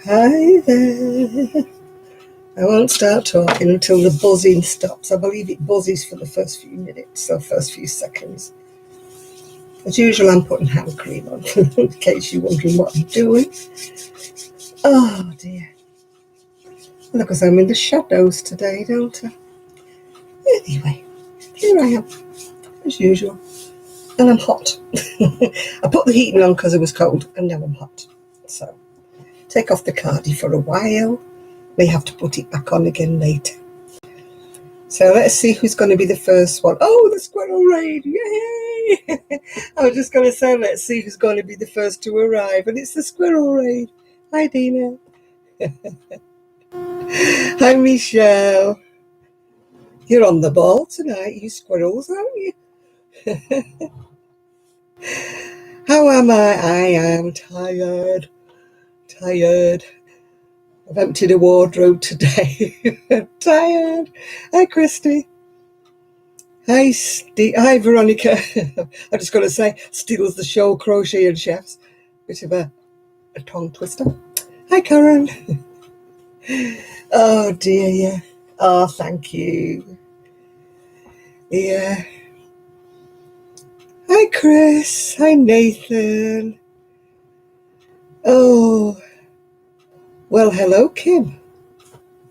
Hi there. I won't start talking until the buzzing stops. I believe it buzzes for the first few minutes or first few seconds. As usual, I'm putting hand cream on, in case you're wondering what I'm doing. Oh dear. Look, as I'm in the shadows today, don't I? Anyway, here I am, as usual. And I'm hot. I put the heating on because it was cold, and now I'm hot. So, take off the cardi for a while. May have to put it back on again later. So let's see who's going to be the first one. Oh, the squirrel raid. Yay! I was just going to say, let's see who's going to be the first to arrive. And it's the squirrel raid. Hi, Dina. Hi, Michelle. You're on the ball tonight, you squirrels, aren't you? How am I? I am tired. I've emptied a wardrobe today. I'm tired. Hi, Christy. Hi, Hi, Veronica. I'm just going to say, steals the show, Crochet and Chefs. Bit of a tongue twister. Hi, Karen. Oh, dear, yeah. Oh, thank you. Yeah. Hi, Chris. Hi, Nathan. Oh, well, hello, Kim.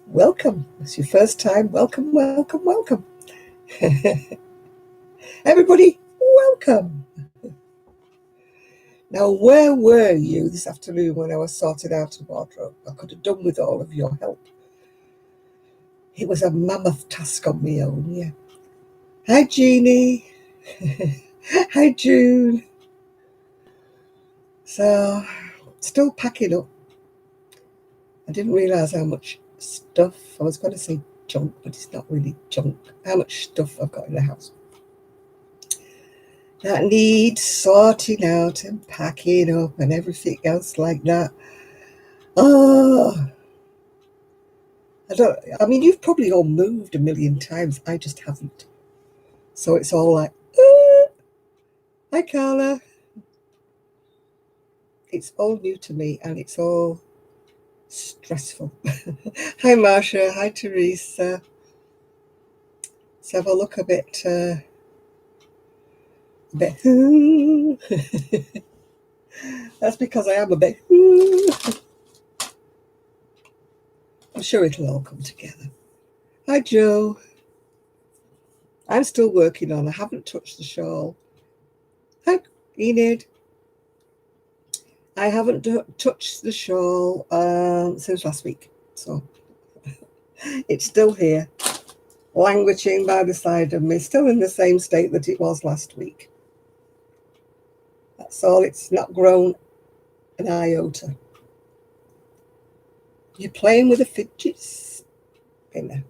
Welcome. It's your first time. Welcome. Everybody, welcome. Now, where were you this afternoon when I was sorting out a wardrobe? I could have done with all of your help. It was a mammoth task on my own, yeah. Hi, Jeannie. Hi, June. So, still packing up. I didn't realise how much stuff, I was going to say junk, but it's not really junk, how much stuff I've got in the house that needs sorting out and packing up and everything else like that. Oh, I mean, you've probably all moved a million times. I just haven't. So it's all like, hi, Carla. It's all new to me and it's all stressful. Hi, Marsha. Hi, Teresa. Let's have a look a bit. That's because I am a bit. I'm sure it'll all come together. Hi, Joe. I'm still working on. I haven't touched the shawl. Hi, Enid. I haven't touched the shawl since last week, so it's still here, languishing by the side of me, still in the same state that it was last week. That's all. It's not grown an iota. You're playing with a fidget spinner.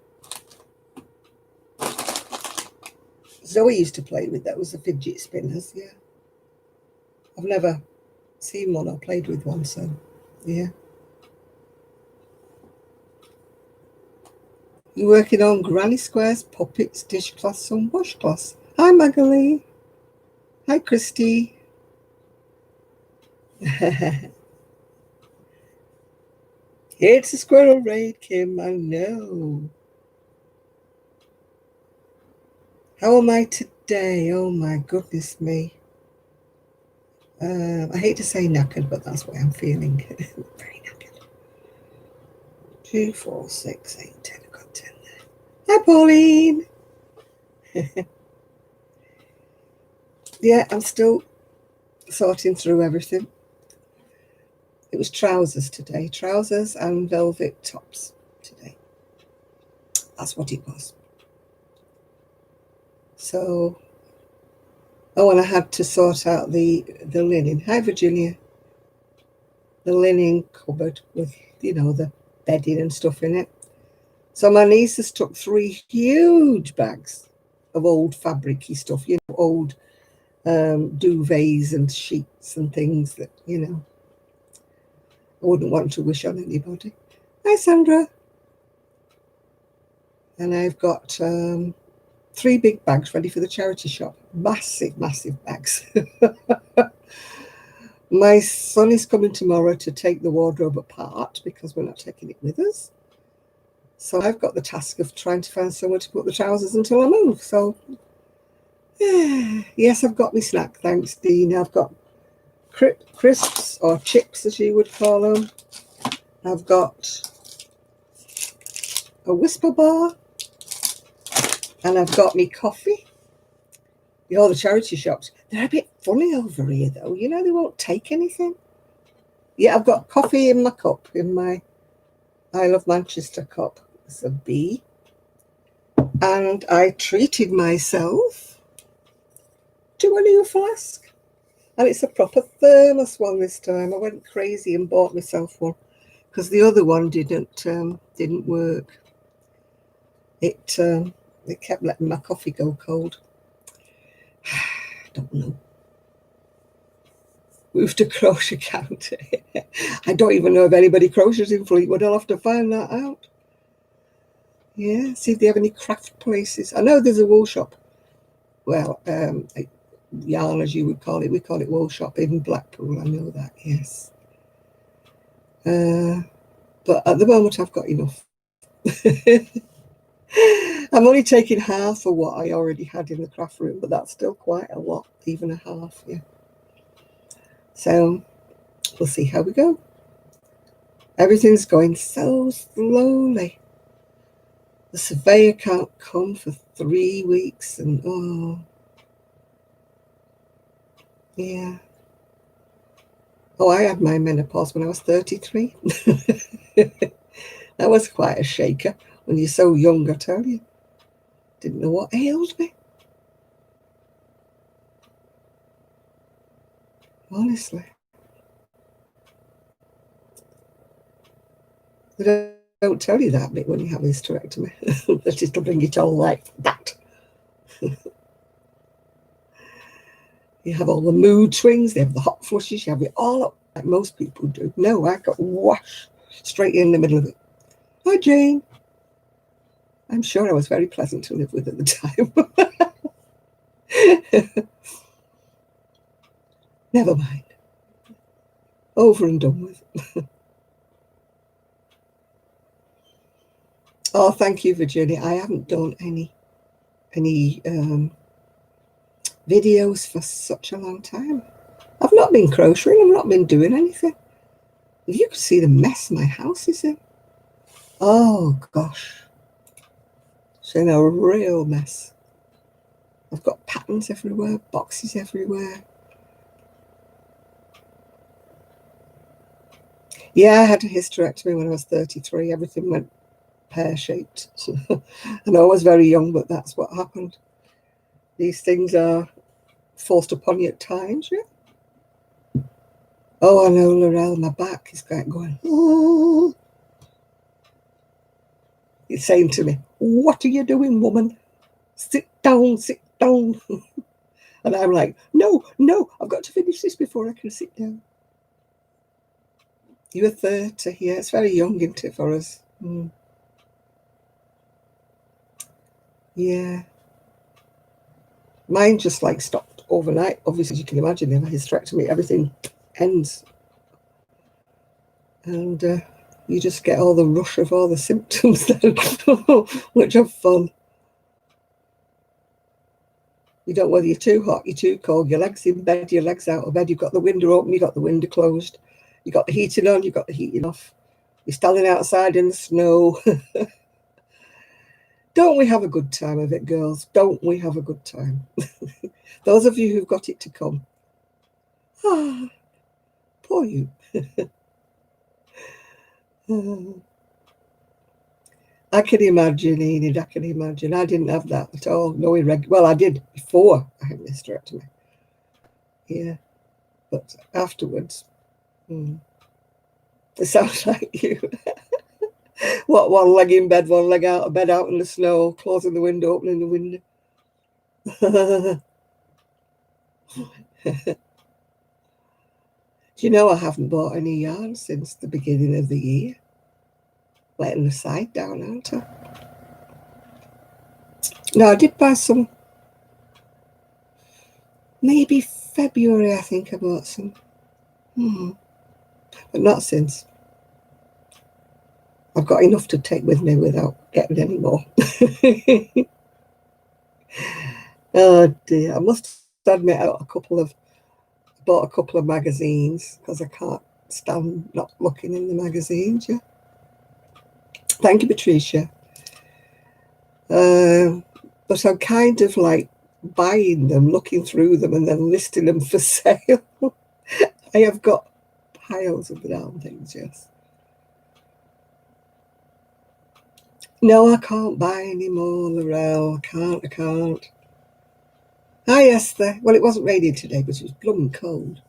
Zoe used to play with those, the fidget spinners, yeah. I've never seen one or played with one, so yeah. You're working on granny squares, puppets, dishcloths, and washcloths. Hi, Magali. Hi, Christy. It's a squirrel raid, Kim, I know. How am I today? Oh, my goodness me. I hate to say knackered, but that's what I'm feeling. Very knackered. 2, 4, 6, 8, 10. I've got 10 there. Hi, Pauline. Yeah, I'm still sorting through everything. It was trousers today. Trousers and velvet tops today. That's what it was. So, oh, and I had to sort out the linen. Hi, Virginia. The linen cupboard with, the bedding and stuff in it. So my nieces took 3 huge bags of old fabric-y stuff, old duvets and sheets and things that, I wouldn't want to wish on anybody. Hi, Sandra. And I've got 3 big bags ready for the charity shop. Massive, massive bags. My son is coming tomorrow to take the wardrobe apart because we're not taking it with us. So I've got the task of trying to find somewhere to put the trousers until I move. So, yes, I've got my snack, thanks, Dean. I've got crisps, or chips as you would call them. I've got a Whisper bar, and I've got me coffee. The charity shops, they're a bit funny over here, though. You know, they won't take anything. Yeah, I've got coffee in my cup, in my I Love Manchester cup. It's a B. And I treated myself to a new flask. And it's a proper thermos one this time. I went crazy and bought myself one because the other one didn't work. It kept letting my coffee go cold. I don't know. Move to crochet counter. I don't even know if anybody crochets in Fleetwood. I'll have to find that out. Yeah, see if they have any craft places. I know there's a wool shop. Well, yarn, as you would call it. We call it wool shop in Blackpool. I know that, yes. But at the moment, I've got enough. I'm only taking half of what I already had in the craft room, but that's still quite a lot, even a half, yeah. So we'll see how we go. Everything's going so slowly. The surveyor can't come for 3 weeks, and oh, yeah. Oh, I had my menopause when I was 33. That was quite a shaker when you're so young, I tell you. Didn't know what ailed me. Honestly. They don't tell you that bit when you have a hysterectomy. That is to bring it all like that. You have all the mood swings, they have the hot flushes, you have it all up like most people do. No, I got whoosh straight in the middle of it. Hi, Jane. I'm sure I was very pleasant to live with at the time. Never mind. Over and done with. Oh, thank you, Virginia. I haven't done any videos for such a long time. I've not been crocheting. I've not been doing anything. If you could see the mess my house is in. Oh, gosh. It's in a real mess. I've got patterns everywhere, boxes everywhere. Yeah, I had a hysterectomy when I was 33. Everything went pear-shaped. And I was very young, but that's what happened. These things are forced upon you at times, yeah? Oh, I know, Laurel, my back is going, oh. It's saying to me, what are you doing, woman? Sit down, sit down. And I'm like, no, I've got to finish this before I can sit down. You were 30, yeah, it's very young, isn't it, for us? Mm. Yeah. Mine just like stopped overnight. Obviously, as you can imagine, in a hysterectomy, everything ends. And you just get all the rush of all the symptoms then, which are fun. You don't know whether you're too hot, you're too cold, your legs in bed, your legs out of bed, you've got the window open, you've got the window closed, you've got the heating on, you've got the heating off, you're standing outside in the snow. Don't we have a good time of it, girls? Don't we have a good time? Those of you who've got it to come. Ah, poor you. I can imagine, Enid, I can imagine. I didn't have that at all. No irregular. Well, I did before I had hysterectomy. Yeah. But afterwards, it sounds like you. What, one leg in bed, one leg out of bed, out in the snow, closing the window, opening the window. Do you know I haven't bought any yarn since the beginning of the year? Letting the side down, aren't I? No, I did buy some. Maybe February, I think I bought some. But not since. I've got enough to take with me without getting any more. Oh dear, I must admit I bought a couple of magazines because I can't stand not looking in the magazines. Yeah, thank you, Patricia. But I'm kind of like buying them, looking through them, and then listing them for sale. I have got piles of the damn things, yes. No, I can't buy any more, Laurel. I can't. Hi, Esther. Well, it wasn't raining today, but it was blooming cold.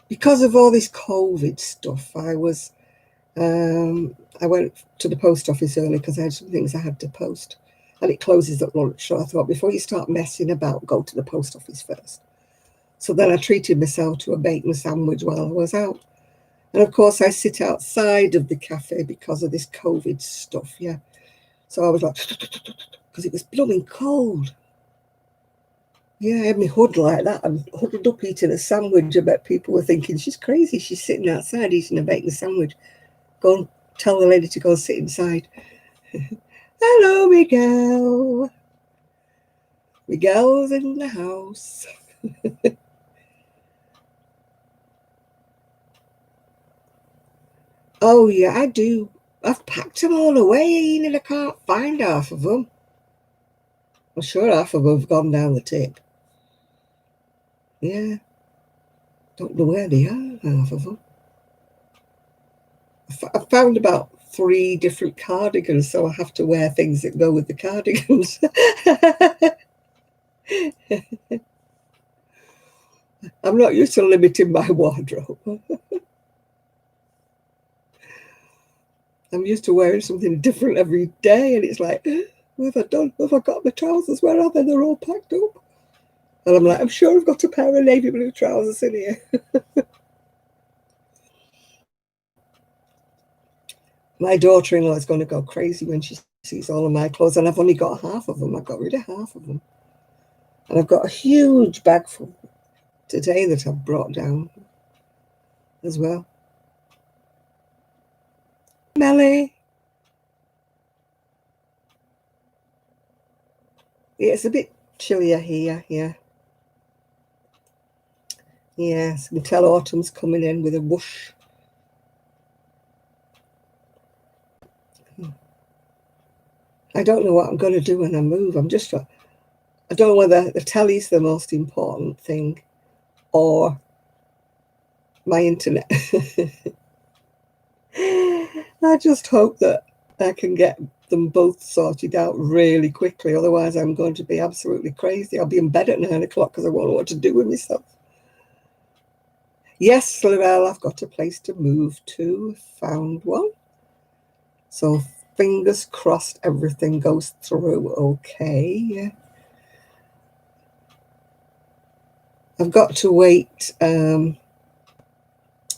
Because of all this COVID stuff, I went to the post office early because I had some things I had to post. And it closes at lunch. So I thought, before you start messing about, go to the post office first. So then I treated myself to a bacon sandwich while I was out. And of course, I sit outside of the cafe because of this COVID stuff, yeah. So I was like, because it was blooming cold. Yeah, I had my hood like that. I'm huddled up eating a sandwich. I bet people were thinking, she's crazy. She's sitting outside eating a bacon sandwich. Go and tell the lady to go and sit inside. Hello, Miguel. Miguel's in the house. Oh, yeah, I do. I've packed them all away, and I can't find half of them. I'm sure half of them have gone down the tip. Yeah. Don't know where they are, half of them. I found about 3 different cardigans, so I have to wear things that go with the cardigans. I'm not used to limiting my wardrobe. I'm used to wearing something different every day, and it's like, what have I done? Have I got my trousers? Where are they? They're all packed up. And I'm like, I'm sure I've got a pair of navy blue trousers in here. My daughter-in-law is going to go crazy when she sees all of my clothes, and I've only got half of them. I got rid of half of them. And I've got a huge bag full today that I've brought down as well. Melly. Yeah, it's a bit chillier here, yeah. Yes, you can tell autumn's coming in with a whoosh. I don't know what I'm going to do when I move. I don't know whether the telly's the most important thing or my internet. I just hope that I can get them both sorted out really quickly. Otherwise, I'm going to be absolutely crazy. I'll be in bed at 9 o'clock because I won't know what to do with myself. Yes, Laurel, I've got a place to move to. Found one. So fingers crossed everything goes through okay. I've got to wait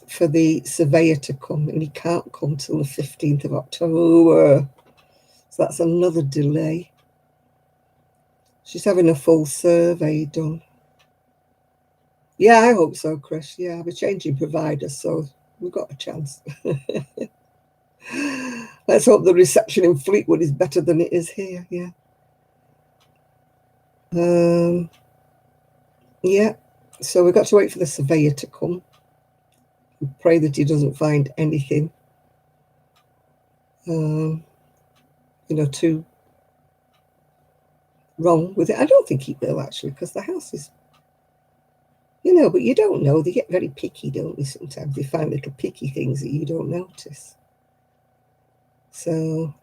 for the surveyor to come, and he can't come till the 15th of October. So that's another delay. She's having a full survey done. Yeah, I hope so, Chris. Yeah, we're changing providers, so we've got a chance. Let's hope the reception in Fleetwood is better than it is here. Yeah. Yeah. So we've got to wait for the surveyor to come and pray that he doesn't find anything, too wrong with it. I don't think he will, actually, because the house is, but you don't know. They get very picky, don't they? Sometimes they find little picky things that you don't notice. So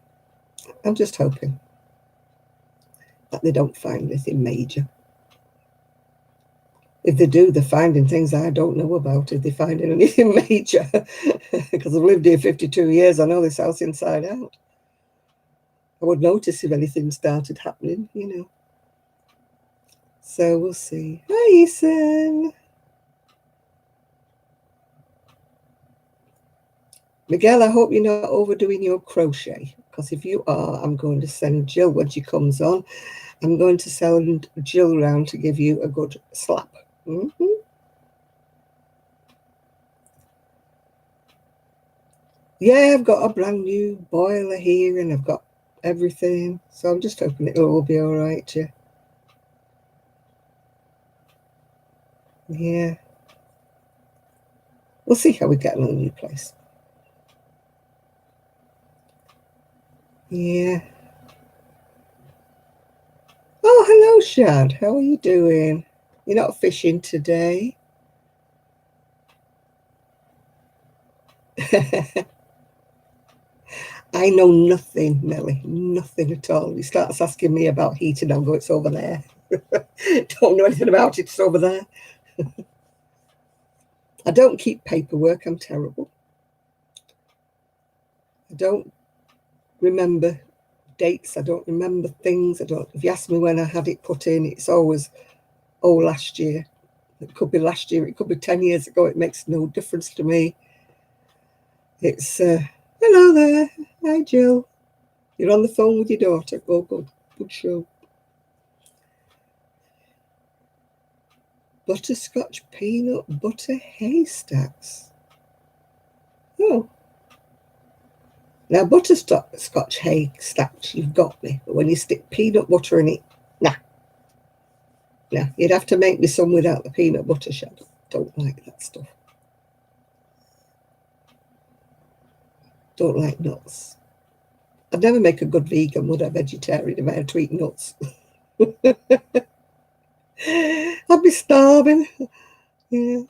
I'm just hoping that they don't find anything major. If they do, they're finding things I don't know about. If they're finding anything major, because I've lived here 52 years, I know this house inside out. I would notice if anything started happening, So we'll see. Hi, Ethan. Miguel, I hope you're not overdoing your crochet, because if you are, I'm going to send Jill when she comes on. I'm going to send Jill round to give you a good slap. Yeah, I've got a brand new boiler here and I've got everything. So I'm just hoping it'll all be all right, yeah. Yeah. We'll see how we get on the new place. Yeah. Oh, hello, Shad. How are you doing? You're not fishing today? I know nothing, Nelly. Nothing at all. He starts asking me about heating, I'll go, it's over there. Don't know anything about it, it's over there. I don't keep paperwork, I'm terrible. I don't remember dates, I don't remember things. If you ask me when I had it put in, it's always, oh, last year. It could be last year, it could be 10 years ago, it makes no difference to me. It's, hello there. Hi, Jill. You're on the phone with your daughter. Oh, good. Good show. Butterscotch peanut butter haystacks. Oh. Now, butterscotch haystacks, you've got me. But when you stick peanut butter in it, nah. Nah. You'd have to make me some without the peanut butter, Shad. Don't like that stuff. Don't like nuts. I'd never make a good vegan, would I? Vegetarian if I had to eat nuts. I'd be starving. Yeah.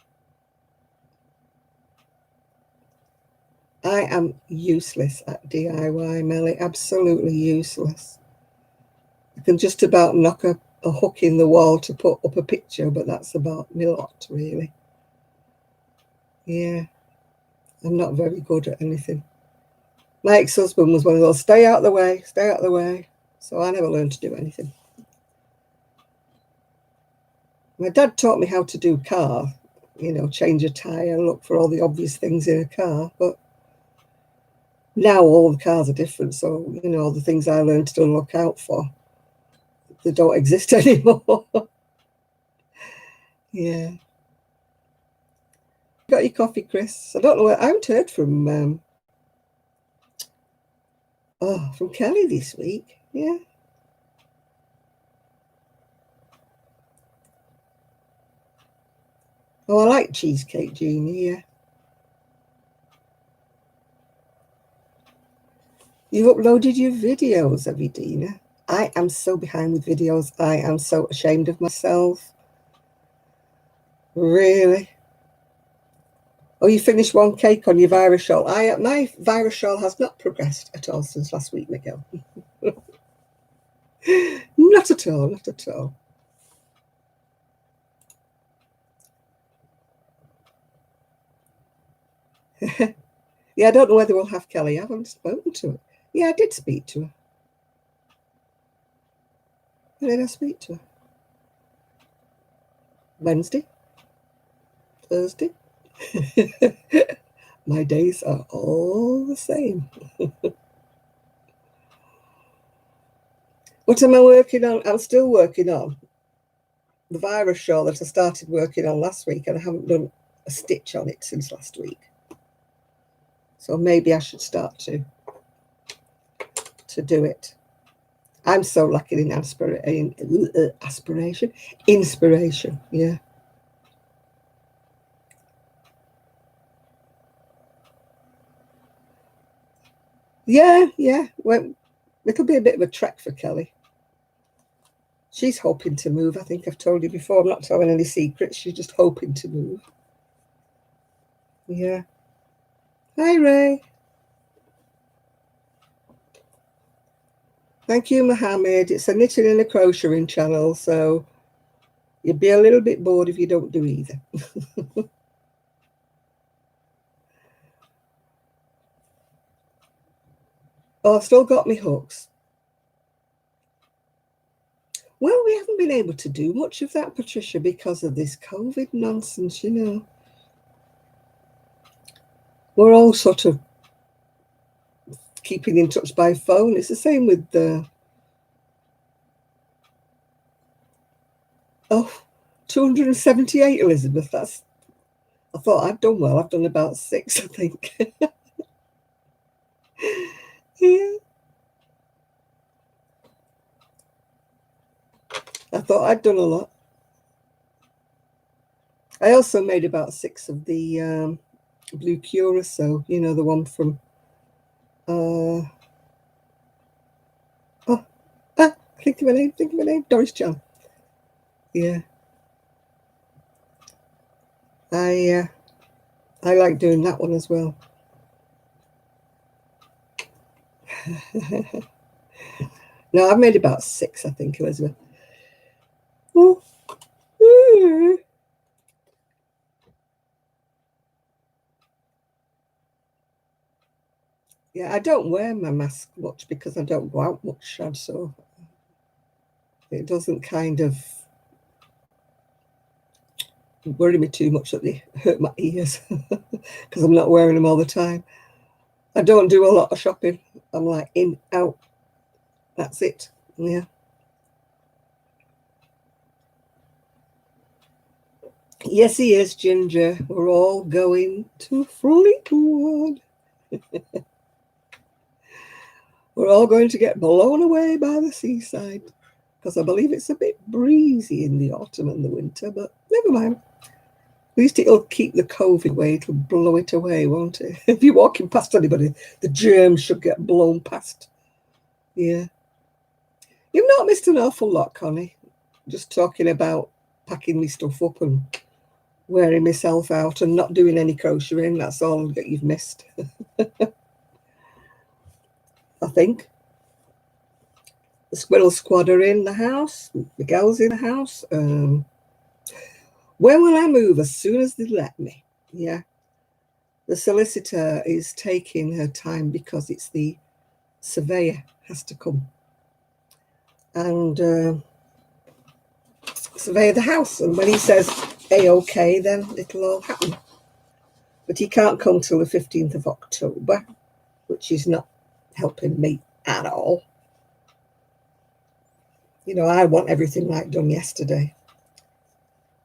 I am useless at DIY, Melly. Absolutely useless. I can just about knock a hook in the wall to put up a picture, but that's about my lot, really. Yeah, I'm not very good at anything. My ex-husband was one of those, stay out of the way, stay out of the way. So I never learned to do anything. My dad taught me how to do car, change a tyre, look for all the obvious things in a car. But now all the cars are different. So, the things I learned to look out for, they don't exist anymore. Yeah. Got your coffee, Chris? I don't know. I haven't heard from Kelly this week. Yeah. Oh, I like Cheesecake Junior. Yeah. You've uploaded your videos, have you, Dina? I am so behind with videos. I am so ashamed of myself. Really? Oh, you finished one cake on your virus shawl. My virus shawl has not progressed at all since last week, Miguel. Not at all, not at all. Yeah, I don't know whether we'll have Kelly. I haven't spoken to her. Yeah, I did speak to her. When did I speak to her? Wednesday? Thursday? My days are all the same. What am I working on? I'm still working on the virus shawl that I started working on last week, and I haven't done a stitch on it since last week. So maybe I should start to do it. I'm so lacking in inspiration. Yeah. Yeah. Well, it'll be a bit of a trek for Kelly. She's hoping to move. I think I've told you before. I'm not telling any secrets. She's just hoping to move. Yeah. Hi, Ray. Thank you, Mohammed. It's a knitting and a crocheting channel, so you'll be a little bit bored if you don't do either. Oh, I've still got me hooks. Well, we haven't been able to do much of that, Patricia, because of this COVID nonsense, We're all sort of keeping in touch by phone. It's the same with the 278, Elizabeth. I thought I'd done well. I've done about 6, I think. Yeah. I thought I'd done a lot. I also made about 6 of the blue curacao, you know, the one from oh, think of my name, Doris Chan. Yeah. I like doing that one as well. No, I've made about 6, I think, Elizabeth. Oh. Yeah, I don't wear my mask much because I don't go out much, so it doesn't kind of worry me too much that they hurt my ears because I'm not wearing them all the time. I don't do a lot of shopping. I'm like in, out. That's it. Yeah. Yes, he is, Ginger. We're all going to Fleetwood. We're all going to get blown away by the seaside because I believe it's a bit breezy in the autumn and the winter, but never mind. At least it'll keep the COVID away. It'll blow it away, won't it? If you're walking past anybody, the germs should get blown past. Yeah. You've not missed an awful lot, Connie. Just talking about packing my stuff up and wearing myself out and not doing any crocheting. That's all that you've missed. I think. The squirrel squad are in the house. Miguel's in the house. When will I move? As soon as they let me. Yeah. The solicitor is taking her time because it's the surveyor has to come and survey the house. And when he says A-OK, then it'll all happen. But he can't come till the 15th of October, which is not helping me at all. You know, I want everything like done yesterday.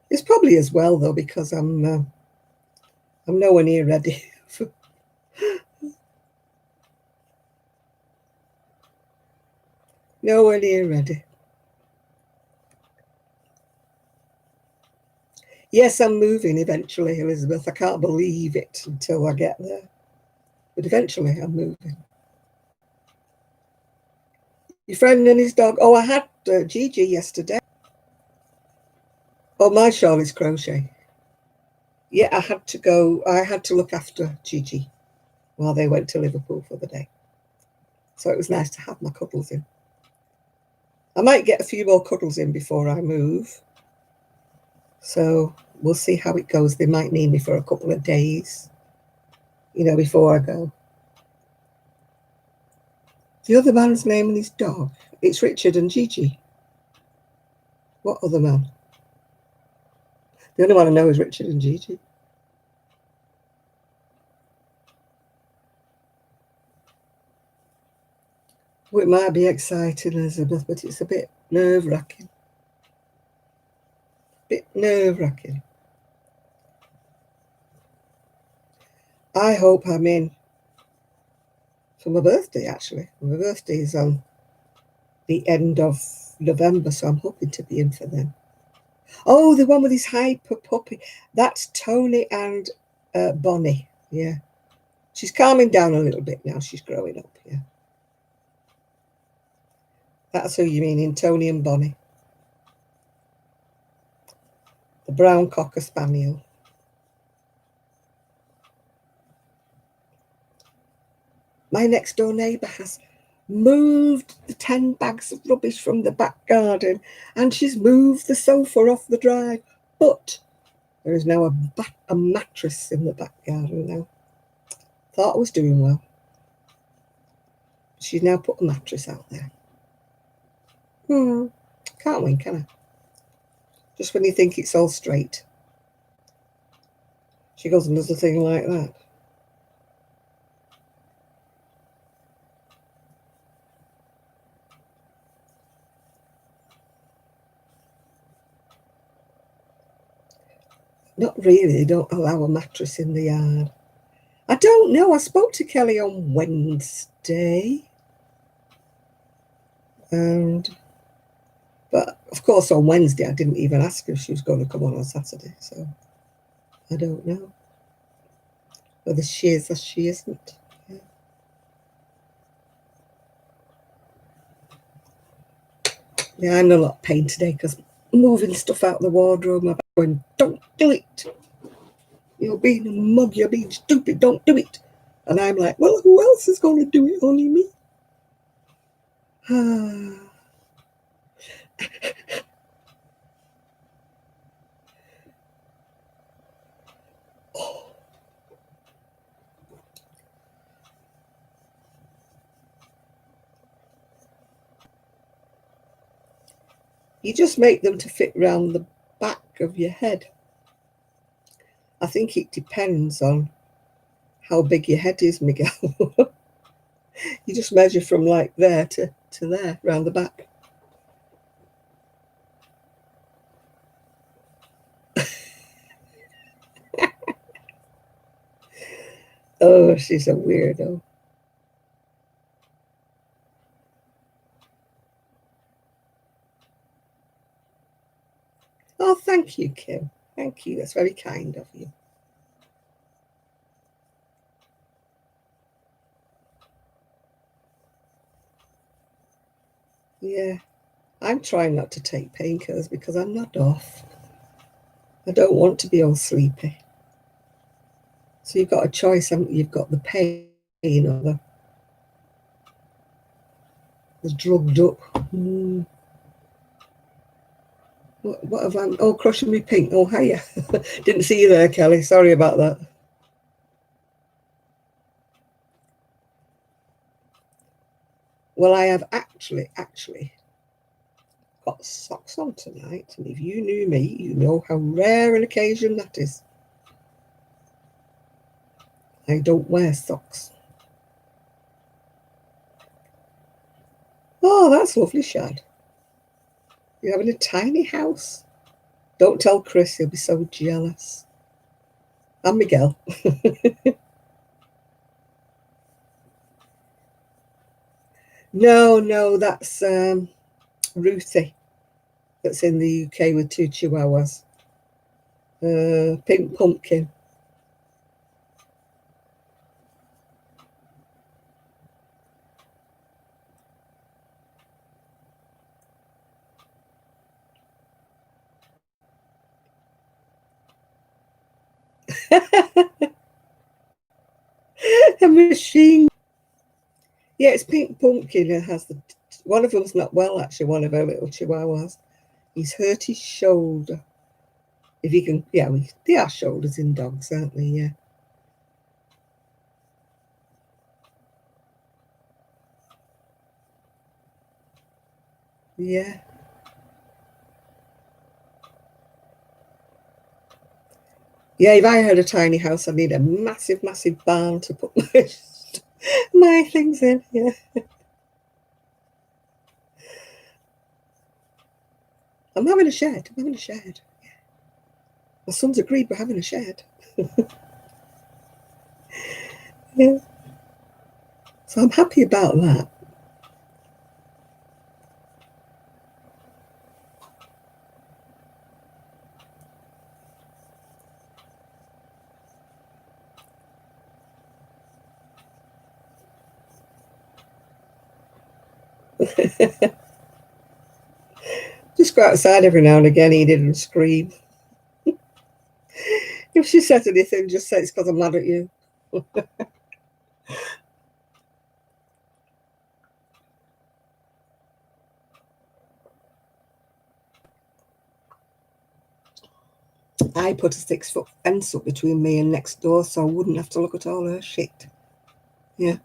It's probably as well though because I'm nowhere near ready. Nowhere near ready. Yes, I'm moving eventually, Elizabeth. I can't believe it until I get there. But eventually I'm moving. Your friend and his dog. Oh, I had Gigi yesterday. Oh, my shawl is crochet. Yeah, I had to look after Gigi while they went to Liverpool for the day. So it was nice to have my cuddles in. I might get a few more cuddles in before I move. So we'll see how it goes. They might need me for a couple of days, you know, before I go. The other man's name and his dog. It's Richard and Gigi. What other man? The only one I know is Richard and Gigi. Well, it might be exciting, Elizabeth, but it's a bit nerve-wracking. Bit nerve-wracking. I hope I'm in for my birthday, actually. My birthday is on the end of November, so I'm hoping to be in for them. Oh, the one with his hyper puppy. That's Tony and Bonnie. Yeah. She's calming down a little bit now. She's growing up. Yeah. That's who you mean in Tony and Bonnie. The brown cocker spaniel. My next door neighbour has moved the 10 bags of rubbish from the back garden and she's moved the sofa off the drive. But there is now a mattress in the back garden now. Thought I was doing well. She's now put a mattress out there. Can't win, can I? Just when you think it's all straight, she goes and does a thing like that. Not really. They don't allow a mattress in the yard. I don't know. I spoke to Kelly on Wednesday. But of course on Wednesday I didn't even ask her if she was going to come on Saturday. So I don't know whether she is or she isn't. Yeah, I'm in a lot of pain today because moving stuff out of the wardrobe. I'm going, don't do it. You're being a mug. You're being stupid. Don't do it. And I'm like, well, who else is going to do it? Only me. You just make them to fit round the back of your head. I think it depends on how big your head is, Miguel. You just measure from like there to there, round the back. Oh, she's a weirdo. Oh, thank you, Kim. Thank you. That's very kind of you. Yeah, I'm trying not to take painkillers because I'm not off. I don't want to be all sleepy. So you've got a choice, haven't you? You've got the pain or the drugged up. What have I? Oh, crushing me pink. Oh, hiya. Didn't see you there, Kelly. Sorry about that. Well, I have actually got socks on tonight. And if you knew me, you know how rare an occasion that is. I don't wear socks. Oh, that's lovely, Shad. You're having a tiny house. Don't tell Chris, he'll be so jealous. And Miguel. No, that's Ruthie. That's in the UK with 2 chihuahuas. Pink pumpkin. A machine. Yeah, it's pink pumpkin. It has one of them's not well, actually, one of our little chihuahuas. He's hurt his shoulder. If you can, yeah, they are shoulders in dogs, aren't they? Yeah. Yeah. Yeah, if I had a tiny house, I'd need a massive, massive barn to put my things in. Yeah. I'm having a shed. I'm having a shed. My son's agreed we're having a shed. Yeah. So I'm happy about that. Just go outside every now and again, eat it and scream. If she says anything, just say it's because I'm mad at you. I put a 6-foot fence up between me and next door so I wouldn't have to look at all her shit. Yeah.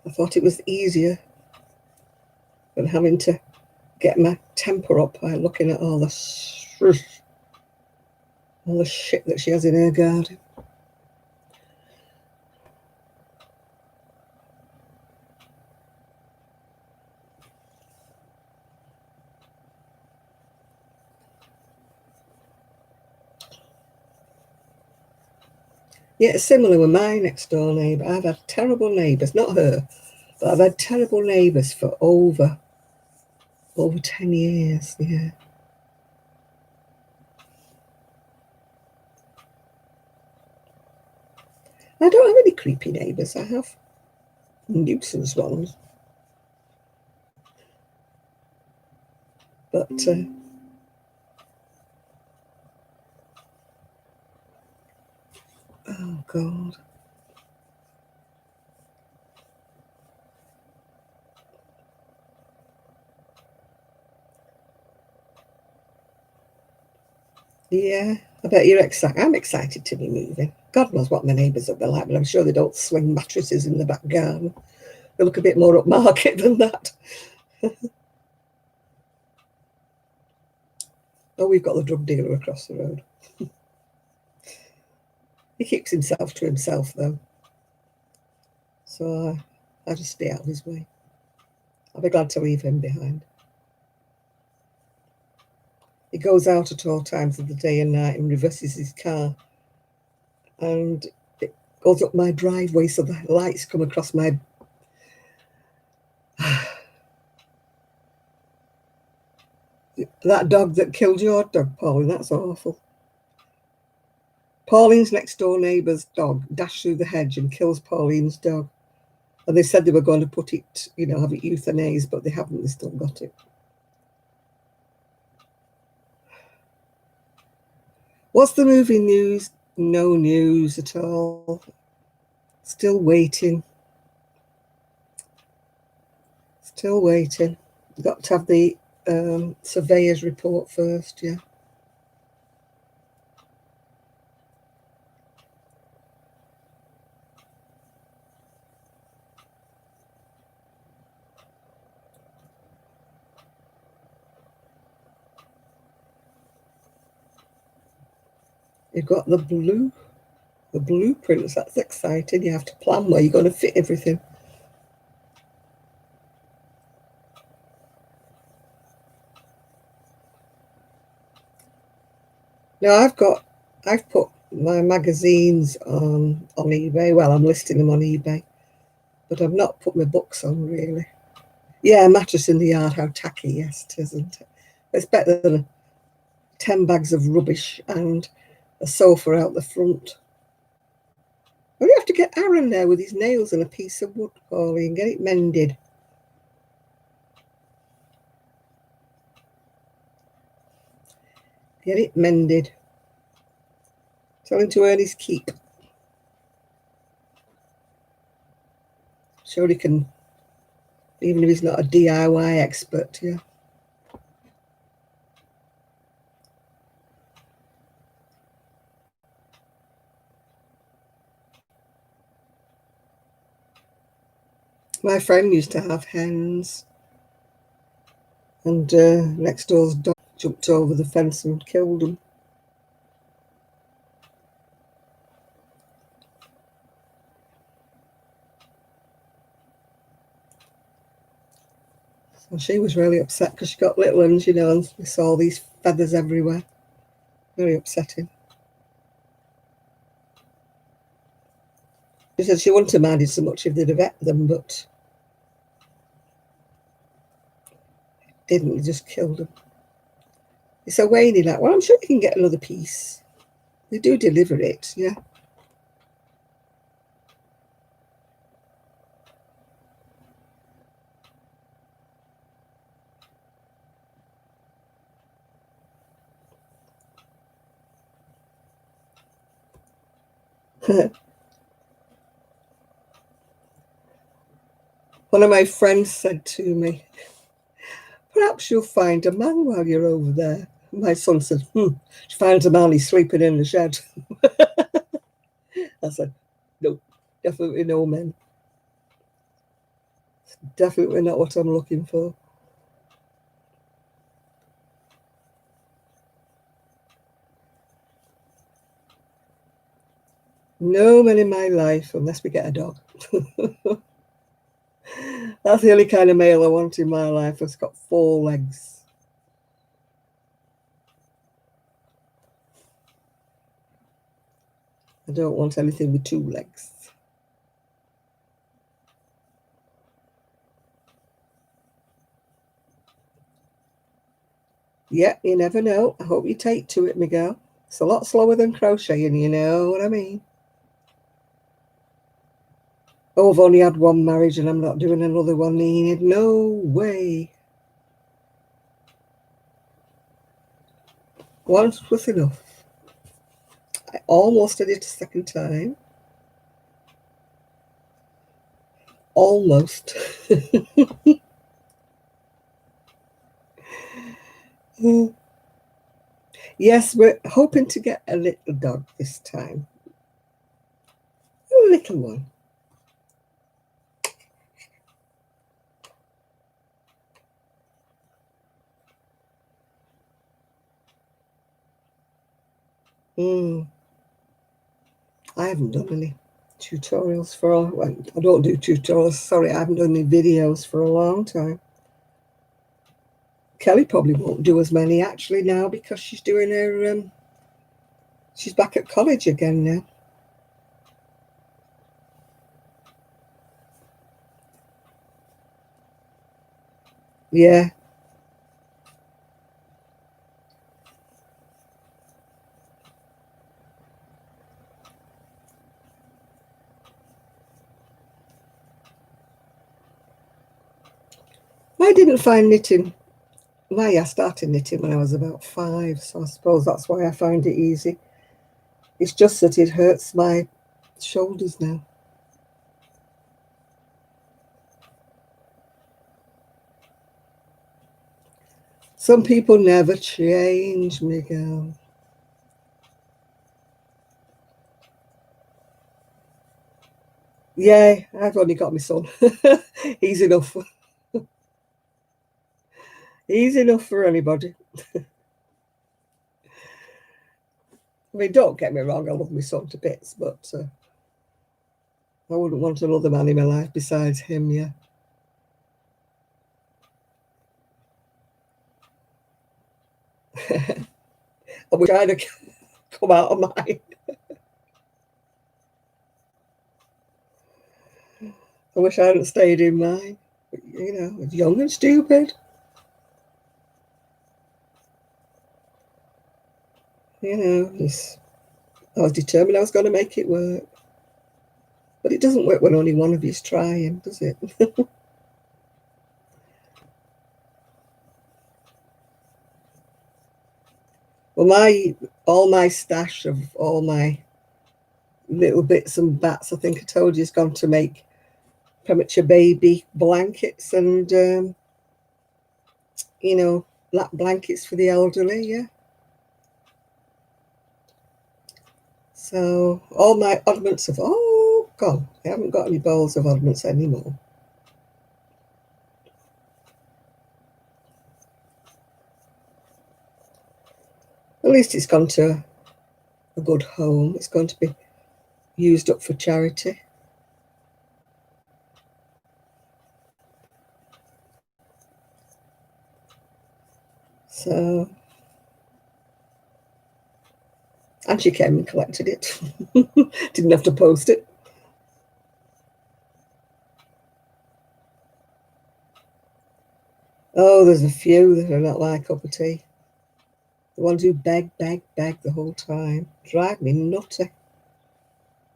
I thought it was easier than having to get my temper up by looking at all the shit that she has in her garden. Yeah, it's similar with my next door neighbour. I've had terrible neighbours, not her, but I've had terrible neighbours for over 10 years, yeah. I don't have any creepy neighbours. I have nuisance ones. But, oh, God. Yeah, I bet you're excited. I'm excited to be moving. God knows what my neighbours will be like, but I'm sure they don't swing mattresses in the back garden. They look a bit more upmarket than that. Oh, we've got the drug dealer across the road. He keeps himself to himself, though. So I just stay out of his way. I'll be glad to leave him behind. He goes out at all times of the day and night and reverses his car. And it goes up my driveway, so the lights come across my... That dog that killed your dog, Pauline, that's awful. Pauline's next door neighbour's dog dashed through the hedge and kills Pauline's dog. And they said they were going to put it, have it euthanized, but they haven't. They still got it. What's the movie news? No news at all. Still waiting. Still waiting. Got to have the surveyor's report first, yeah. You've got the blueprints. That's exciting. You have to plan where you're going to fit everything. Now I've put my magazines on eBay. Well, I'm listing them on eBay, but I've not put my books on really. Yeah, a mattress in the yard. How tacky, yes, it is, isn't it? It's better than 10 bags of rubbish and a sofa out the front. Well, you have to get Aaron there with his nails and a piece of wood, Pauline, and get it mended. Get it mended. Tell him to earn his keep. Sure he can, even if he's not a DIY expert, yeah. My friend used to have hens, and next door's dog jumped over the fence and killed them. So she was really upset because she got little ones, and we saw these feathers everywhere. Very upsetting. She said she wouldn't have minded so much if they'd have ate them, but didn't. They just killed them. It's a Wayne like, well, I'm sure you can get another piece. They do deliver it, yeah. One of my friends said to me, perhaps you'll find a man while you're over there. My son said, she finds a man, he's sleeping in the shed. I said, no, definitely no men. Definitely not what I'm looking for. No men in my life unless we get a dog. That's the only kind of male I want in my life that's got 4 legs. I don't want anything with 2 legs. Yeah, you never know. I hope you take to it, Miguel. It's a lot slower than crocheting, you know what I mean? Oh, I've only had one marriage and I'm not doing another one, Enid. No way. Once was enough. I almost did it a second time. Almost. Yes, we're hoping to get a little dog this time. A little one. Mm. I haven't done any tutorials for I don't do tutorials. Sorry, I haven't done any videos for a long time. Kelly probably won't do as many actually now because she's doing her she's back at college again now. Yeah. I didn't find knitting. I started knitting when I was about 5, so I suppose that's why I find it easy. It's just that it hurts my shoulders now. Some people never change, Miguel. Yeah, I've only got my son. He's enough. He's enough for anybody. I mean, don't get me wrong, I love my son to bits, but I wouldn't want another man in my life besides him, yeah. I wish I'd have come out of mine. I wish I hadn't stayed in mine. But, you know, young and stupid. You know, I was determined I was going to make it work. But it doesn't work when only one of you's trying, does it? Well, all my stash of all my little bits and bats, I think I told you, has gone to make premature baby blankets and, you know, lap blankets for the elderly, yeah. So all my oddments have all gone. I haven't got any bowls of oddments anymore. At least it's gone to a good home. It's going to be used up for charity. So, and she came and collected it. Didn't have to post it. Oh, there's a few that are not like cup of tea. The ones who beg, beg, beg the whole time. Drive me nutty.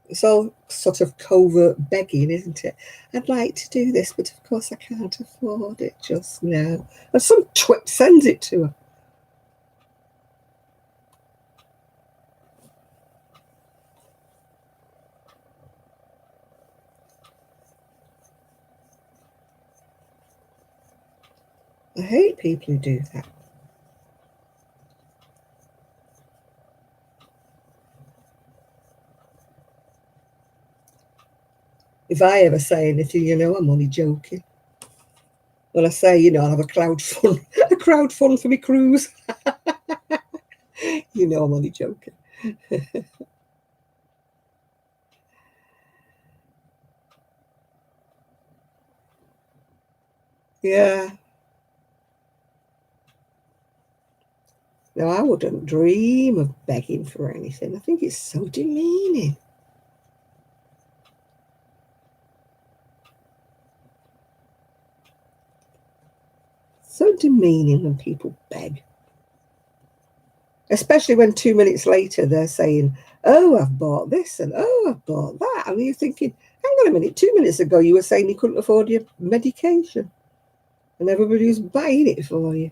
It's all sort of covert begging, isn't it? I'd like to do this, but of course I can't afford it just now. And some twit sends it to her. I hate people who do that. If I ever say anything, you know, I'm only joking. When I say, you know, I'll have a crowd fund, a crowd fund for my cruise, you know, I'm only joking. Yeah, Now, I wouldn't dream of begging for anything. I think it's so demeaning. So demeaning when people beg. Especially when 2 minutes later they're saying, oh, I've bought this and oh, I've bought that. And you're thinking, hang on a minute, 2 minutes ago you were saying you couldn't afford your medication and everybody was buying it for you.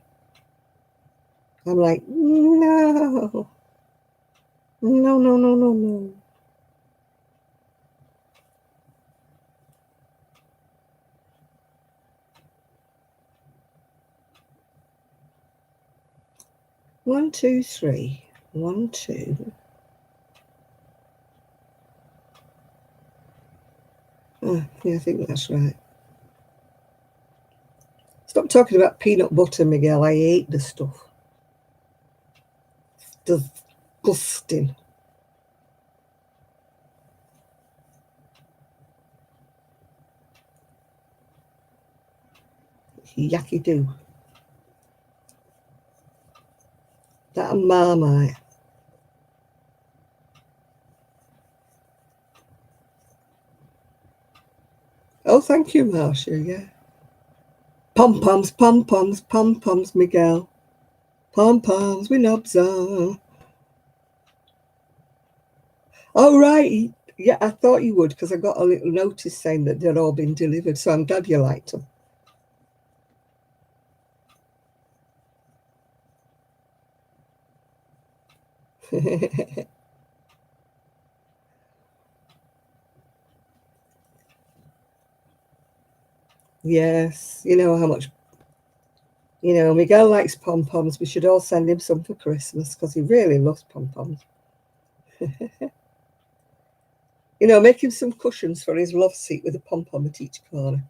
I'm like, no, no, no, no, no, no. One, two, three. 1, 2. Oh, yeah, I think that's right. Stop talking about peanut butter, Miguel. I hate the stuff. Disgusting. Yucky do. That and Marmite. Oh, thank you, Marcia, yeah. Pom-poms, pom-poms, pom-poms, Miguel. Pom-poms with knobs on. Oh, right. Yeah, I thought you would because I got a little notice saying that they'd all been delivered, so I'm glad you liked them. Yes, you know how much, Miguel likes pom-poms. We should all send him some for Christmas because he really loves pom-poms. Make him some cushions for his love seat with a pom-pom at each corner.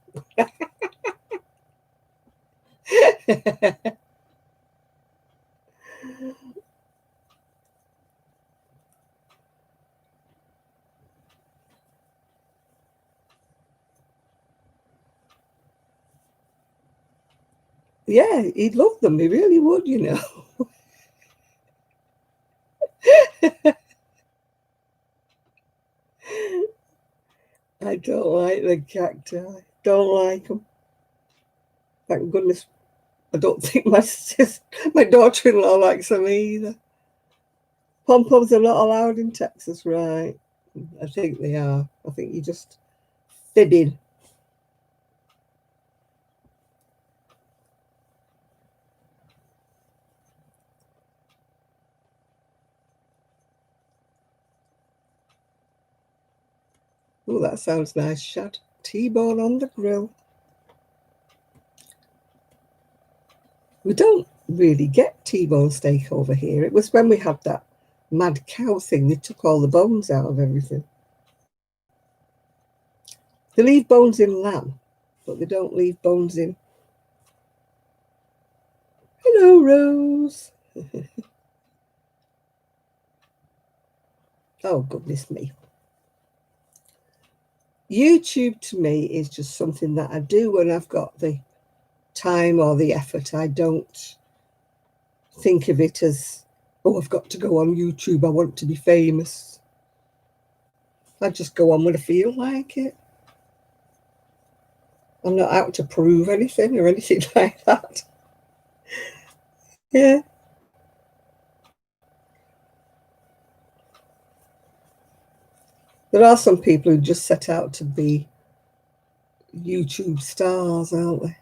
Yeah, he'd love them. He really would, I don't like the cacti. Don't like them. Thank goodness. I don't think my daughter-in-law likes them either. Pom-poms are not allowed in Texas, right? I think they are. I think you're just fibbing. Oh, that sounds nice, Shad. T-bone on the grill. We don't really get T-bone steak over here. It was when we had that mad cow thing. They took all the bones out of everything. They leave bones in lamb, but they don't leave bones in. Hello, Rose. Oh, goodness me. YouTube to me is just something that I do when I've got the time or the effort. I don't think of it as, oh, I've got to go on YouTube. I want to be famous. I just go on when I feel like it. I'm not out to prove anything or anything like that. Yeah. There are some people who just set out to be YouTube stars, aren't they?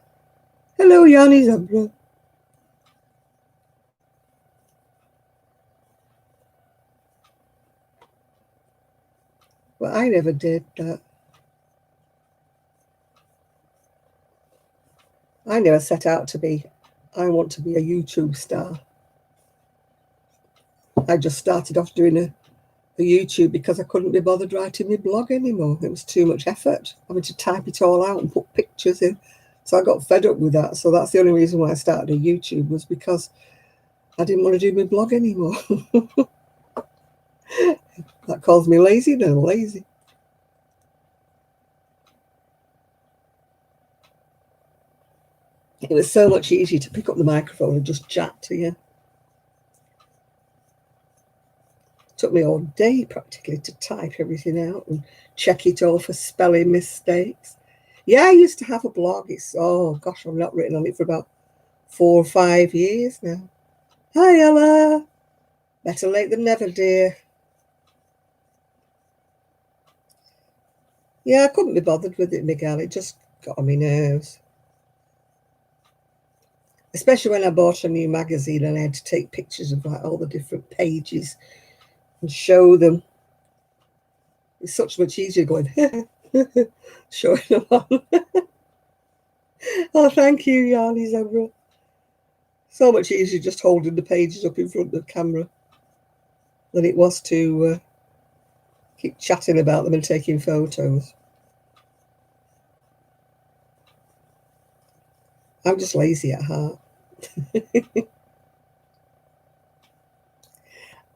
Hello, Yanni Zebra. Well, I never did that. I never set out to be, I want to be a YouTube star. I just started off doing a YouTube because I couldn't be bothered writing my blog anymore. It was too much effort having to type it all out and put pictures in. So I got fed up with that. So that's the only reason why I started a YouTube, was because I didn't want to do my blog anymore. That calls me lazy now, lazy. It was so much easier to pick up the microphone and just chat to you. Took me all day practically to type everything out and check it all for spelling mistakes. Yeah, I used to have a blog. Oh gosh, I've not written on it for about 4 or 5 years now. Hi, Ella. Better late than never, dear. Yeah, I couldn't be bothered with it, Miguel. It just got on my nerves. Especially when I bought a new magazine and I had to take pictures of like all the different pages and show them. It's such much easier going, showing them on. Oh, thank you, Yarny Zebra. So much easier just holding the pages up in front of the camera than it was to keep chatting about them and taking photos. I'm just lazy at heart.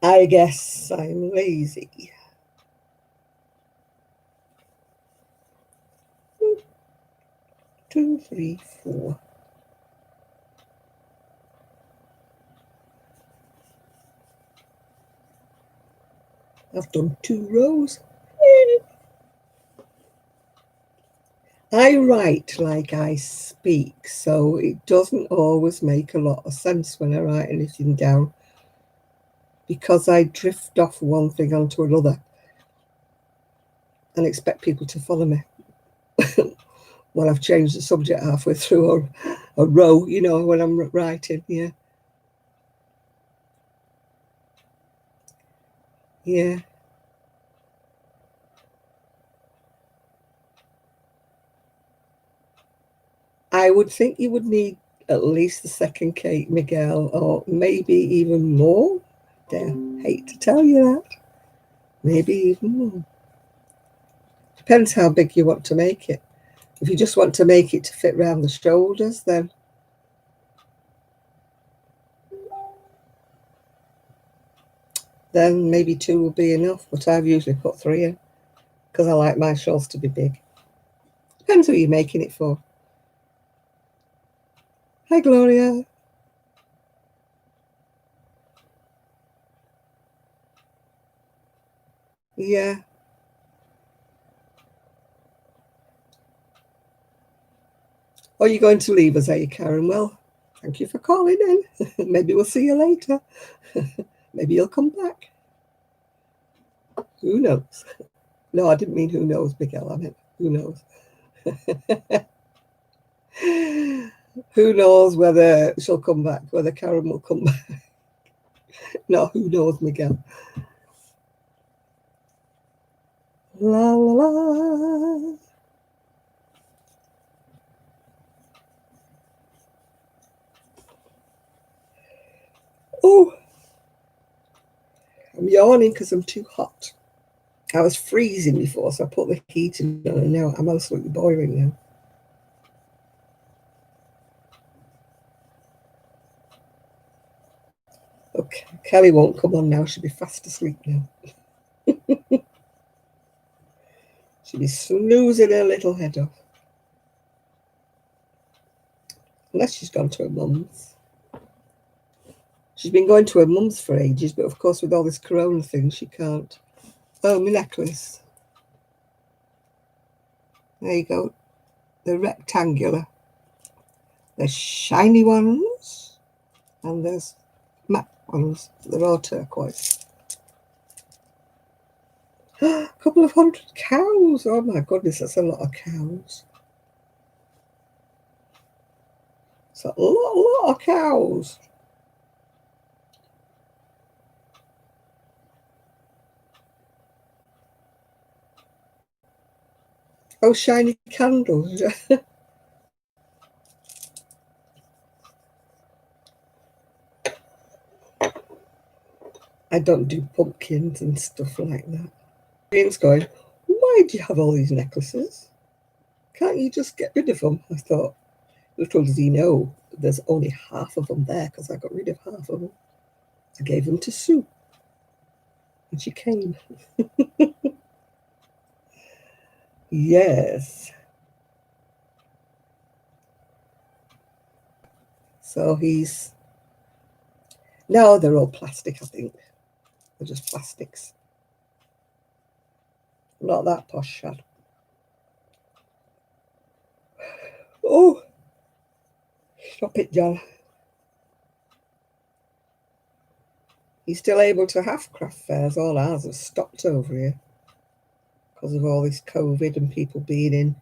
I guess I'm lazy. 2, 3, 4. I've done 2 rows. I write like I speak, so it doesn't always make a lot of sense when I write anything down because I drift off one thing onto another and expect people to follow me. Well, I've changed the subject halfway through a row, you know, when I'm writing. Yeah. Yeah. I would think you would need at least the second cake, Miguel, or maybe even more. Damn, hate to tell you that. Maybe even more. Depends how big you want to make it. If you just want to make it to fit around the shoulders, then maybe 2 will be enough. But I've usually put 3 in because I like my shawls to be big. Depends who you're making it for. Hi, Gloria. Yeah. Are you going to leave us, are you, Karen? Well, thank you for calling in. Maybe we'll see you later. Maybe you'll come back. Who knows? No, I didn't mean who knows, Miguel. I meant who knows. Who knows whether she'll come back, whether Karen will come back. No, who knows, Miguel. La la la. Oh, I'm yawning because I'm too hot. I was freezing before, so I put the heating on, and now I'm absolutely boiling now. Okay, Kelly won't come on now. She'll be fast asleep now. She'll be snoozing her little head off. Unless she's gone to her mum's. She's been going to her mum's for ages, but of course with all this corona thing, she can't. Oh, my necklace. There you go. They're rectangular. There's shiny ones, and there's matte ones. They're all turquoise. A couple of 100 cows. Oh my goodness, that's a lot of cows. It's a lot of cows. Oh, shiny candles. I don't do pumpkins and stuff like that. Ian's going, why do you have all these necklaces? Can't you just get rid of them? I thought, little does he know, there's only half of them there because I got rid of half of them. I gave them to Sue. And she came. Yes. So he's... No, they're all plastic, I think. They're just plastics. Not that posh, Shad. Oh, stop it, John. He's still able to have craft fairs. All ours have stopped over here because of all this COVID and people being in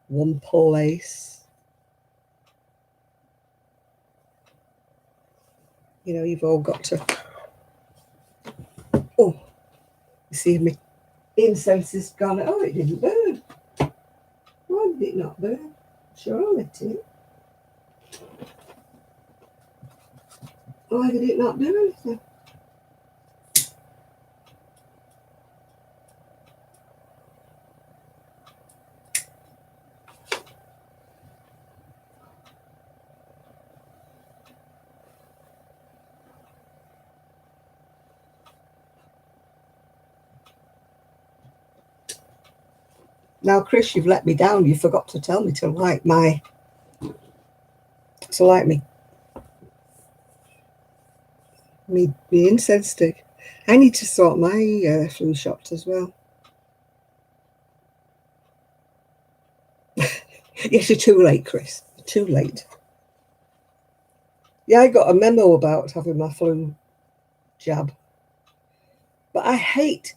one place. You know, you've all got to... Oh, you see me incense is gone. Oh, it didn't burn. Why did it not burn? Sure, it did. Why did it not do anything? Now, Chris, you've let me down. You forgot to tell me to light me incense stick. I need to sort my flu shot as well. Yes, you're too late, Chris. You're too late. Yeah, I got a memo about having my flu jab. But I hate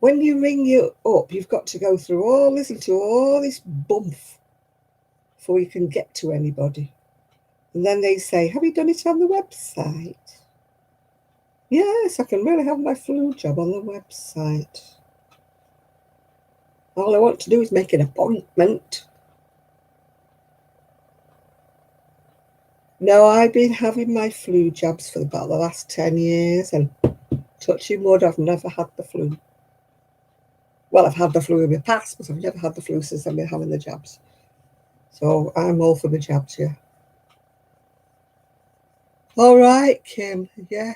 when you ring you up, you've got to go through listen to all this bump before you can get to anybody. And then they say, have you done it on the website? Yes, I can really have my flu jab on the website. All I want to do is make an appointment. No, I've been having my flu jabs for about the last 10 years, and touching wood, I've never had the flu. Well, I've had the flu in the past, but I've never had the flu since I've been having the jabs. So I'm all for the jabs, yeah. All right, Kim, yeah.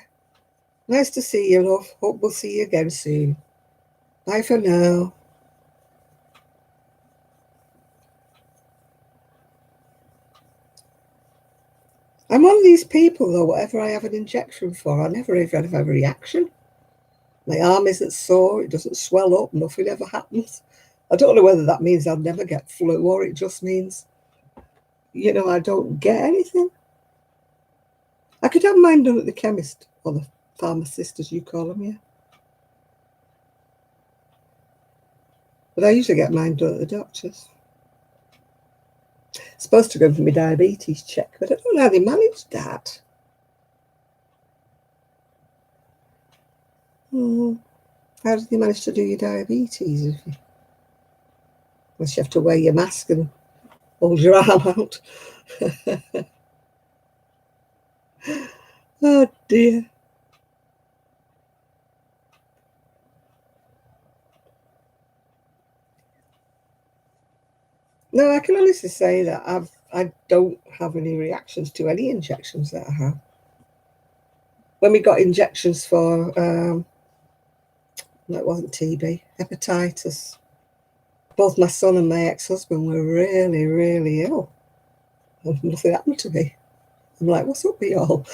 Nice to see you, love. Hope we'll see you again soon. Bye for now. I'm one of these people, though, whatever I have an injection for, I never even have a reaction. My arm isn't sore, it doesn't swell up, nothing ever happens. I don't know whether that means I'll never get flu or it just means, you know, I don't get anything. I could have mine done at the chemist, or the pharmacist, as you call them, yeah. But I usually get mine done at the doctor's. Supposed to go for my diabetes check, but I don't know how they managed that. How did they manage to do your diabetes? Unless you have to wear your mask and hold your arm out. Oh dear. No, I can honestly say that I don't have any reactions to any injections that I have. When we got injections for, no, it wasn't TB, hepatitis. Both my son and my ex-husband were really, really ill. And nothing happened to me. I'm like, what's up with y'all?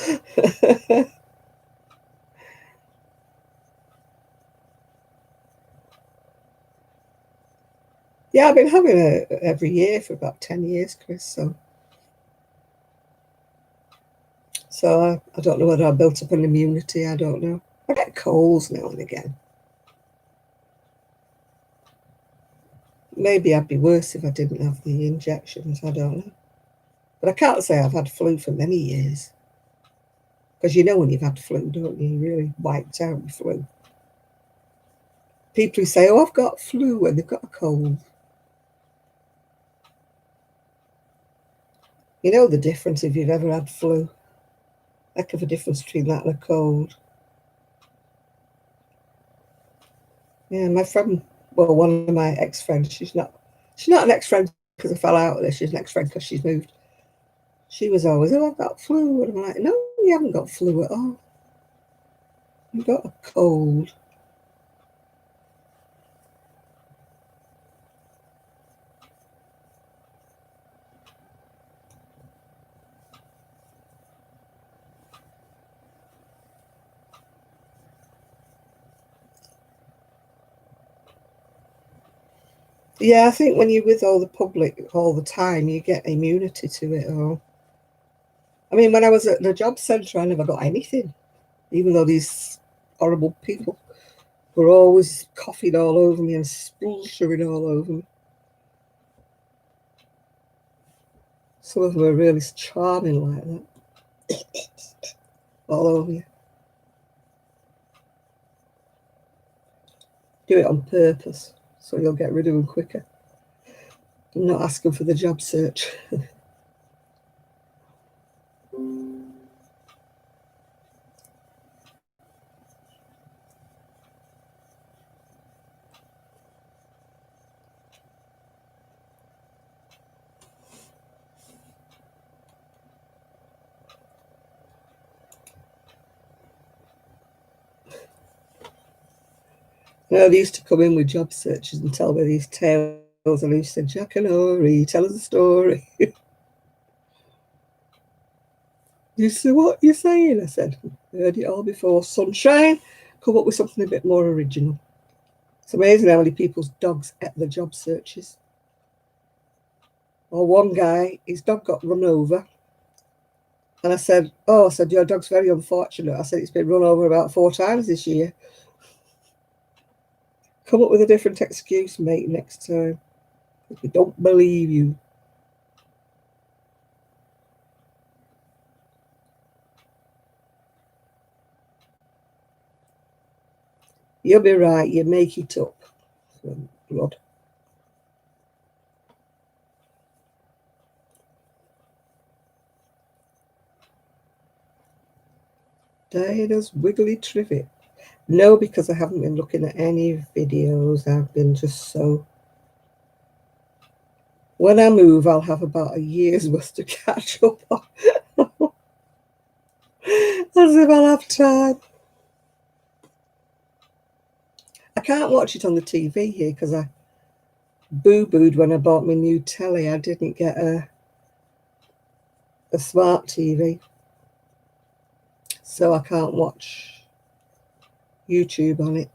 Yeah, I've been having it every year for about 10 years, Chris. So I don't know whether I built up an immunity. I don't know. I get colds now and again. Maybe I'd be worse if I didn't have the injections. I don't know. But I can't say I've had flu for many years. Because you know when you've had flu, don't you? You're really wiped out with flu. People who say, oh, I've got flu when they've got a cold. You know the difference if you've ever had flu. Heck of a difference between that and a cold. Yeah, my friend, well, one of my ex-friends, she's not an ex-friend because I fell out with her. She's an ex-friend because she's moved. She was always, oh, I've got flu. And I'm like, no, you haven't got flu at all. You've got a cold. Yeah, I think when you're with all the public all the time, you get immunity to it all. I mean, when I was at the job centre, I never got anything, even though these horrible people were always coughing all over me and spluttering all over me. Some of them are really charming like that, all over you. Do it on purpose, so you'll get rid of them quicker. I'm not asking for the job search. They used to come in with job searches and tell me these tales, and I used to say, Jack and Ori, tell us a story. You see what you're saying? I said, heard it all before. Sunshine, come up with something a bit more original. It's amazing how many people's dogs at the job searches. Or one guy, his dog got run over. And I said, your dog's very unfortunate. I said, it's been run over about 4 times this year. Come up with a different excuse, mate, next time. We don't believe you. You'll be right. You make it up. Blood. Diana's Wiggly Trivet. No, because I haven't been looking at any videos. I've been just so... When I move, I'll have about a year's worth to catch up on. As if I'll have time. I can't watch it on the TV here because I boo-booed when I bought my new telly. I didn't get a smart TV. So I can't watch YouTube on it.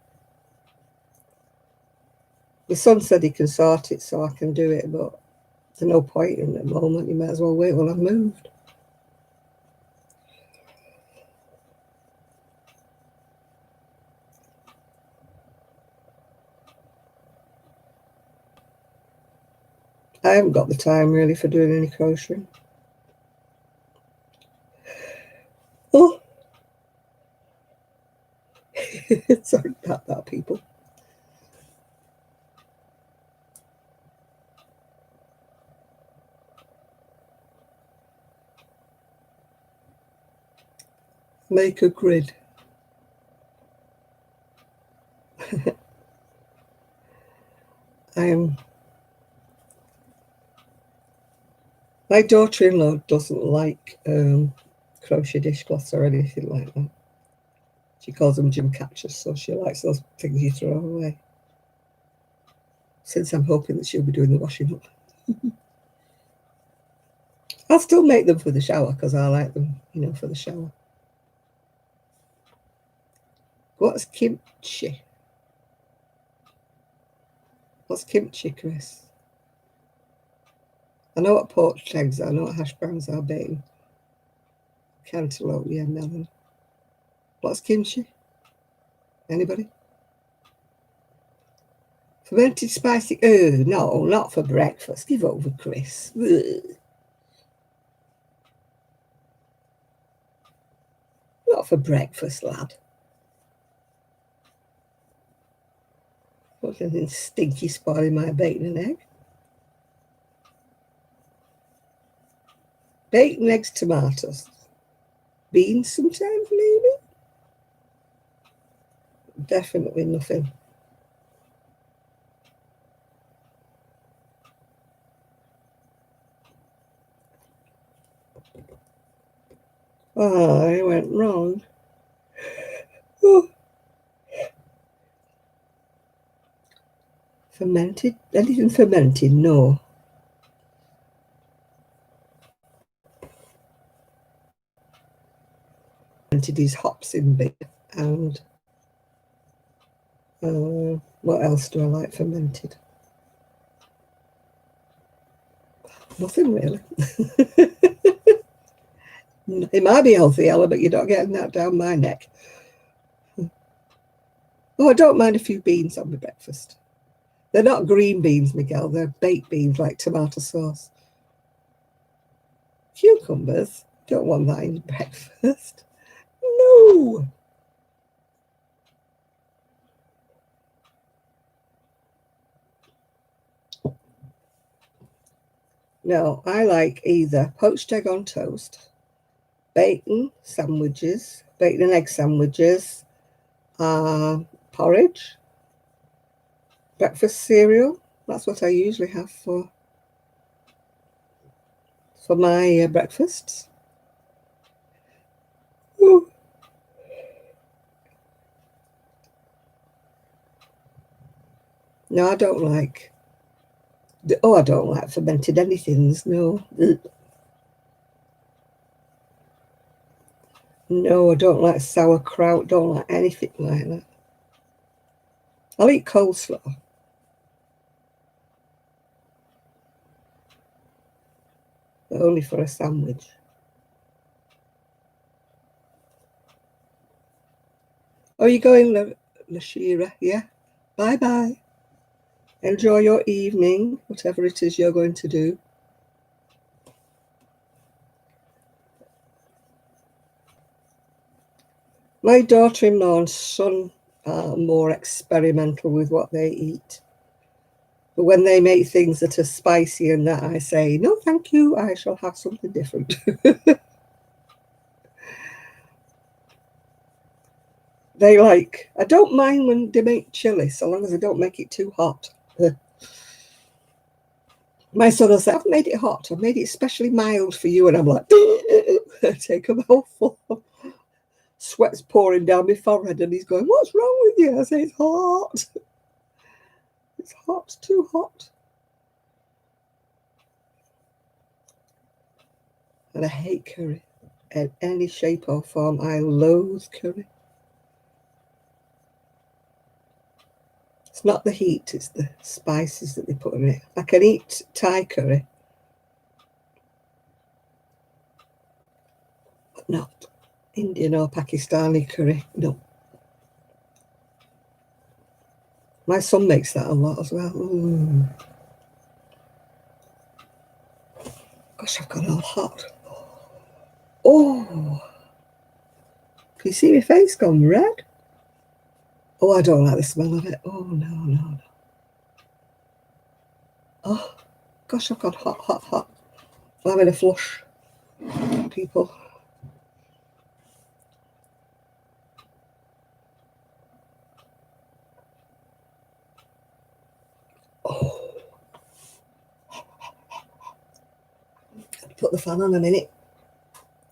My son said he can sort it so I can do it, but there's no point in it at the moment. You might as well wait while I've moved. I haven't got the time really for doing any crocheting. Oh, sorry about that, people. Make a grid. My daughter-in-law doesn't like crochet dishcloths or anything like that. She calls them gym catchers, so she likes those things you throw away. Since I'm hoping that she'll be doing the washing up. I'll still make them for the shower because I like them, for the shower. What's kimchi? What's kimchi, Chris? I know what poached eggs are. I know what hash browns are, bacon. Cantaloupe, yeah, melon. What's kimchi? Anybody? Fermented spicy. No, not for breakfast. Give over, Chris. Ugh. Not for breakfast, lad. What's anything stinky spoiling my bacon and egg? Bacon, eggs, tomatoes. Beans sometimes, maybe? Definitely nothing. Oh, I went wrong. Oh. Fermented? Anything fermented? No. Fermented is hops in beer. And what else do I like fermented? Nothing really. It might be healthy, Ella, but you're not getting that down my neck. Oh, I don't mind a few beans on my breakfast. They're not green beans, Miguel. They're baked beans like tomato sauce. Cucumbers? Don't want that in breakfast. No. No, I like either poached egg on toast, bacon sandwiches, bacon and egg sandwiches, porridge, breakfast cereal. That's what I usually have for my breakfasts. Ooh. No, I don't like. Oh, I don't like fermented anythings. No. No, I don't like sauerkraut. Don't like anything like that. I'll eat coleslaw. But only for a sandwich. Oh, you going, Lashira? Yeah. Bye-bye. Enjoy your evening, whatever it is you're going to do. My daughter-in-law and son are more experimental with what they eat. But when they make things that are spicy and that, I say, no, thank you, I shall have something different. They like, I don't mind when they make chili, so long as they don't make it too hot. My son will say, I've made it hot, I've made it especially mild for you. And I'm like, take a mouthful. Sweat's pouring down my forehead, and he's going, what's wrong with you? I say, it's hot. It's hot, too hot. And I hate curry in any shape or form. I loathe curry. It's not the heat, it's the spices that they put in it. I can eat Thai curry, but not Indian or Pakistani curry. No. My son makes that a lot as well. Ooh. Gosh, I've got all hot. Oh. Can you see my face gone red? Oh, I don't like the smell of it. Oh, no, no, no. Oh, gosh, I've got hot, hot, hot. I'm having a flush, people. Oh. Put the fan on a minute.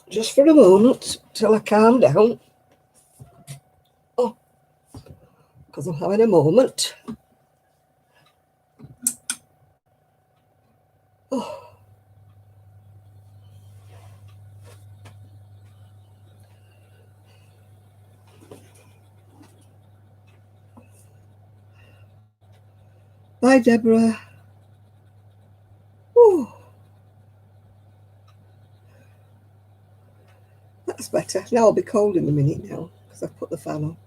Just for a moment, till I calm down. Oh, because I'm having a moment. Oh. Bye, Deborah. Ooh. That's better. Now I'll be cold in a minute now because I've put the fan on.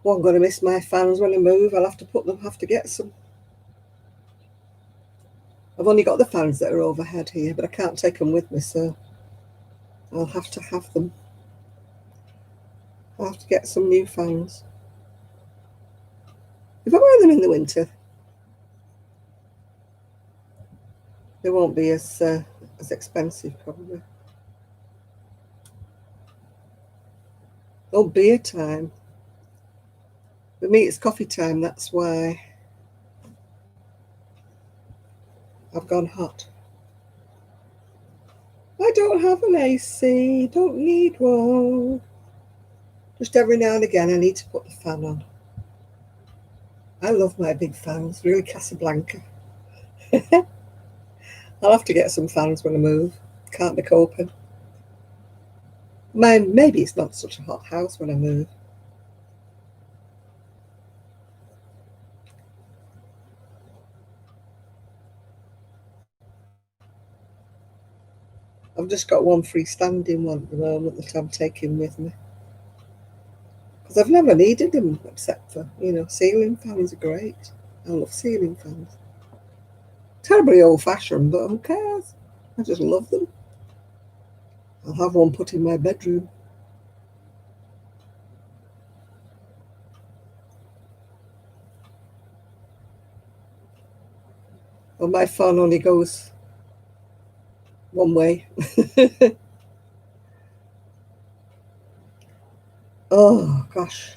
Well, I'm going to miss my fans when I move. I'll have to put them, have to get some. I've only got the fans that are overhead here, but I can't take them with me, so I'll have to have them. I'll have to get some new fans. If I wear them in the winter, they won't be as expensive, probably. Oh, beer time. For me, it's coffee time. That's why I've gone hot. I don't have an AC. Don't need one. Just every now and again, I need to put the fan on. I love my big fans. Really Casablanca. I'll have to get some fans when I move. Can't be coping. Maybe it's not such a hot house when I move. I've just got one freestanding one at the moment that I'm taking with me. Because I've never needed them except for, ceiling fans are great. I love ceiling fans. Terribly old-fashioned, but who cares? I just love them. I'll have one put in my bedroom. Well, my phone only goes one way. Oh, gosh.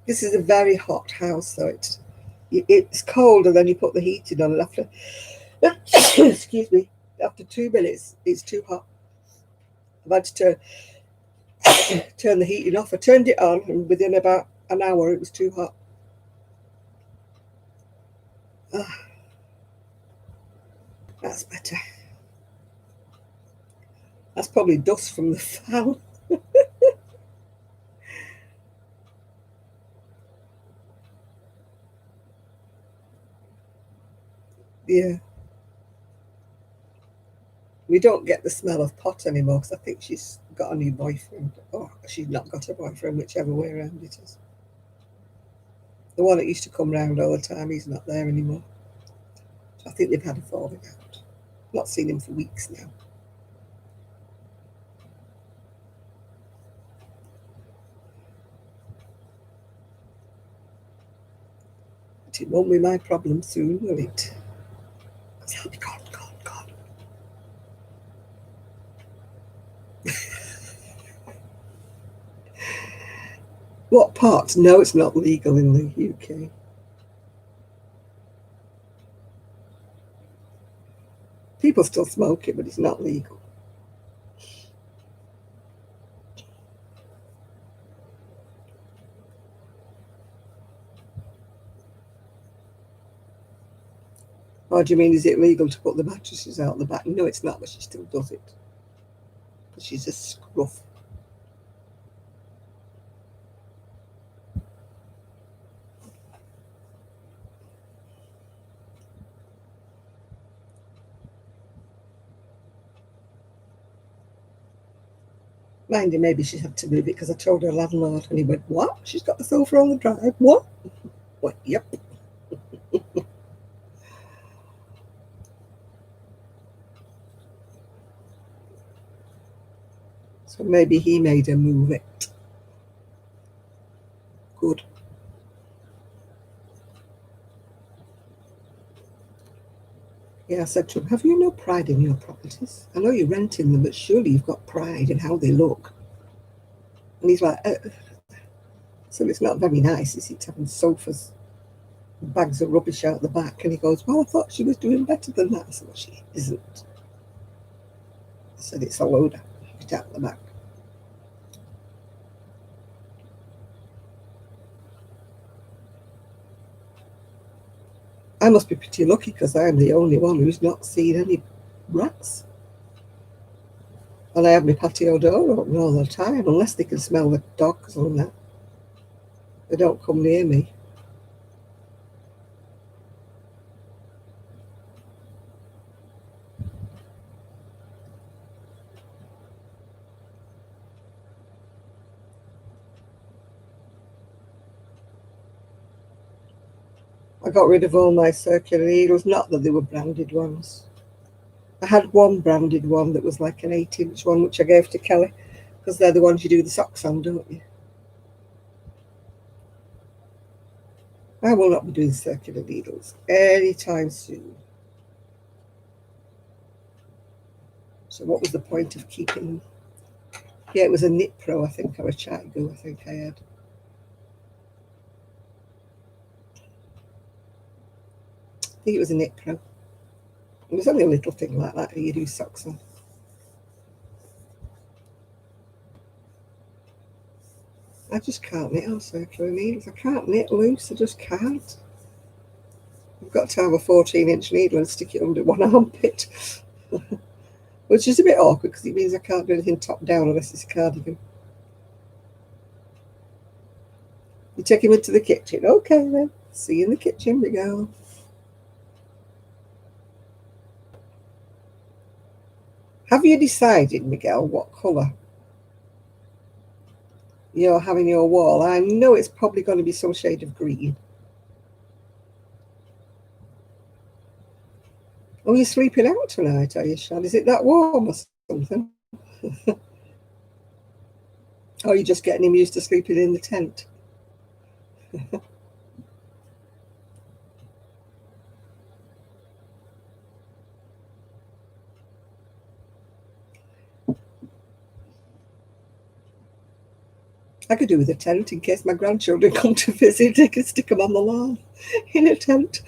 This is a very hot house, so it's cold, and then you put the heating on, and after, excuse me, after 2 minutes, it's too hot. I've had to turn the heating off. I turned it on, and within about an hour, it was too hot. Oh, that's better. That's probably dust from the fan. Yeah. We don't get the smell of pot anymore because I think she's got a new boyfriend. Or she's not got a boyfriend, whichever way around it is. The one that used to come round all the time, he's not there anymore. So I think they've had a falling out. Not seen him for weeks now. But it won't be my problem soon, will it? Because I'll be gone, gone, gone. What pot? No, it's not legal in the UK. People still smoke it, but it's not legal. Or do you mean, is it legal to put the mattresses out the back? No, it's not, but she still does it. Because she's a scruff. Mind you, maybe she'd have to move it because I told her landlord, and he went, "What? She's got the sofa on the drive? What?" Well, yep. So maybe he made her move it. Good. Yeah, I said to him, "Have you no pride in your properties? I know you're renting them, but surely you've got pride in how they look." And he's like, "So it's not very nice, is it, having sofas, bags of rubbish out the back?" And he goes, "Well, I thought she was doing better than that." I said, "Well, she isn't." I said, "It's a load of it out the back." I must be pretty lucky because I'm the only one who's not seen any rats. And I have my patio door open all the time, unless they can smell the dogs or that. They don't come near me. I got rid of all my circular needles, not that they were branded ones. I had one branded one that was like an 8-inch one, which I gave to Kelly, because they're the ones you do the socks on, don't you? I will not be doing circular needles anytime soon. So what was the point of keeping them? Yeah, it was a Knit Pro, I think, or a Chat Go, I think I had. I think it was a Knit Pro. It was only a little thing like that that you do socks on. I just can't knit on circular needles. I can't knit loose. I just can't. I've got to have a 14-inch needle and stick it under one armpit, which is a bit awkward because it means I can't do anything top down unless it's a cardigan. You take him into the kitchen. Okay then. See you in the kitchen, Miguel. Have you decided, Miguel, what colour you're having your wall? I know it's probably going to be some shade of green. Oh, you're sleeping out tonight, are you, Shad? Is it that warm or something? Or are you just getting him used to sleeping in the tent? I could do with a tent in case my grandchildren come to visit. I could stick them on the lawn in a tent.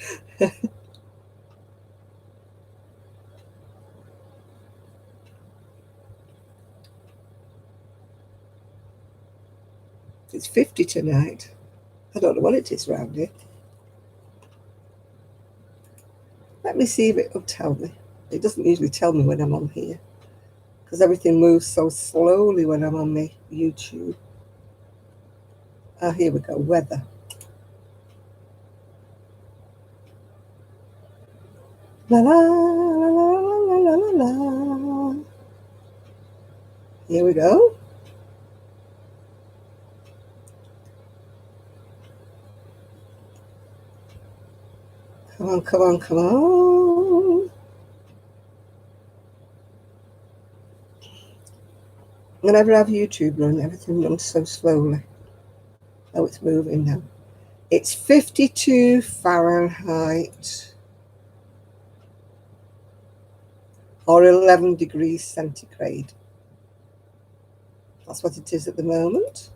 It's 50 tonight. I don't know what it is round here. Let me see if it will tell me. It doesn't usually tell me when I'm on here because everything moves so slowly when I'm on my YouTube. Ah, here we go, weather. La la la la la la la. Here we go. Come on, come on, come on. Whenever I have YouTube run, everything runs so slowly. Oh, it's moving now. It's 52 Fahrenheit or 11 degrees centigrade. That's what it is at the moment.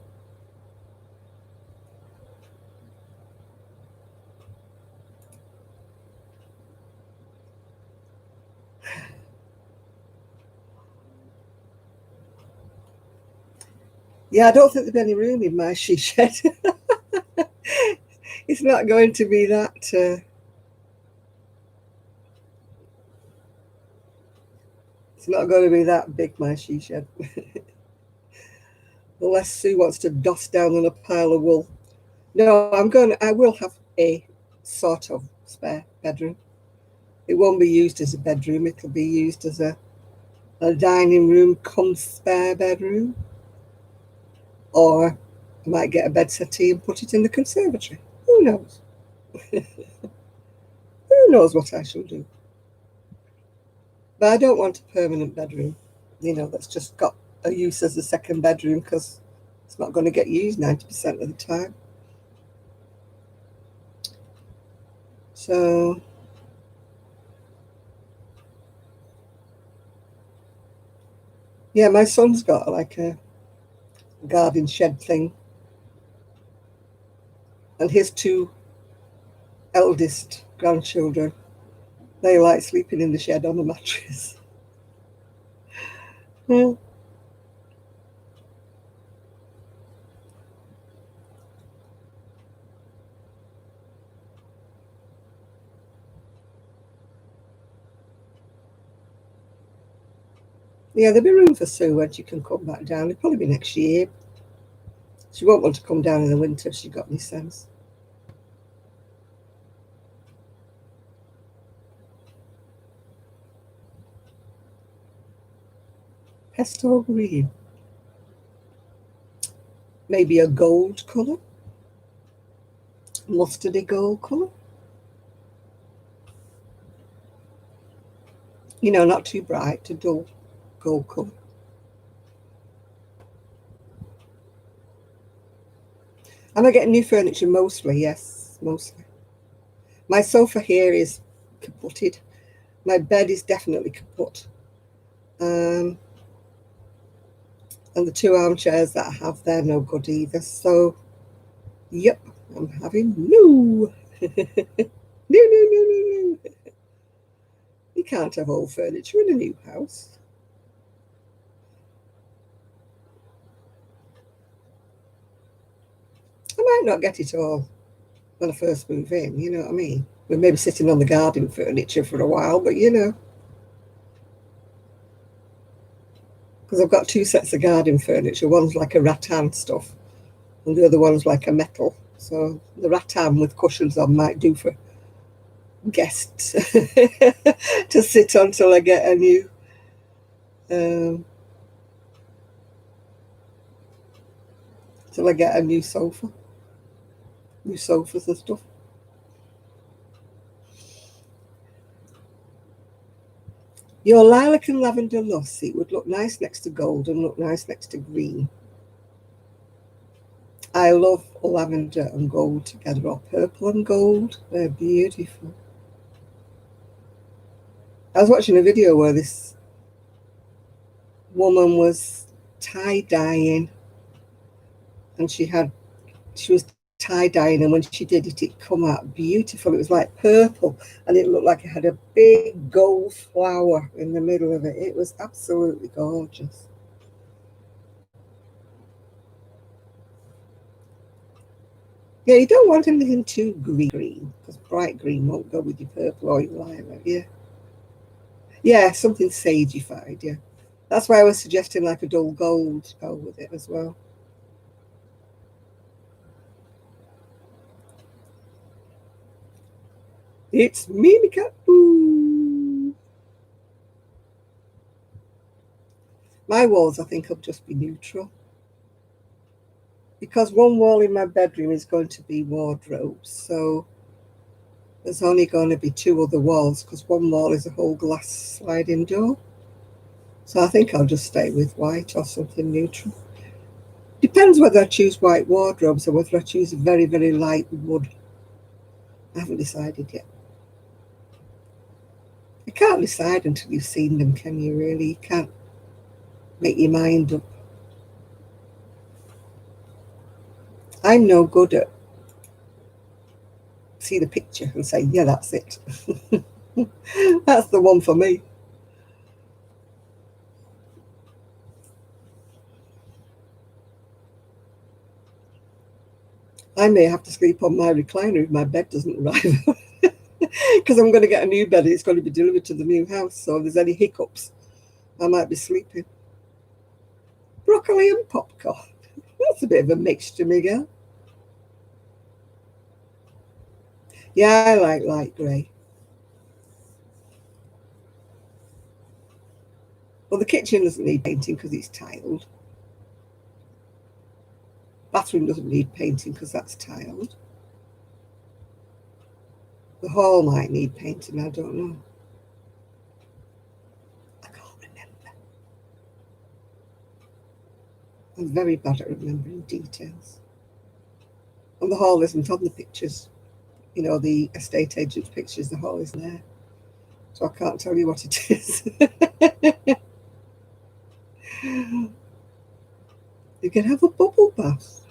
Yeah, I don't think there'll be any room in my she shed. It's not going to be that. It's not going to be that big, my she shed. Unless Sue wants to doss down on a pile of wool. No, I will have a sort of spare bedroom. It won't be used as a bedroom. It'll be used as a dining room cum spare bedroom. Or I might get a bed settee and put it in the conservatory. Who knows? Who knows what I shall do? But I don't want a permanent bedroom, that's just got a use as a second bedroom because it's not going to get used 90% of the time. So, yeah, my son's got like a garden shed thing. And his two eldest grandchildren, they like sleeping in the shed on the mattress. Yeah. Yeah, there'll be room for Sue when she can come back down. It'll probably be next year. She won't want to come down in the winter if she got any sense. Pestle green. Maybe a gold colour. Mustardy gold colour. Not too bright, a dull gold colour. Am I getting new furniture? Mostly, yes, mostly. My sofa here is kaputted. My bed is definitely kaput. And the two armchairs that I have, they're no good either. So, yep, I'm having new. No. You can't have old furniture in a new house. I might not get it all when I first move in, you know what I mean? We're maybe sitting on the garden furniture for a while, but because I've got two sets of garden furniture. One's like a rattan stuff, and the other one's like a metal. So the rattan with cushions on might do for guests to sit on till I get a new Till I get a new sofa, new sofas and stuff. Your lilac and lavender lussie would look nice next to gold and look nice next to green. I love lavender and gold together, or purple and gold. They're beautiful. I was watching a video where this woman was tie-dyeing, and she was tie-dyeing, and when she did it, it come out beautiful. It was like purple, and it looked like it had a big gold flower in the middle of it. It was absolutely gorgeous. Yeah, you don't want anything too green, because bright green won't go with your purple or your lilac. Yeah, something sageified. Yeah, that's why I was suggesting like a dull gold to go with it as well. It's Mimica. Ooh. My walls, I think, will just be neutral, because one wall in my bedroom is going to be wardrobes, so there's only going to be two other walls, because one wall is a whole glass sliding door. So I think I'll just stay with white or something neutral. Depends whether I choose white wardrobes or whether I choose a very, very light wood. I haven't decided yet. You can't decide until you've seen them, can you, really? You can't make your mind up. I'm no good at see the picture and say, yeah, that's it. That's the one for me. I may have to sleep on my recliner if my bed doesn't arrive. Because I'm going to get a new bed. It's going to be delivered to the new house. So if there's any hiccups, I might be sleeping. Broccoli and popcorn. That's a bit of a mixture, Miguel. Yeah, I like light grey. Well, the kitchen doesn't need painting because it's tiled. Bathroom doesn't need painting because that's tiled. The hall might need painting, I don't know. I can't remember. I'm very bad at remembering details. And the hall isn't on the pictures. You know, the estate agent's pictures, the hall isn't there. So I can't tell you what it is. You can have a bubble bath.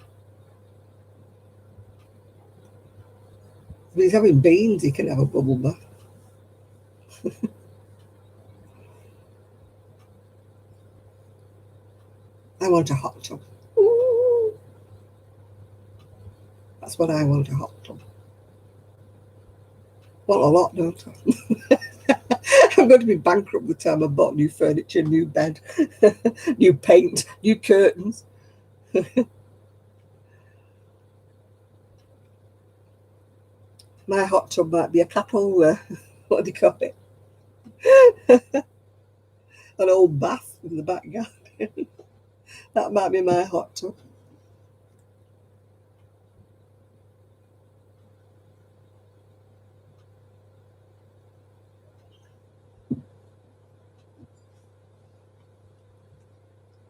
If he's having beans, he can have a bubble bath. I want a hot tub. Ooh. That's what I want, a hot tub. Want a lot, don't I? I'm going to be bankrupt the time I bought new furniture, new bed, new paint, new curtains. My hot tub might be a couple, what do you call it? An old bath in the back garden. That might be my hot tub.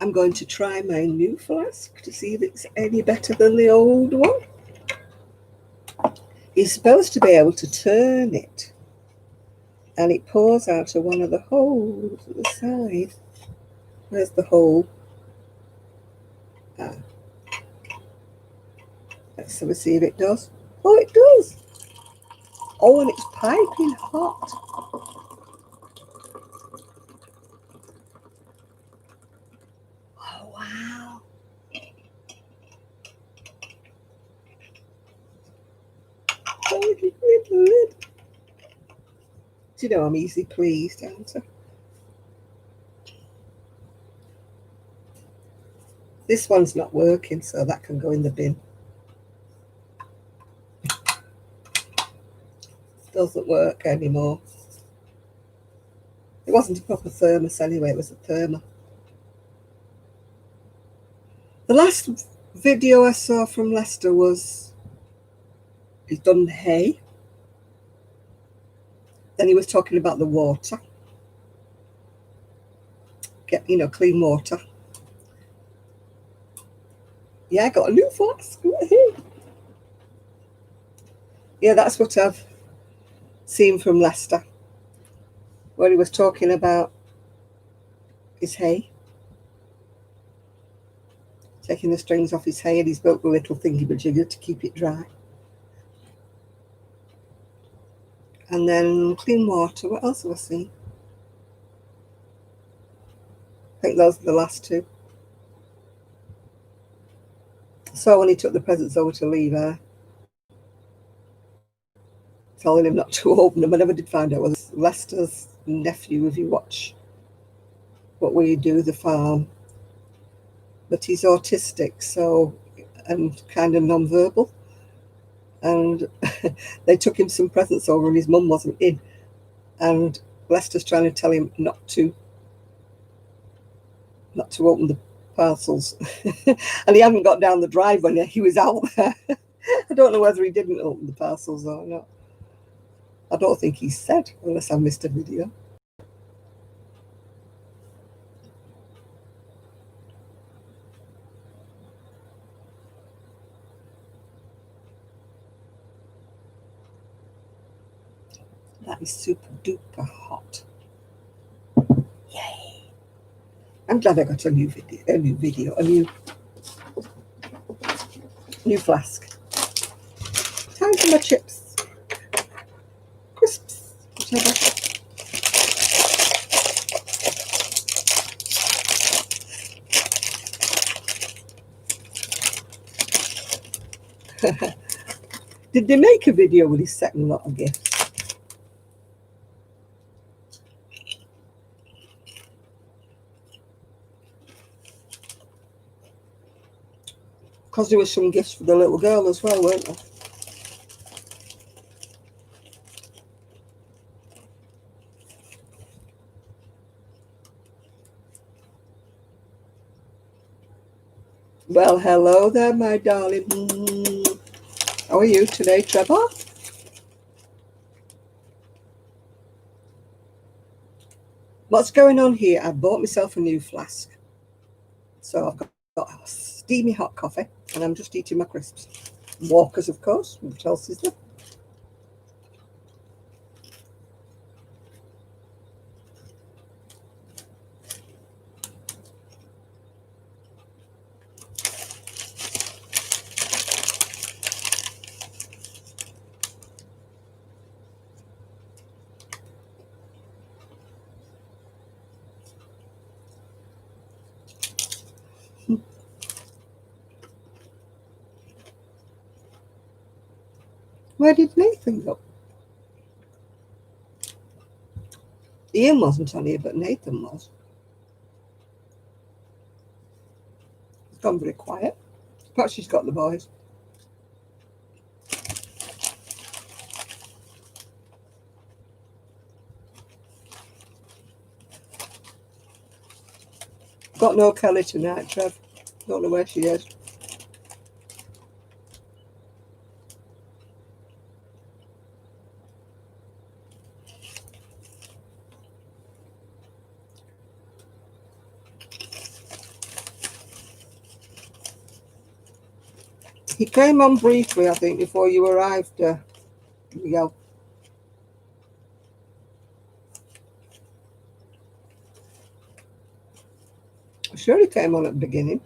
I'm going to try my new flask to see if it's any better than the old one. You're supposed to be able to turn it, and it pours out of one of the holes at the side. Where's the hole? Ah, let's have a see if it does. Oh, it does. Oh, and it's piping hot. Oh, wow. Oh, look at the lid. Do you know I'm easily pleased, aren't I? This one's not working, so that can go in the bin. Doesn't work anymore. It wasn't a proper thermos anyway, it was a thermo. The last video I saw from Lester was he's done hay. Then he was talking about the water. Get, clean water. Yeah, I got a new flask. Yeah, that's what I've seen from Lester, where he was talking about his hay, taking the strings off his hay, and he's built a little thingy-majigger to keep it dry. And then clean water. What else have I seen? I think those are the last two. So when he took the presents over to leave her, telling him not to open them, I never did find out whether it's Lester's nephew, if you watch What Will You Do, the farm. But he's autistic, so, and kind of non-verbal. And they took him some presents over and his mum wasn't in. And Lester's trying to tell him not to open the parcels. And he hadn't got down the drive when he was out there. I don't know whether he didn't open the parcels or not. I don't think he said, unless I missed a video. That is super duper hot. Yay! I'm glad I got a new flask. Time for my chips, crisps, whichever. Did they make a video with his second lot of gifts? Because there was some gifts for the little girl as well, weren't there? Well, hello there, my darling. How are you today, Trevor? What's going on here? I bought myself a new flask. So I've got a steamy hot coffee and I'm just eating my crisps. Walkers, of course. What else is there? Where did Nathan go? Ian wasn't on here, but Nathan was. He's gone very quiet. Perhaps she's got the boys. Got no Kelly tonight, Trev. Don't know where she is. He came on briefly, I think, before you arrived, Miguel. I'm sure he came on at the beginning.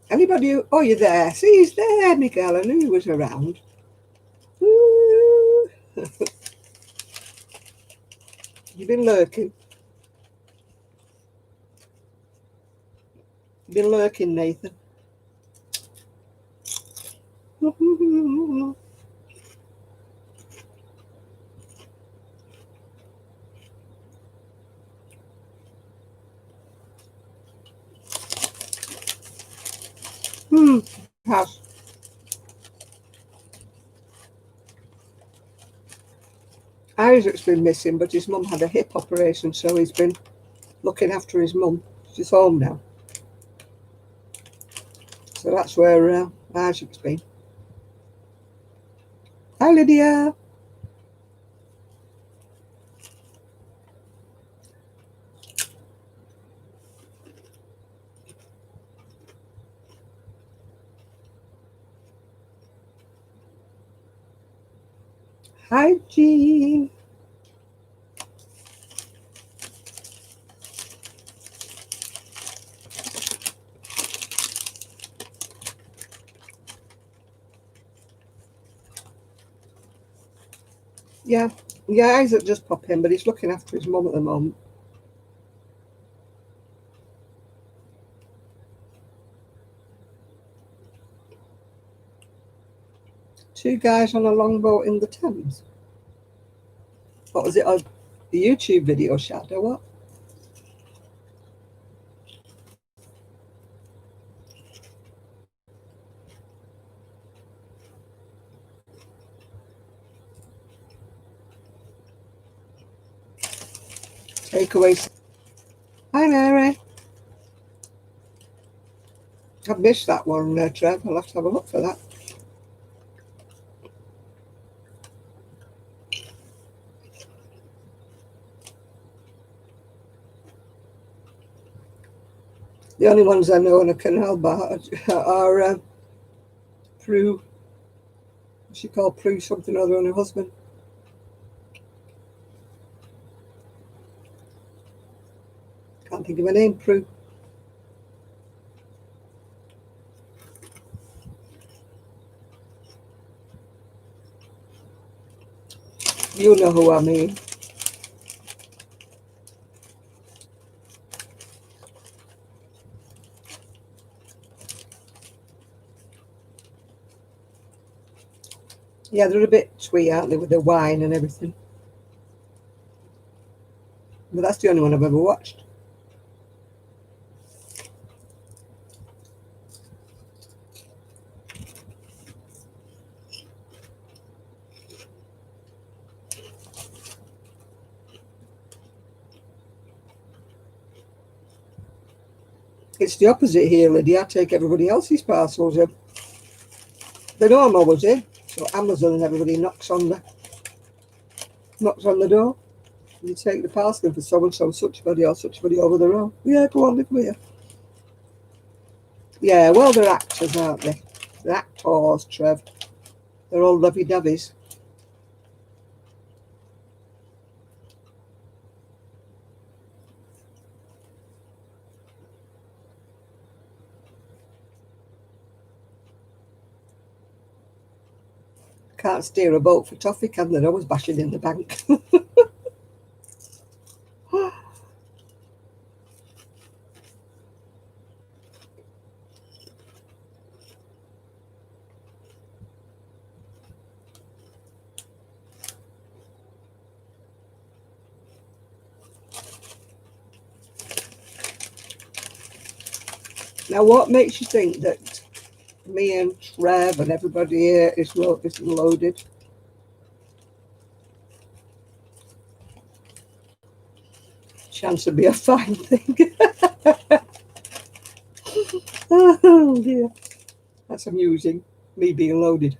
Anybody who... Oh, you're there. See, he's there, Miguel. I knew he was around. You've been lurking. You've been lurking, Nathan. House. I Isaac's been missing, but his mum had a hip operation, so he's been looking after his mum. She's home now. So that's where Isaac's been. Hi, Lydia. Hi, Jean. Yeah, Isaac just popped in, but he's looking after his mum at the moment. Two guys on a longboat in the Thames. What was it, a YouTube video, Shad, or what? Takeaways. Hi, Mary. I've missed that one, Trev. I'll have to have a look for that. The only ones I know in a canal bar are Prue. What's she called? Prue something or other, and her husband. Can't think of her name, Prue. You know who I mean. Yeah, they're a bit twee, aren't they, with the wine and everything. But that's the only one I've ever watched. It's the opposite here, Lydia. I take everybody else's parcels in. They know I'm always in, so Amazon and everybody knocks on the door. You take the parcel for so and so, such body or such body over the road. Yeah, go on, live with you. Yeah, well, they're actors, aren't they? They're actors, Trev. They're all lovey-doveys. Can't steer a boat for toffee, can they? They're always bashing in the bank. Now, what makes you think that me and Trev and everybody here isn't loaded? Chance to be a fine thing. Oh dear, that's amusing. Me being loaded.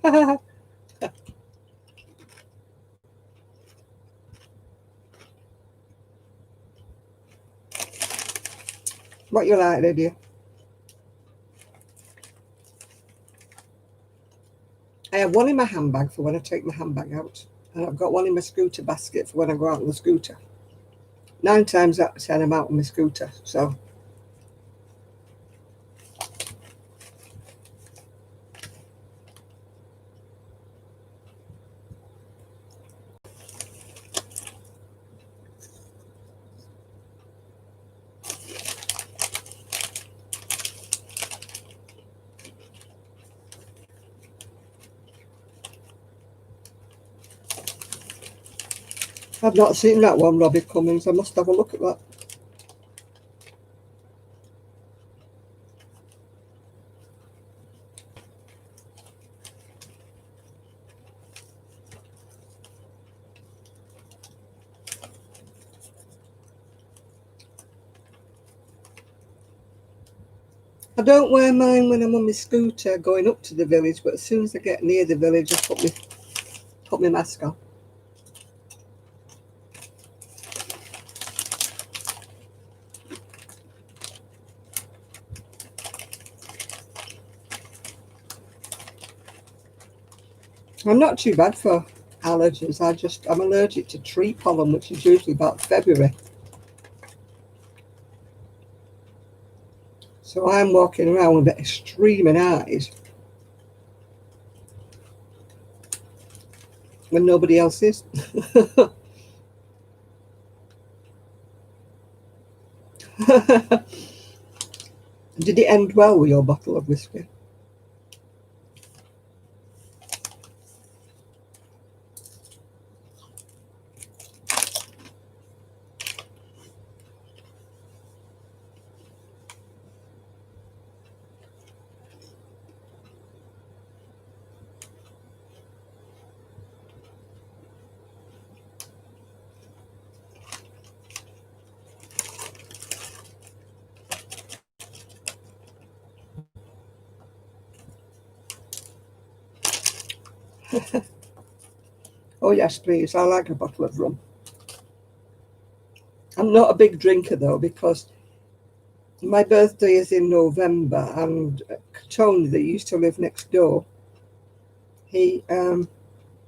What you like, Lydia? I have one in my handbag for when I take my handbag out, and I've got one in my scooter basket for when I go out on the scooter. 9 times out of 10, I'm out on my scooter, so. I've not seen that one, Robbie Cummings. I must have a look at that. I don't wear mine when I'm on my scooter going up to the village, but as soon as I get near the village, I put my mask on. I'm not too bad for allergies. I'm allergic to tree pollen, which is usually about February. So I'm walking around with it streaming eyes when nobody else is. Did it end well with your bottle of whiskey? Oh yes, please. I like a bottle of rum. I'm not a big drinker though, because my birthday is in November, and Tony, that used to live next door, he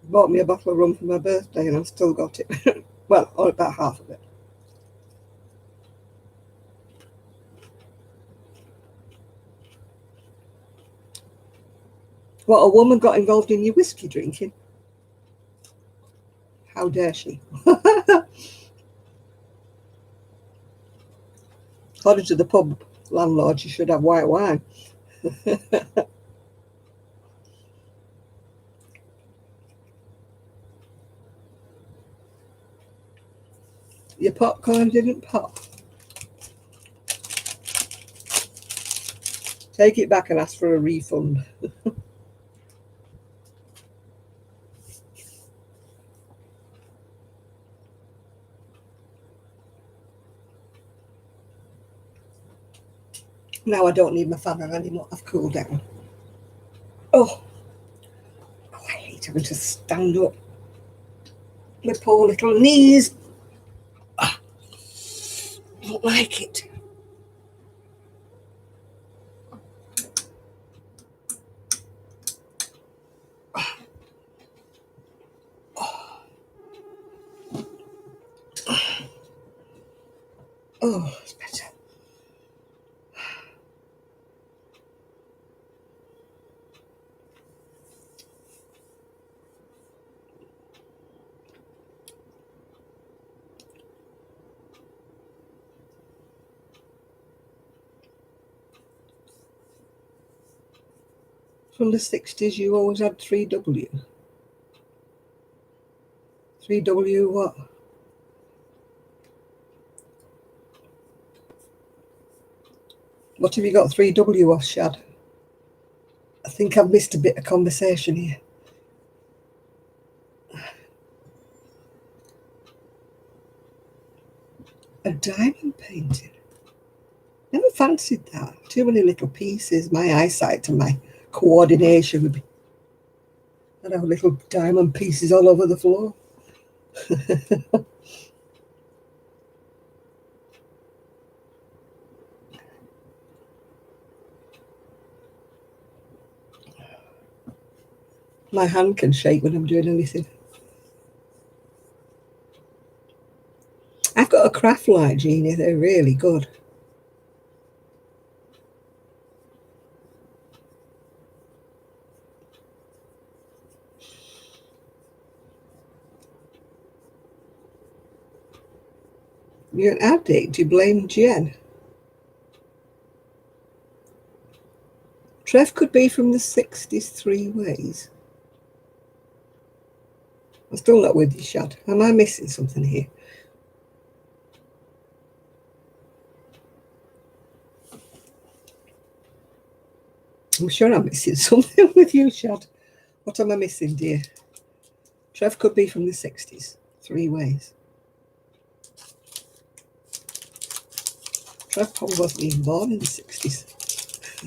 bought me a bottle of rum for my birthday, and I've still got it. Well, or about half of it. What, a woman got involved in your whiskey drinking? How dare she? According to the pub landlord, you should have white wine. Your popcorn didn't pop. Take it back and ask for a refund. Now I don't need my fan on anymore. I've cooled down. Oh, I hate having to stand up. My poor little knees. I don't like it. Oh, it's better. From the 60s, you always had 3W. 3W what? What have you got 3W off, Shad? I think I've missed a bit of conversation here. A diamond painting? Never fancied that. Too many little pieces. My eyesight and my coordination would be... I'd have little diamond pieces all over the floor. My hand can shake when I'm doing anything. I've got a craft light, Jeannie. They're really good. You're an addict. You blame Jen. Trev could be from the 60s 3 ways. I'm still not with you, Shad. Am I missing something here? I'm sure I'm missing something with you, Shad. What am I missing, dear? Trev could be from the 60s 3 ways. Trev probably wasn't even born in the 60s.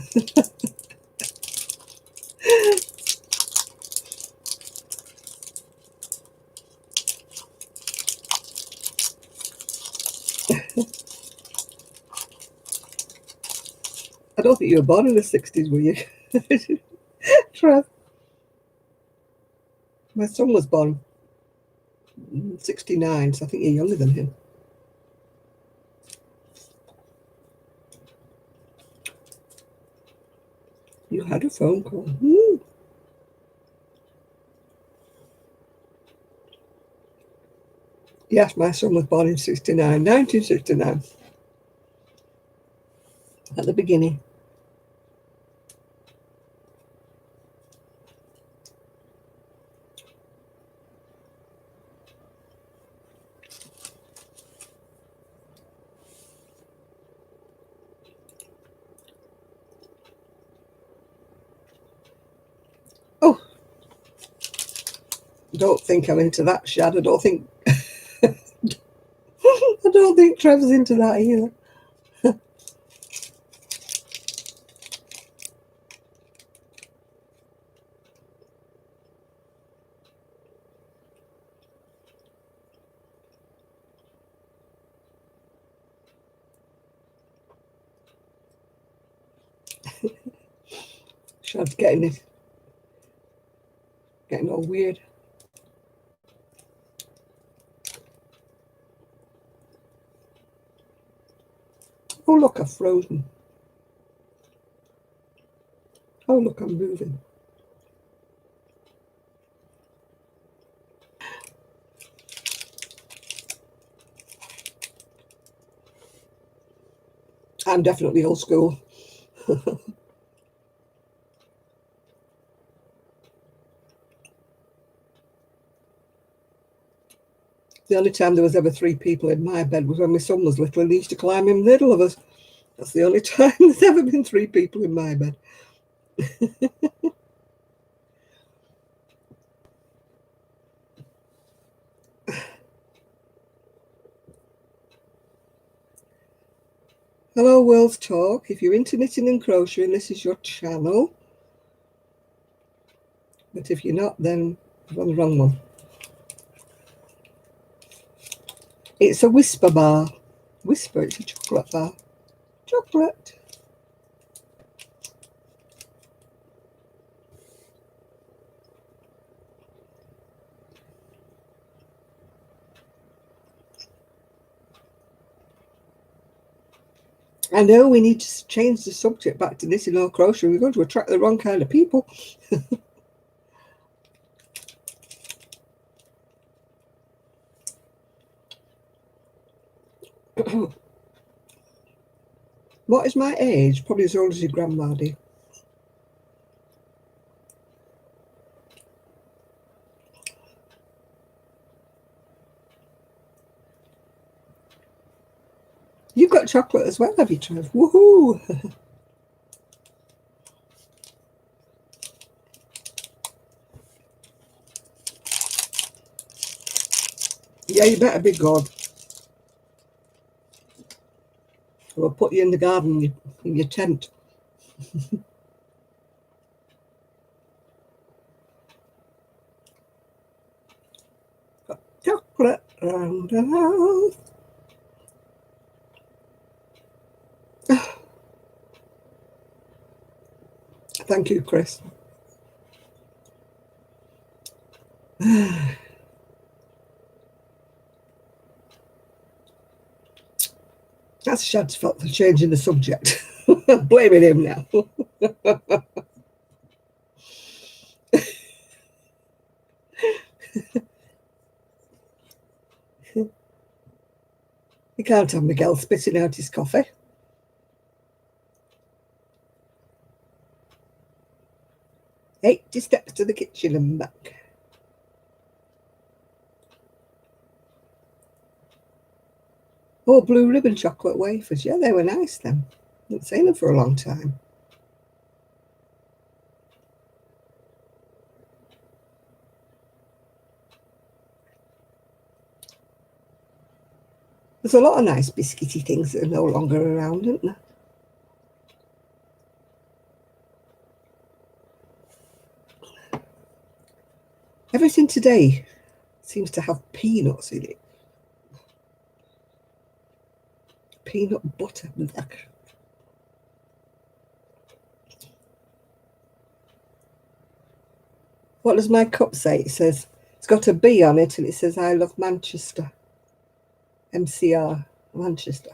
I don't think you were born in the 60s, were you? Trev. My son was born in 69, so I think you're younger than him. You had a phone call. Yes, my son was born in 69, 1969. At the beginning. Oh, don't think I'm into that, Shad. I don't think Trev's into that either. Shad's getting all weird. Oh, look, I've frozen. Oh, look, I'm moving. I'm definitely old school. The only time there was ever 3 people in my bed was when my son was little and he used to climb in the middle of us. That's the only time there's ever been 3 people in my bed. Hello, World Talk. If you're into knitting and crocheting, this is your channel. But if you're not, then you're on the wrong one. It's a whisper bar. Whisper, it's a chocolate bar. Chocolate. I know we need to change the subject back to knitting or crochet. We're going to attract the wrong kind of people. What is my age? Probably as old as your grandma, dear. You've got chocolate as well, have you, Trev? Woohoo! Yeah, you better be good. We'll put you in the garden in your tent. Got chocolate round the house. Thank you, Chris. That's Shad's fault for changing the subject. Blaming him now. You can't have Miguel spitting out his coffee. 80 steps to the kitchen and back. Oh, blue ribbon chocolate wafers. Yeah, they were nice then. I haven't seen them for a long time. There's a lot of nice biscuity things that are no longer around, isn't there? Everything today seems to have peanuts in it. Peanut butter. What does my cup say? It says, it's got a B on it and it says, I love Manchester. MCR, Manchester.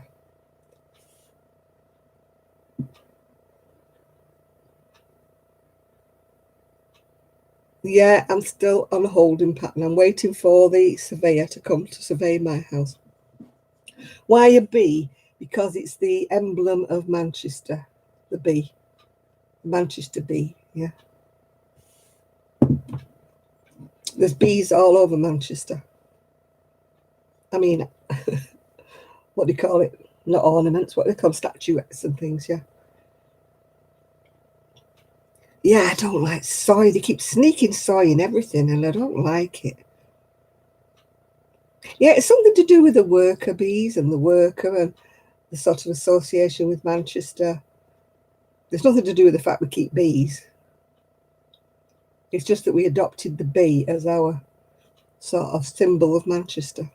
Yeah, I'm still on a holding pattern. I'm waiting for the surveyor to come to survey my house. Why a B? Because it's the emblem of Manchester, the B. Manchester B, yeah. There's bees all over Manchester. I mean, what do you call it? Not ornaments, what do they call statuettes and things, yeah. Yeah, I don't like soy. They keep sneaking soy in everything and I don't like it. Yeah, it's something to do with the worker bees and the worker and the sort of association with Manchester. There's nothing to do with the fact we keep bees. It's just that we adopted the bee as our sort of symbol of Manchester.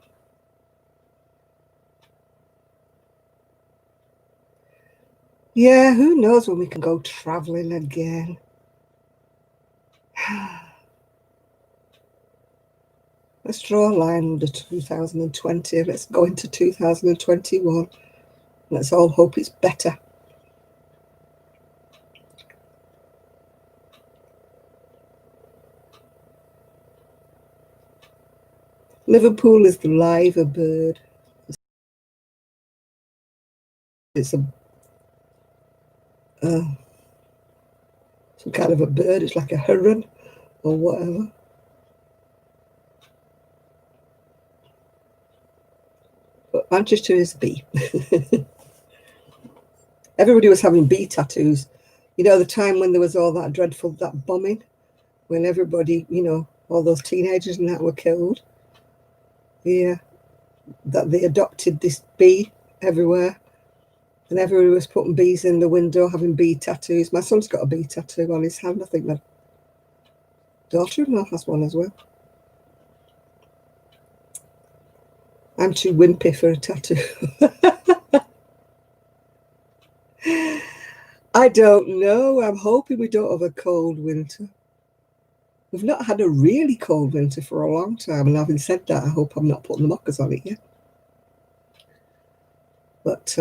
Yeah, who knows when we can go travelling again. Let's draw a line under 2020. Let's go into 2021. Let's all hope it's better. Liverpool is the liver bird. It's a some kind of a bird. It's like a heron or whatever. But Manchester is bee. Everybody was having bee tattoos. You know, the time when there was all that dreadful, that bombing, when everybody, you know, all those teenagers and that were killed. Yeah, that they adopted this bee everywhere. And everybody was putting bees in the window, having bee tattoos. My son's got a bee tattoo on his hand. I think my daughter-in-law has one as well. I'm too wimpy for a tattoo. I don't know. I'm hoping we don't have a cold winter. We've not had a really cold winter for a long time. And having said that, I hope I'm not putting the mockers on it yet. But,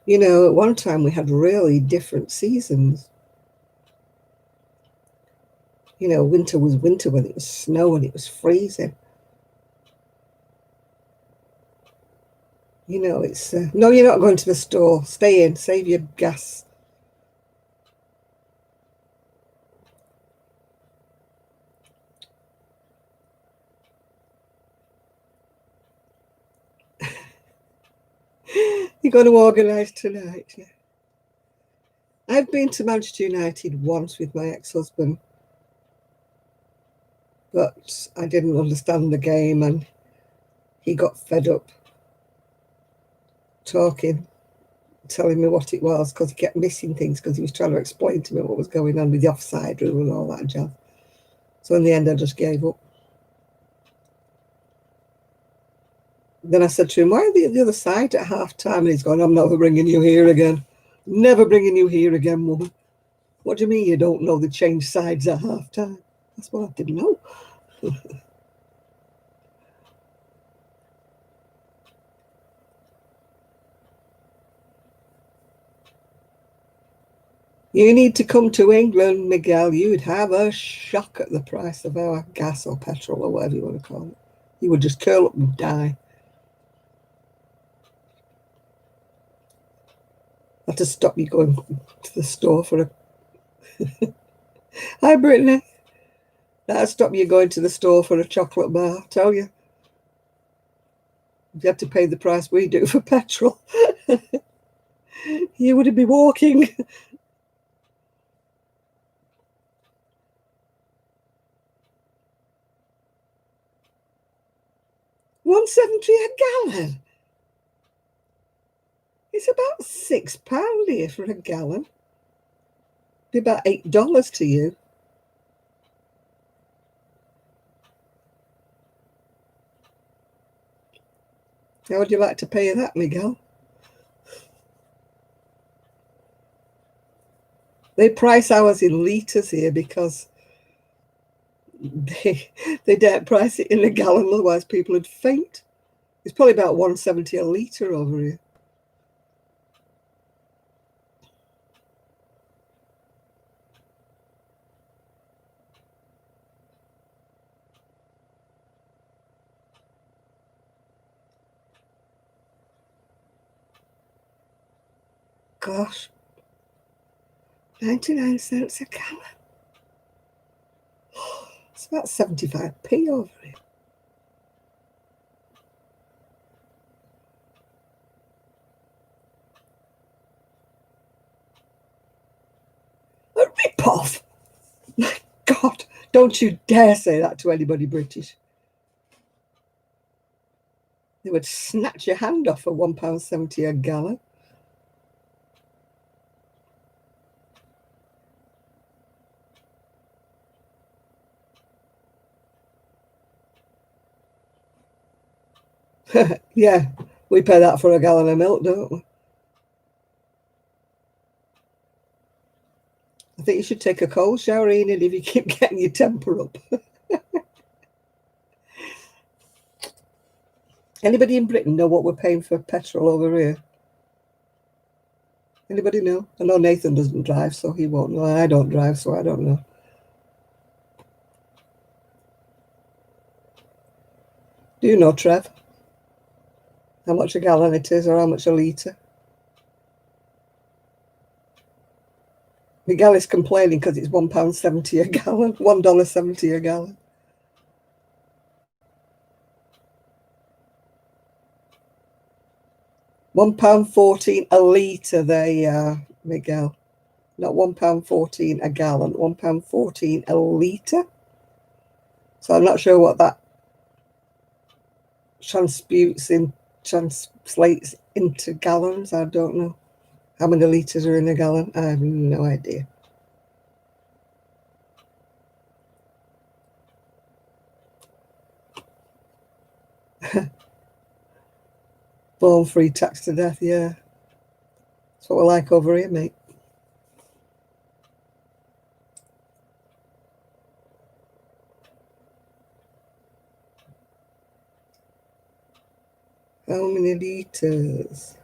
you know, at one time we had really different seasons. You know, winter was winter when it was snow and it was freezing. You know, it's, no, you're not going to the store. Stay in, save your gas. You're going to organise tonight, yeah. I've been to Manchester United once with my ex-husband, but I didn't understand the game and he got fed up talking, telling me what it was because he kept missing things because he was trying to explain to me what was going on with the offside rule and all that jazz. So in the end, I just gave up. Then I said to him, why are they at the other side at half time? And he's gone, I'm never bringing you here again. Never bringing you here again, woman. What do you mean you don't know they changed sides at half time? That's what I didn't know. You need to come to England, Miguel. You'd have a shock at the price of our gas or petrol or whatever you want to call it. You would just curl up and die. I have to stop you going to the store for a... Hi, Brittany. That'll stop you going to the store for a chocolate bar, I tell you. If you had to pay the price we do for petrol, you wouldn't be walking. £1.70 a gallon. It's about £6 here for a gallon. Be about $8 to you. How would you like to pay that, Miguel? They price ours in litres here because they don't price it in a gallon, otherwise people would faint. It's probably about $1.70 a litre over here. Gosh, 99 cents a gallon. It's about 75p over here. A rip-off! My God, don't you dare say that to anybody British. They would snatch your hand off for £1.70 a gallon. Yeah, we pay that for a gallon of milk, don't we? I think you should take a cold shower, Enid, if you keep getting your temper up. Anybody in Britain know what we're paying for petrol over here? Anybody know? I know Nathan doesn't drive, so he won't know. I don't drive, so I don't know. Do you know, Trev? How much a gallon it is, or how much a litre? Miguel is complaining because it's £1.70 a gallon, $1.70 a gallon. £1.14 a litre, there you are, Miguel. Not £1.14 a gallon, £1.14 a litre. So I'm not sure what that translates into gallons. I don't know how many litres are in a gallon. I have no idea. Born free, taxed to death, yeah. That's what we're like over here, mate. How many litres?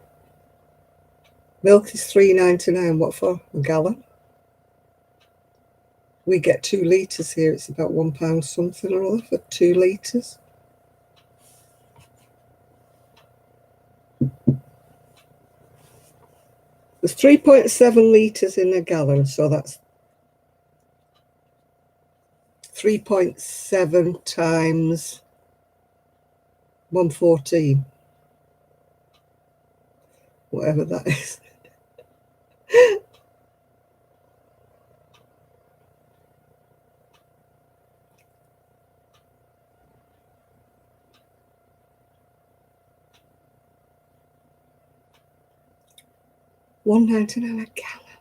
Milk is $3.99. What for? A gallon? We get 2 litres here. It's about £1 something or other for 2 litres. There's 3.7 litres in a gallon, so that's 3.7 times 114. Whatever that is. $1.99 a gallon.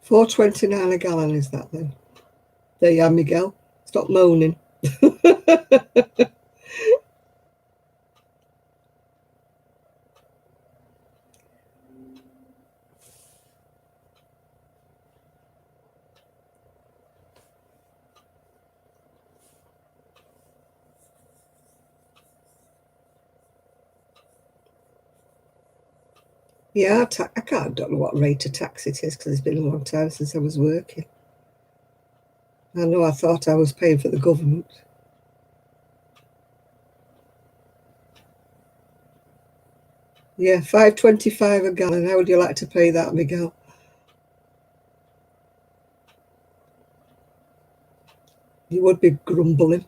$4.29 a gallon is that then? There you are, Miguel. Stop moaning. Yeah, I don't know what rate of tax it is because it's been a long time since I was working. I know I thought I was paying for the government. Yeah, $5.25 a gallon. How would you like to pay that, Miguel? You would be grumbling.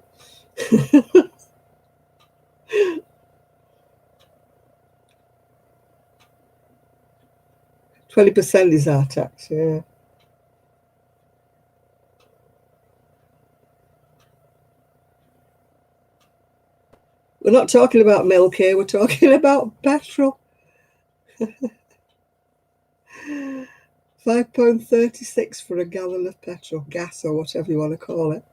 20% is our tax, yeah. We're not talking about milk here, we're talking about petrol. £5.36 for a gallon of petrol, gas or whatever you want to call it.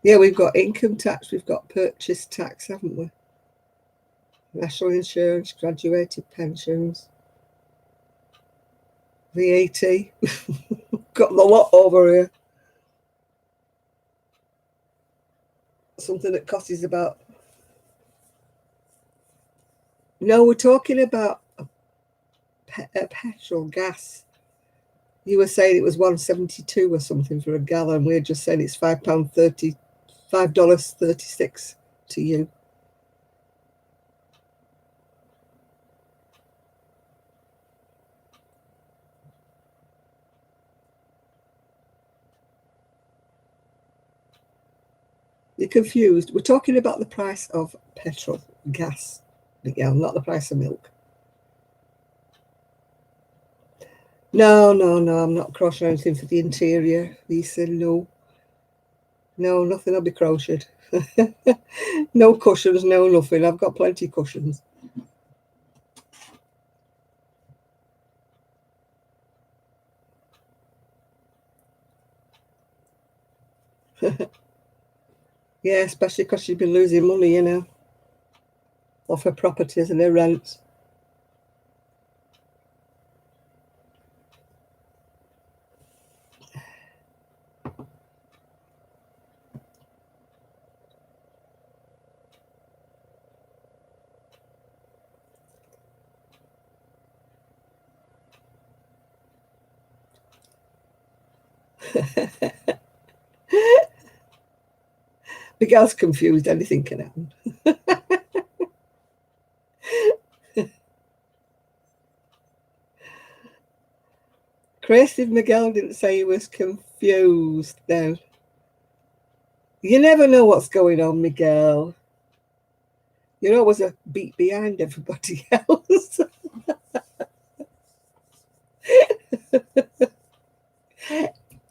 Yeah, we've got income tax, we've got purchase tax, haven't we? National insurance, graduated pensions, VAT. Got the lot over here. Something that costs about... No, we're talking about petrol, gas. You were saying it was $1.72 or something for a gallon. We're just saying it's £5.30, $5.36 to you. You're confused. We're talking about the price of petrol, gas, Miguel, not the price of milk. No, I'm not crocheting anything for the interior, Lisa, no. No, nothing will be crocheted. No cushions, no nothing. I've got plenty of cushions. Yeah, especially because she's been losing money, you know, off her properties and her rents. Miguel's confused, anything can happen. Chris, if Miguel didn't say he was confused, then you never know what's going on, Miguel. You're always a beat behind everybody else.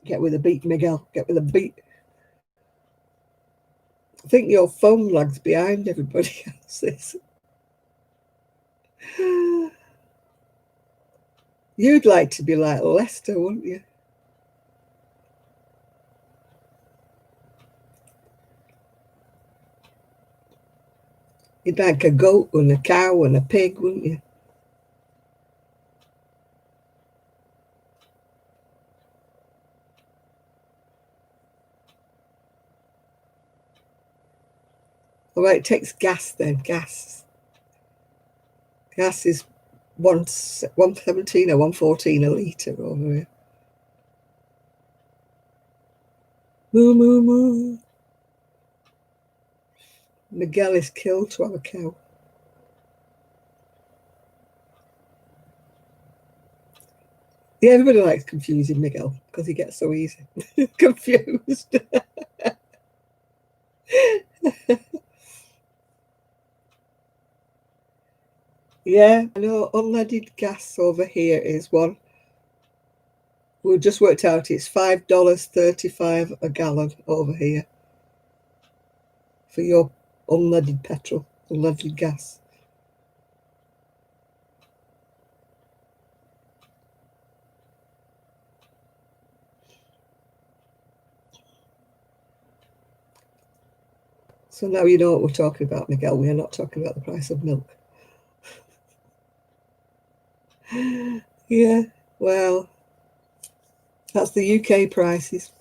Get with a beat, Miguel. Get with a beat. I think your phone lags behind everybody else's. You'd like to be like Lester, wouldn't you? You'd like a goat and a cow and a pig, wouldn't you? All right, it takes gas then. Gas is 117 or 114 a litre over here. Moo, moo, moo. Miguel is killed to have a cow. Yeah, everybody likes confusing Miguel because he gets so easy confused. Yeah, I know unleaded gas over here is one. We just worked out it's $5.35 a gallon over here for your unleaded petrol, unleaded gas. So now you know what we're talking about, Miguel. We are not talking about the price of milk. Yeah, well, that's the UK prices.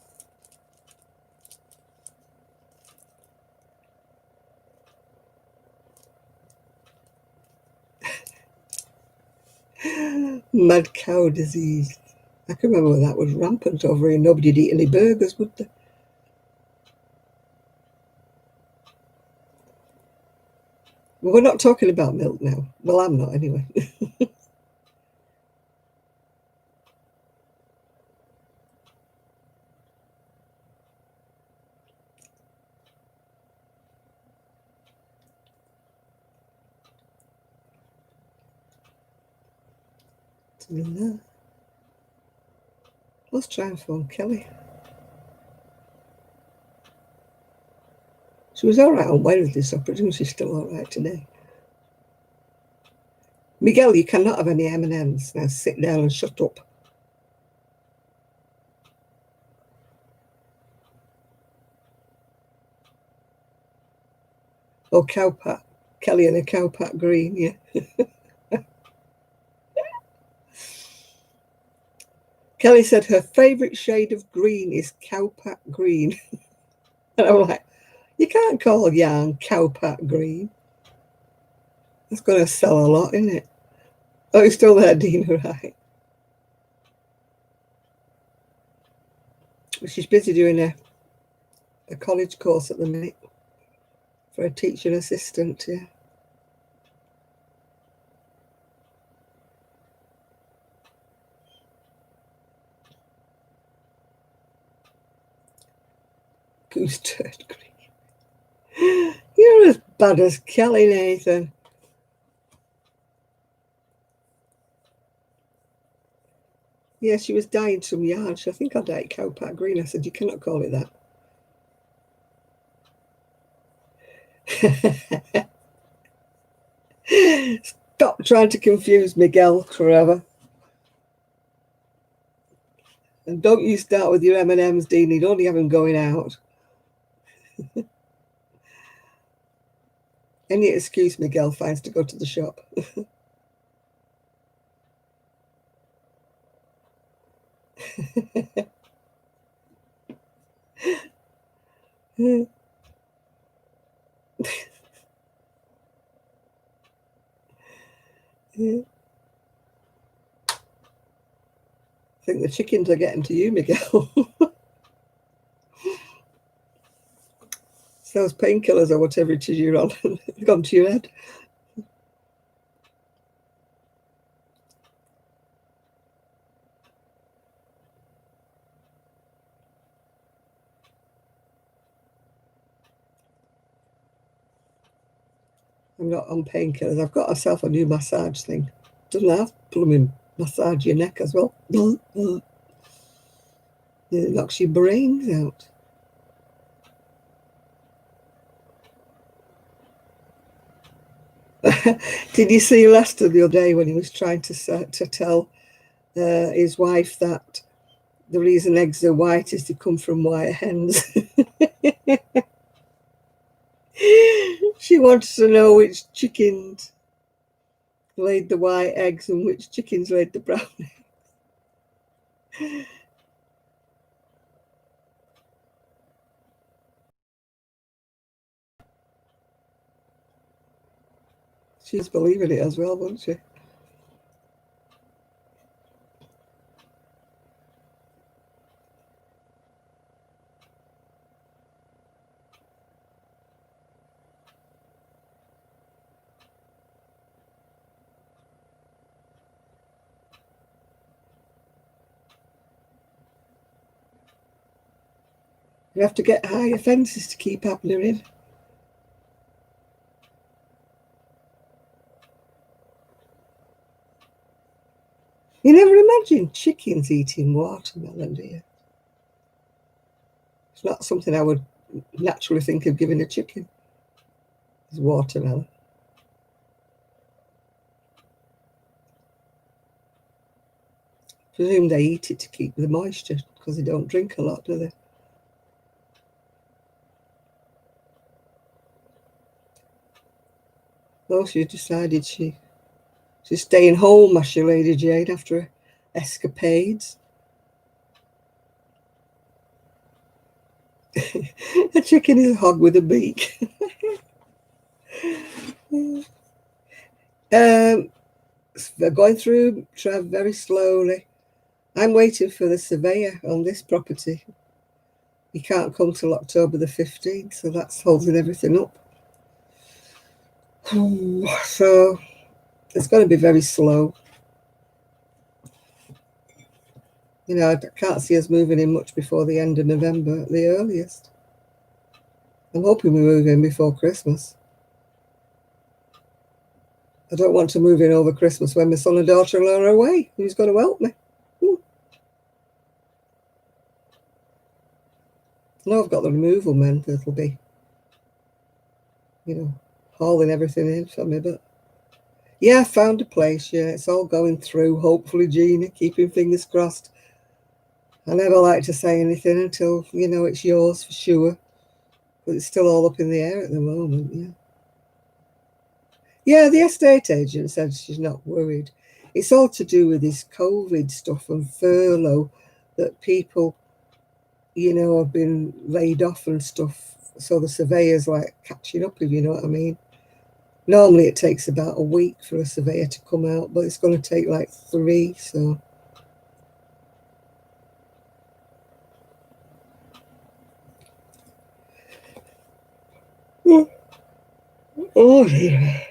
Mad cow disease. I can remember when that was rampant over here. Nobody'd eat any burgers, would they? Well, we're not talking about milk now. Well, I'm not anyway. Let's try and phone Kelly. She was all right on Wednesday, so I presume she's still all right today. Miguel, you cannot have any M&Ms. Now sit down and shut up. Oh, cowpat. Kelly and a cowpat green, yeah. Kelly said her favourite shade of green is cowpat green. And I'm like, you can't call yarn cowpat green. That's going to sell a lot, isn't it? Oh, it's still there, Dina, right? She's busy doing a college course at the minute for a teaching assistant, yeah. Goose turd green. You're as bad as Kelly, Nathan. Yeah, she was dyeing some yarn. I think I dyed cowpat green. I said, you cannot call it that. Stop trying to confuse Miguel forever. And don't you start with your M&Ms, Dean. You'd only have them going out. Any excuse Miguel finds to go to the shop. I think the chickens are getting to you, Miguel. It's those painkillers or whatever it is you're on. They've gone to your head. I'm not on painkillers. I've got myself a new massage thing. Doesn't have blooming massage your neck as well. It knocks your brains out. Did you see Lester the other day when he was trying to tell his wife that the reason eggs are white is they come from white hens? She wants to know which chickens laid the white eggs and which chickens laid the brown eggs. She's believing it as well, won't she? You have to get higher fences to keep Abner in. You never imagine chickens eating watermelon, do you? It's not something I would naturally think of giving a chicken. It's watermelon. I presume they eat it to keep the moisture because they don't drink a lot, do they? No, she decided she's staying home, as she Lady Jane, after her escapades. A chicken is a hog with a beak. They're going through Trev very slowly. I'm waiting for the surveyor on this property. He can't come till October the 15th, so that's holding everything up. So it's going to be very slow. You know, I can't see us moving in much before the end of November at the earliest. I'm hoping we move in before Christmas. I don't want to move in over Christmas when my son and daughter-in-law are away. Who's going to help me? I know I've got the removal men that'll be you know, hauling everything in for me. But yeah, I found a place. Yeah, it's all going through. Hopefully, Gina, keeping fingers crossed. I never like to say anything until, you know, it's yours for sure. But it's still all up in the air at the moment, yeah. Yeah, the estate agent said she's not worried. It's all to do with this COVID stuff and furlough, that people, you know, have been laid off and stuff. So the surveyor's like catching up, if you know what I mean. Normally it takes about a week for a surveyor to come out, but it's going to take like 3, so. Oh dear.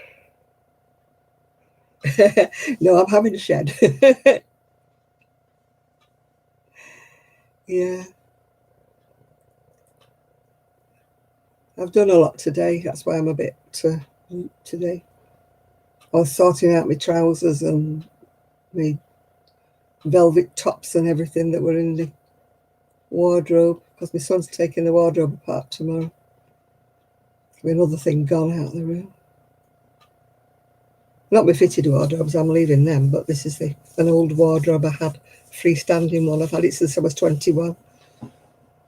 No, I'm having a shed. Yeah, I've done a lot today. That's why I'm a bit today. I was sorting out my trousers and my velvet tops and everything that were in the wardrobe, because my son's taking the wardrobe apart tomorrow. Another thing gone out of the room. Not my fitted wardrobes, I'm leaving them, but this is an old wardrobe I had, freestanding one. I've had it since I was 21.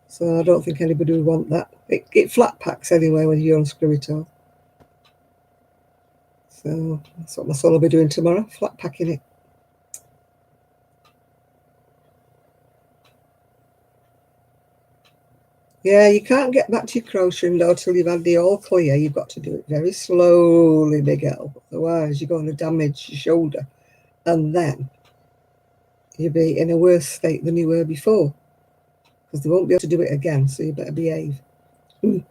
So I don't think anybody would want that. It flat packs anyway when you unscrew it all. So that's what my son will be doing tomorrow, flat packing it. Yeah, you can't get back to your crocheting though till you've had the all clear. You've got to do it very slowly, Miguel. Otherwise, you're going to damage your shoulder. And then you'll be in a worse state than you were before, because they won't be able to do it again, so you better behave. You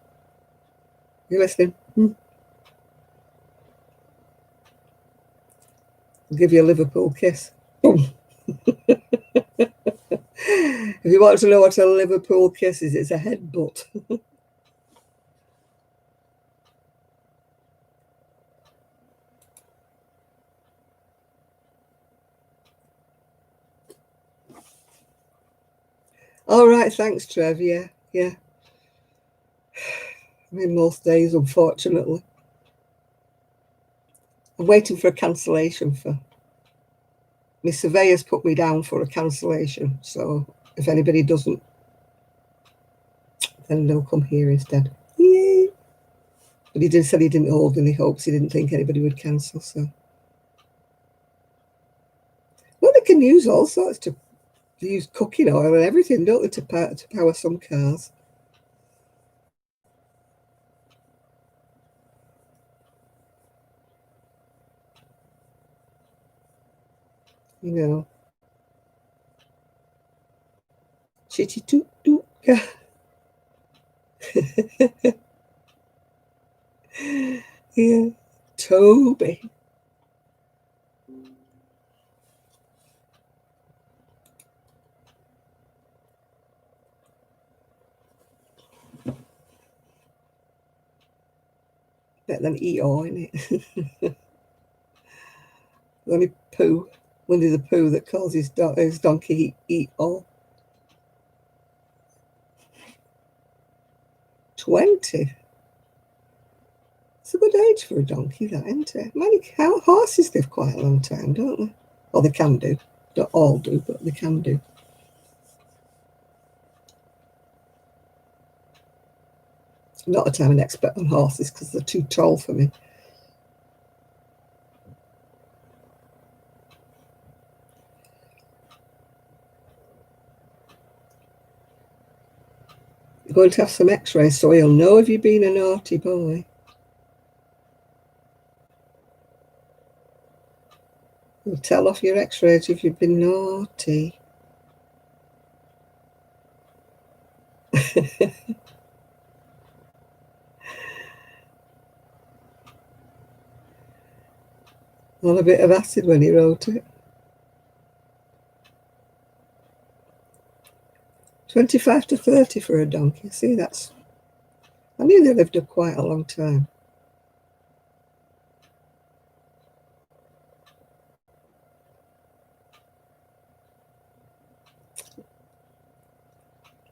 listening? I'll give you a Liverpool kiss. If you want to know what a Liverpool kiss is, it's a headbutt. All right, thanks, Trev. Yeah. I mean, most days, unfortunately. I'm waiting for a cancellation for. My surveyor's put me down for a cancellation, so if anybody doesn't, then they'll come here instead. Yay! But he said he didn't hold any hopes. He didn't think anybody would cancel, so. Well, they can use all sorts to use cooking oil and everything, don't they, to power some cars. You know. Chitty toot toot. Yeah. Toby. Let them eat all in it. Only poo. Winnie the Pooh that calls his donkey eat all. 20. It's a good age for a donkey, that, isn't it? Many horses live quite a long time, don't they? Or they can do. Don't all do, but they can do. Not that I'm an expert on horses because they're too tall for me. You're going to have some x-rays so he'll know if you've been a naughty boy. You'll tell off your x-rays if you've been naughty. On a bit of acid when he wrote it. 25 to 30 for a donkey. See, I knew they lived quite a long time.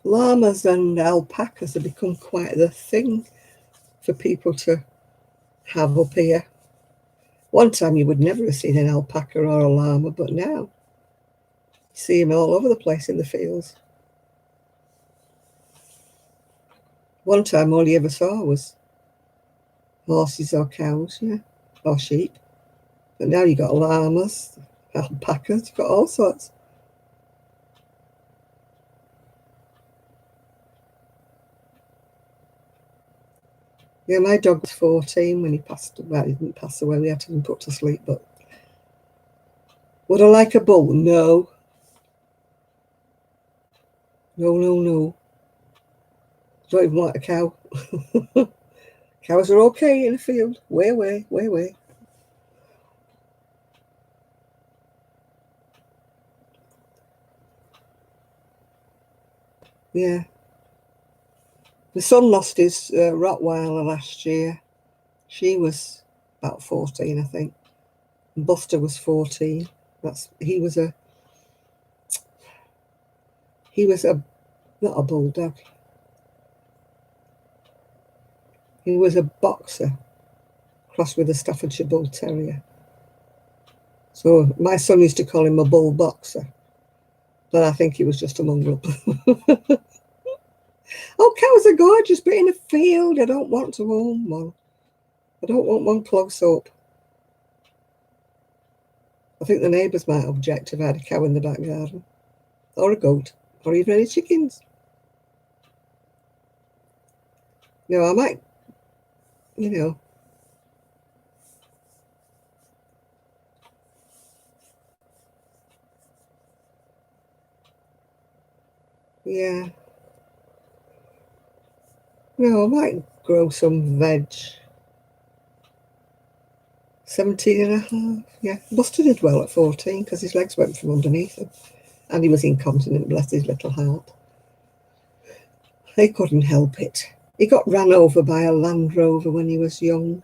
Llamas and alpacas have become quite the thing for people to have up here. One time you would never have seen an alpaca or a llama, but now you see them all over the place in the fields. One time all you ever saw was horses or cows, yeah, or sheep. But now you've got llamas, alpacas, you've got all sorts. Yeah, my dog was 14 when he passed away. Well, he didn't pass away, we had to put to sleep, but would I like a bull? No. No, no, no. Don't even want a cow. Cows are okay in the field. Way away, way away. Yeah. My son lost his Rottweiler last year. She was about 14, I think. And Buster was 14. He was a not a bulldog. He was a boxer crossed with a Staffordshire Bull Terrier. So my son used to call him a bull boxer, but I think he was just a mongrel. Oh, cows are gorgeous, but in a field, I don't want to own one. I don't want one close up. I think the neighbours might object if I had a cow in the back garden, or a goat, or even any chickens. I might, yeah. I might grow some veg. 17 and a half, yeah. Buster did well at 14 because his legs went from underneath him. And he was incontinent, bless his little heart. He couldn't help it. He got ran over by a Land Rover when he was young.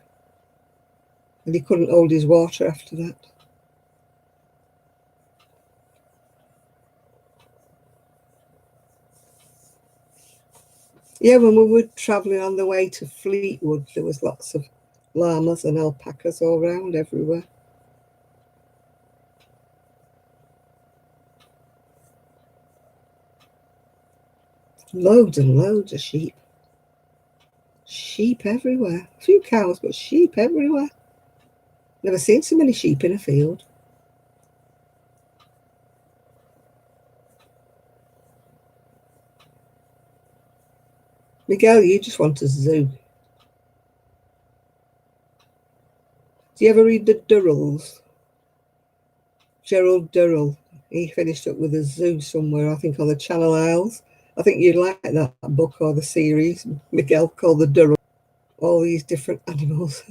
And he couldn't hold his water after that. Yeah, when we were travelling on the way to Fleetwood, there was lots of llamas and alpacas all around everywhere. Loads and loads of sheep. Sheep everywhere. A few cows, but sheep everywhere. Never seen so many sheep in a field. Miguel, you just want a zoo. Do you ever read the Durrells? Gerald Durrell. He finished up with a zoo somewhere, I think on the Channel Isles. I think you'd like that book or the series, Miguel, called the Durrell. All these different animals.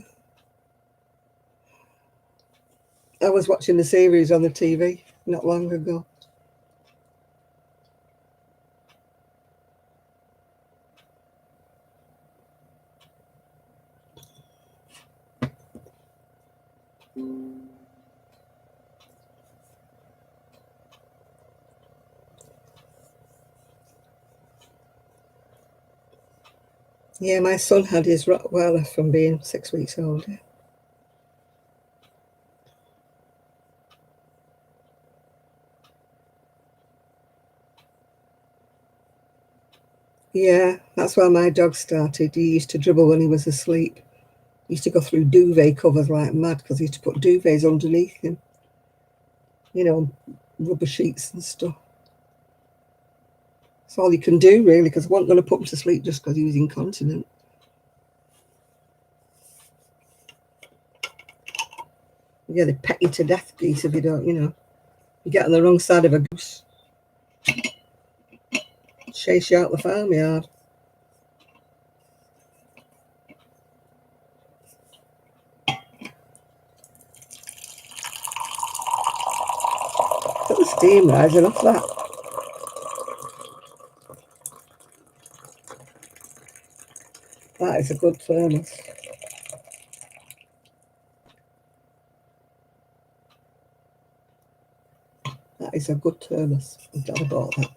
I was watching the series on the TV not long ago. Yeah, my son had his Rottweiler from being 6 weeks old. Yeah, that's why my dog started. He used to dribble when he was asleep. He used to go through duvet covers like mad because he used to put duvets underneath him. Rubber sheets and stuff. That's all you can do, really, because I wasn't going to put him to sleep just because he was incontinent. Yeah, they pet you to death, geese, if you don't, you get on the wrong side of a goose. Chase you out the farmyard. Got the steam rising off that. That is a good thermos. That is a good thermos. I'm glad I bought that.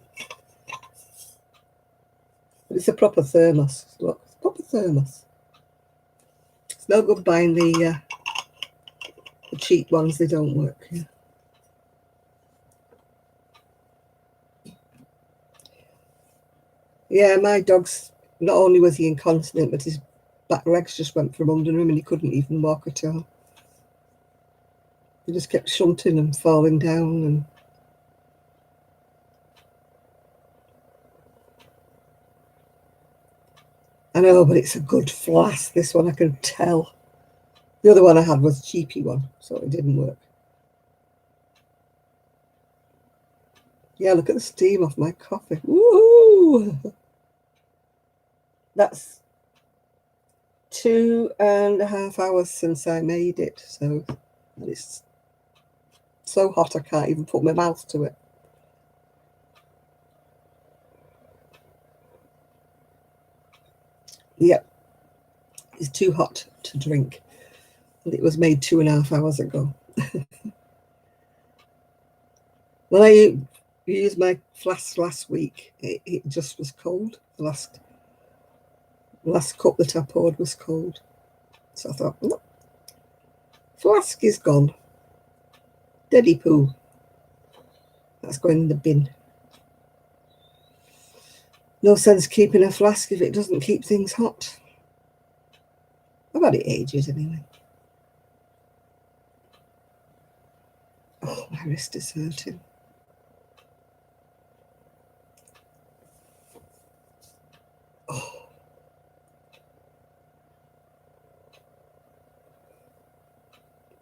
But it's a proper thermos. Look, it's a proper thermos. It's no good buying the cheap ones, they don't work. Yeah, my dog's, not only was he incontinent, but his back legs just went from under him and he couldn't even walk at all. He just kept shunting and falling down. And I know, but it's a good flask, this one, I can tell. The other one I had was a cheapy one, so it didn't work. Yeah, look at the steam off my coffee. Woo! That's 2.5 hours since I made it, so it's so hot I can't even put my mouth to it. Yep, it's too hot to drink. And it was made 2.5 hours ago. When I used my flask last week, it just was cold. The last cup that I poured was cold. So I thought, no, flask is gone. Deady poo. That's going in the bin. No sense keeping a flask if it doesn't keep things hot. I've had it ages anyway. Oh, my wrist is hurting. Oh.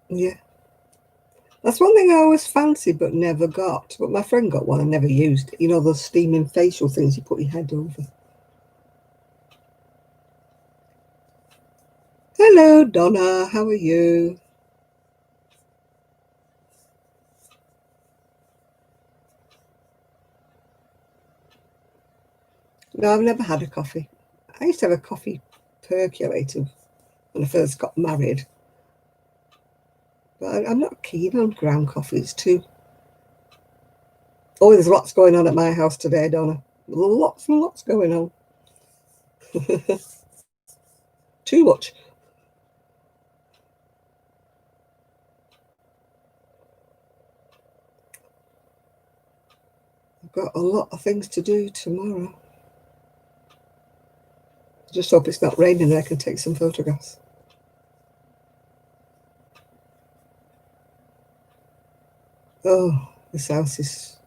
Yeah. That's one thing I always fancied but never got. But my friend got one and never used it. You know, those steaming facial things you put your head over. Hello, Donna. How are you? No, I've never had a coffee. I used to have a coffee percolator when I first got married. But I'm not keen on ground coffee. It's too... Oh, there's lots going on at my house today, Donna. Lots and lots going on. Too much. I've got a lot of things to do tomorrow. I just hope it's not raining and I can take some photographs. Oh, this house is...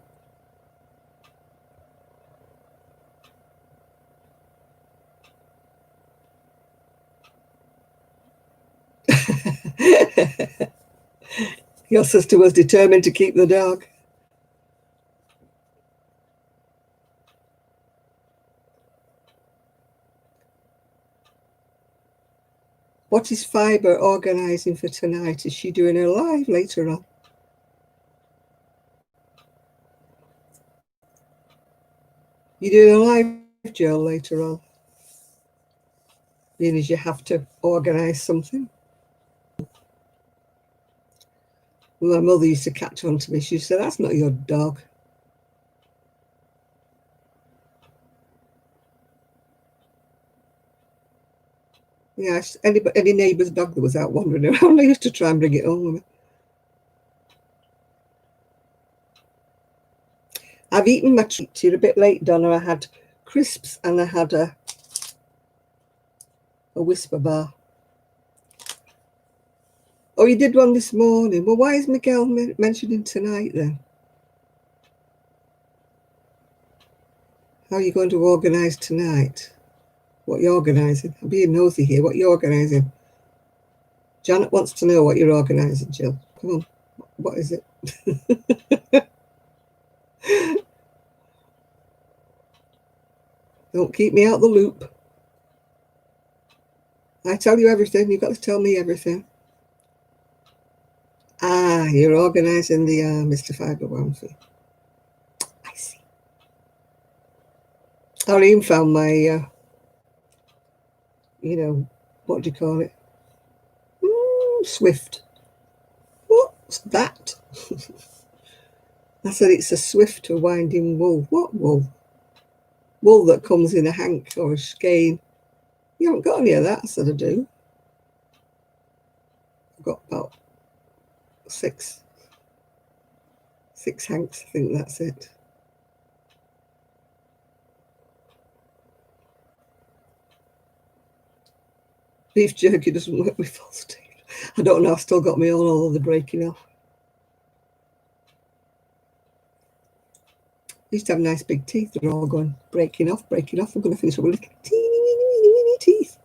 Your sister was determined to keep the dog. What is Fibre organising for tonight? Is she doing a live later on? You doing a live, Joe, later on? Being as you have to organise something. My mother used to catch on to me. She said, that's not your dog. Yeah, any neighbour's dog that was out wandering around, I used to try and bring it home with me. I've eaten my treat. You're a bit late, Donna. I had crisps and I had a Whisper bar. Oh, you did one this morning. Well, why is Miguel mentioning tonight then? How are you going to organise tonight? What you're organising? I'm being nosy here. What you're organising? Janet wants to know what you're organising, Jill. Come on. What is it? Don't keep me out the loop. I tell you everything. You've got to tell me everything. Ah, you're organising the Mr. Fibre one thing. I see. I even found my, you know, what do you call it? Swift. What's that? I said it's a swift or winding wool. What wool? Wool that comes in a hank or a skein. You haven't got any of that, I said I do. got about six hanks. I think that's it. Beef jerky doesn't work with false teeth. I don't know. I've still got my own, although they're breaking off. I used to have nice big teeth. They're all going breaking off. I'm going to finish up with little teeny teeth.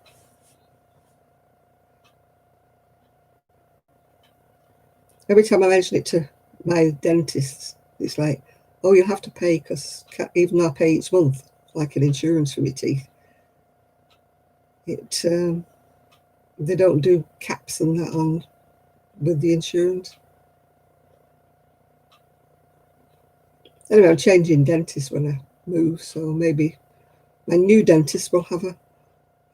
Every time I mention it to my dentist, it's like, oh, you'll have to pay, because even though I pay each month, like an insurance for my teeth, they don't do caps and that on with the insurance. Anyway, I'm changing dentists when I move, so maybe my new dentist will have a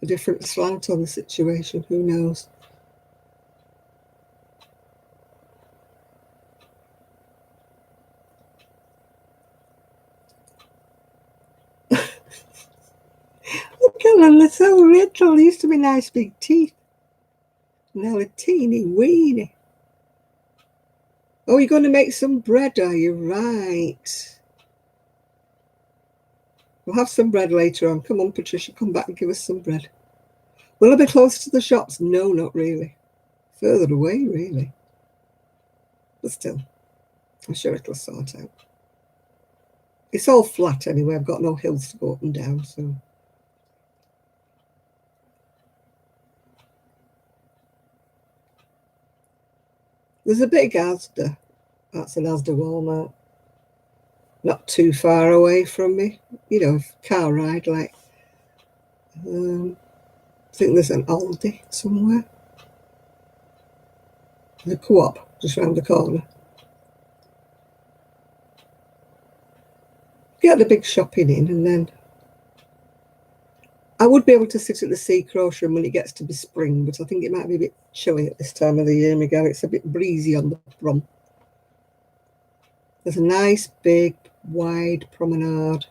different slant on the situation. Who knows? Look at them, they're so little. They used to be nice big teeth. Now they're teeny weeny. Oh, you're going to make some bread, are you? Right. We'll have some bread later on. Come on, Patricia, come back and give us some bread. Will I be close to the shops? No, not really. Further away, really. But still, I'm sure it'll sort out. It's all flat anyway. I've got no hills to go up and down, so. There's a big Asda. That's an Asda Walmart. Not too far away from me. You know, car ride, like. I think there's an Aldi somewhere. The Co-op just round the corner. Get the big shopping in, and then I would be able to sit at the Sea Cross room when it gets to be spring, but I think it might be a bit chilly at this time of the year, Miguel. It's a bit breezy on the prom. There's a nice big wide promenade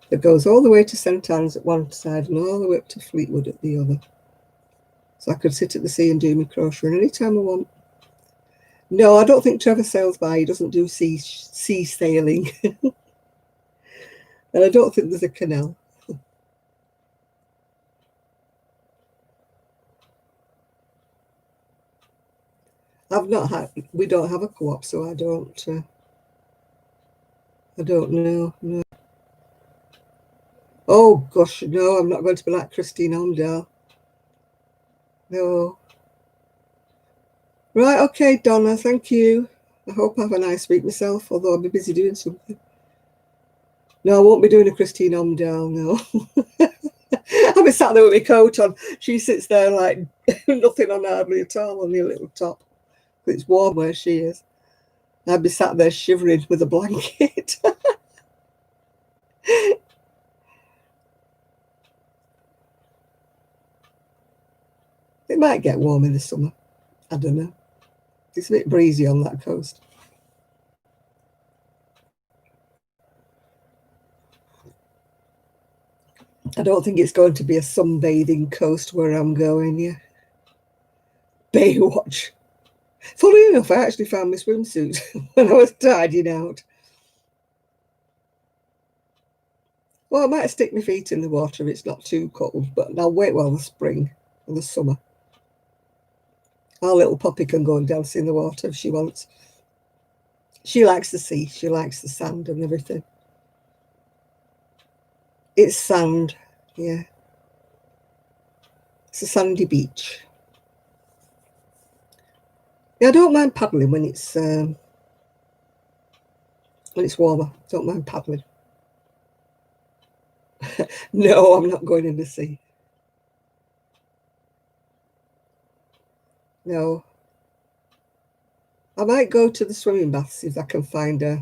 that goes all the way to St Anne's at one side and all the way up to Fleetwood at the other. So I could sit at the sea and do my crochet run anytime I want. No, I don't think Trevor sails by. He doesn't do sea sailing. And I don't think there's a canal. We don't have a co-op, so I don't know. No. Oh gosh, no, I'm not going to be like Christine Omdale. No. Right, okay, Donna, thank you. I hope I have a nice week myself, although I'll be busy doing something. No, I won't be doing a Christine Omdale, no. I'll be sat there with my coat on. She sits there like nothing on hardly at all on her little top. It's warm where she is. I'd be sat there shivering with a blanket. It might get warm in the summer. I don't know. It's a bit breezy on that coast. I don't think it's going to be a sunbathing coast where I'm going, yeah. Baywatch. Funny enough, I actually found my swimsuit when I was tidying out. Well, I might stick my feet in the water if it's not too cold, but I'll wait while the spring or the summer. Our little puppy can go and dance in the water if she wants. She likes the sea. She likes the sand and everything. It's sand, yeah. It's a sandy beach. Yeah, I don't mind paddling when it's warmer. Don't mind paddling. No, I'm not going in the sea. No. I might go to the swimming baths if I can find a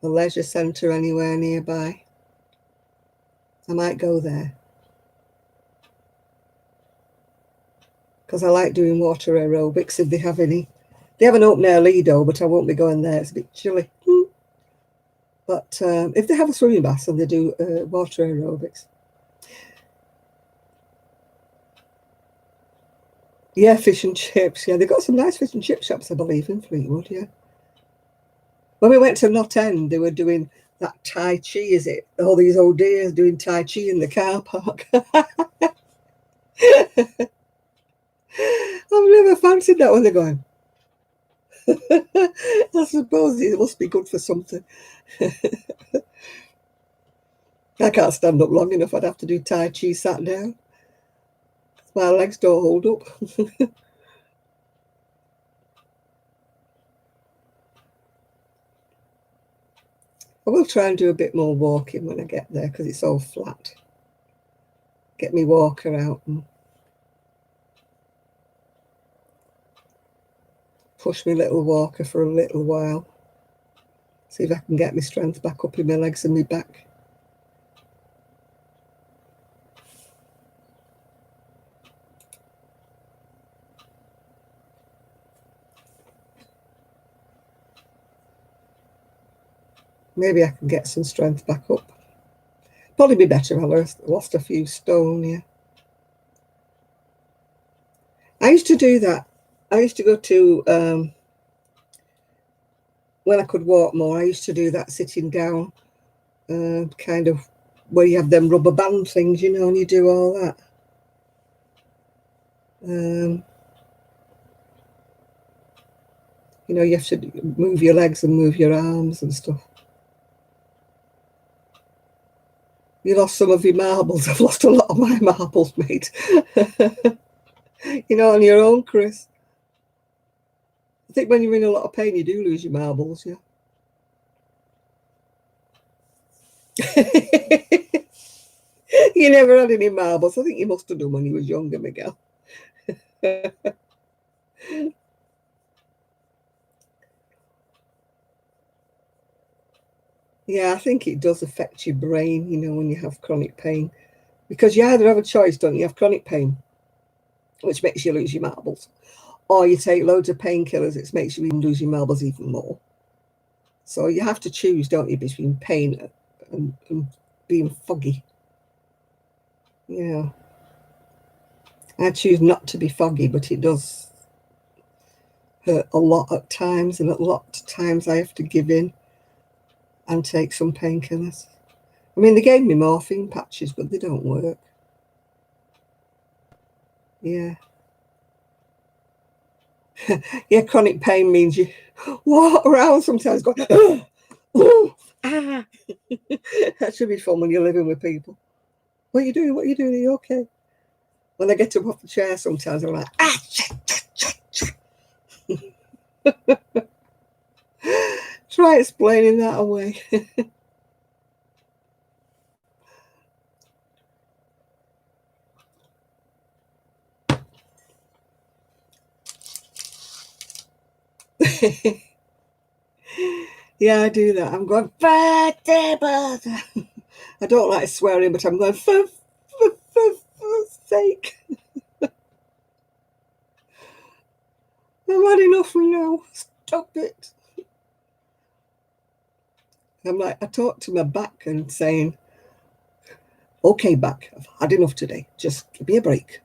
leisure centre anywhere nearby. I might go there. Because I like doing water aerobics if they have any. They have an open air Lido, but I won't be going there. It's a bit chilly. But if they have a swimming bath and they do water aerobics. Yeah, fish and chips. Yeah, they've got some nice fish and chip shops, I believe, in Fleetwood, yeah. When we went to Knott End, they were doing that Tai Chi, is it? All these old dears doing Tai Chi in the car park. I've never fancied that when they're going. I suppose it must be good for something. I can't stand up long enough. I'd have to do Tai Chi sat down. My legs don't hold up. I will try and do a bit more walking when I get there because it's all flat. Get me walker out and push my little walker for a little while. See if I can get my strength back up in my legs and my back. Maybe I can get some strength back up. Probably be better. I lost a few stone, yeah. I used to do that. I used to go to, when I could walk more, I used to do that sitting down, kind of where you have them rubber band things, you know, and you do all that. You know, you have to move your legs and move your arms and stuff. You lost some of your marbles. I've lost a lot of my marbles, mate. You know, on your own, Chris. I think when you're in a lot of pain, you do lose your marbles, yeah. You never had any marbles. I think you must have done when you was younger, Miguel. Yeah, I think it does affect your brain, you know, when you have chronic pain. Because you either have a choice, don't you? You have chronic pain, which makes you lose your marbles, or you take loads of painkillers, which makes you even lose your marbles even more. So you have to choose, don't you, between pain and being foggy. Yeah. I choose not to be foggy, but it does hurt a lot at times, and at a lot of times I have to give in and take some painkillers. I mean, they gave me morphine patches, but they don't work. Yeah. Yeah, chronic pain means you walk around sometimes going, oh, oh, ah. That should be fun when you're living with people. What are you doing? What are you doing? Are you okay? When I get up off the chair, sometimes I'm like, ah, try explaining that away. Yeah, I do that. I'm going, I don't like swearing, but I'm going, for sake. I've had enough now. Stop it. I'm like, I talk to my back and saying, okay, back, I've had enough today. Just give me a break.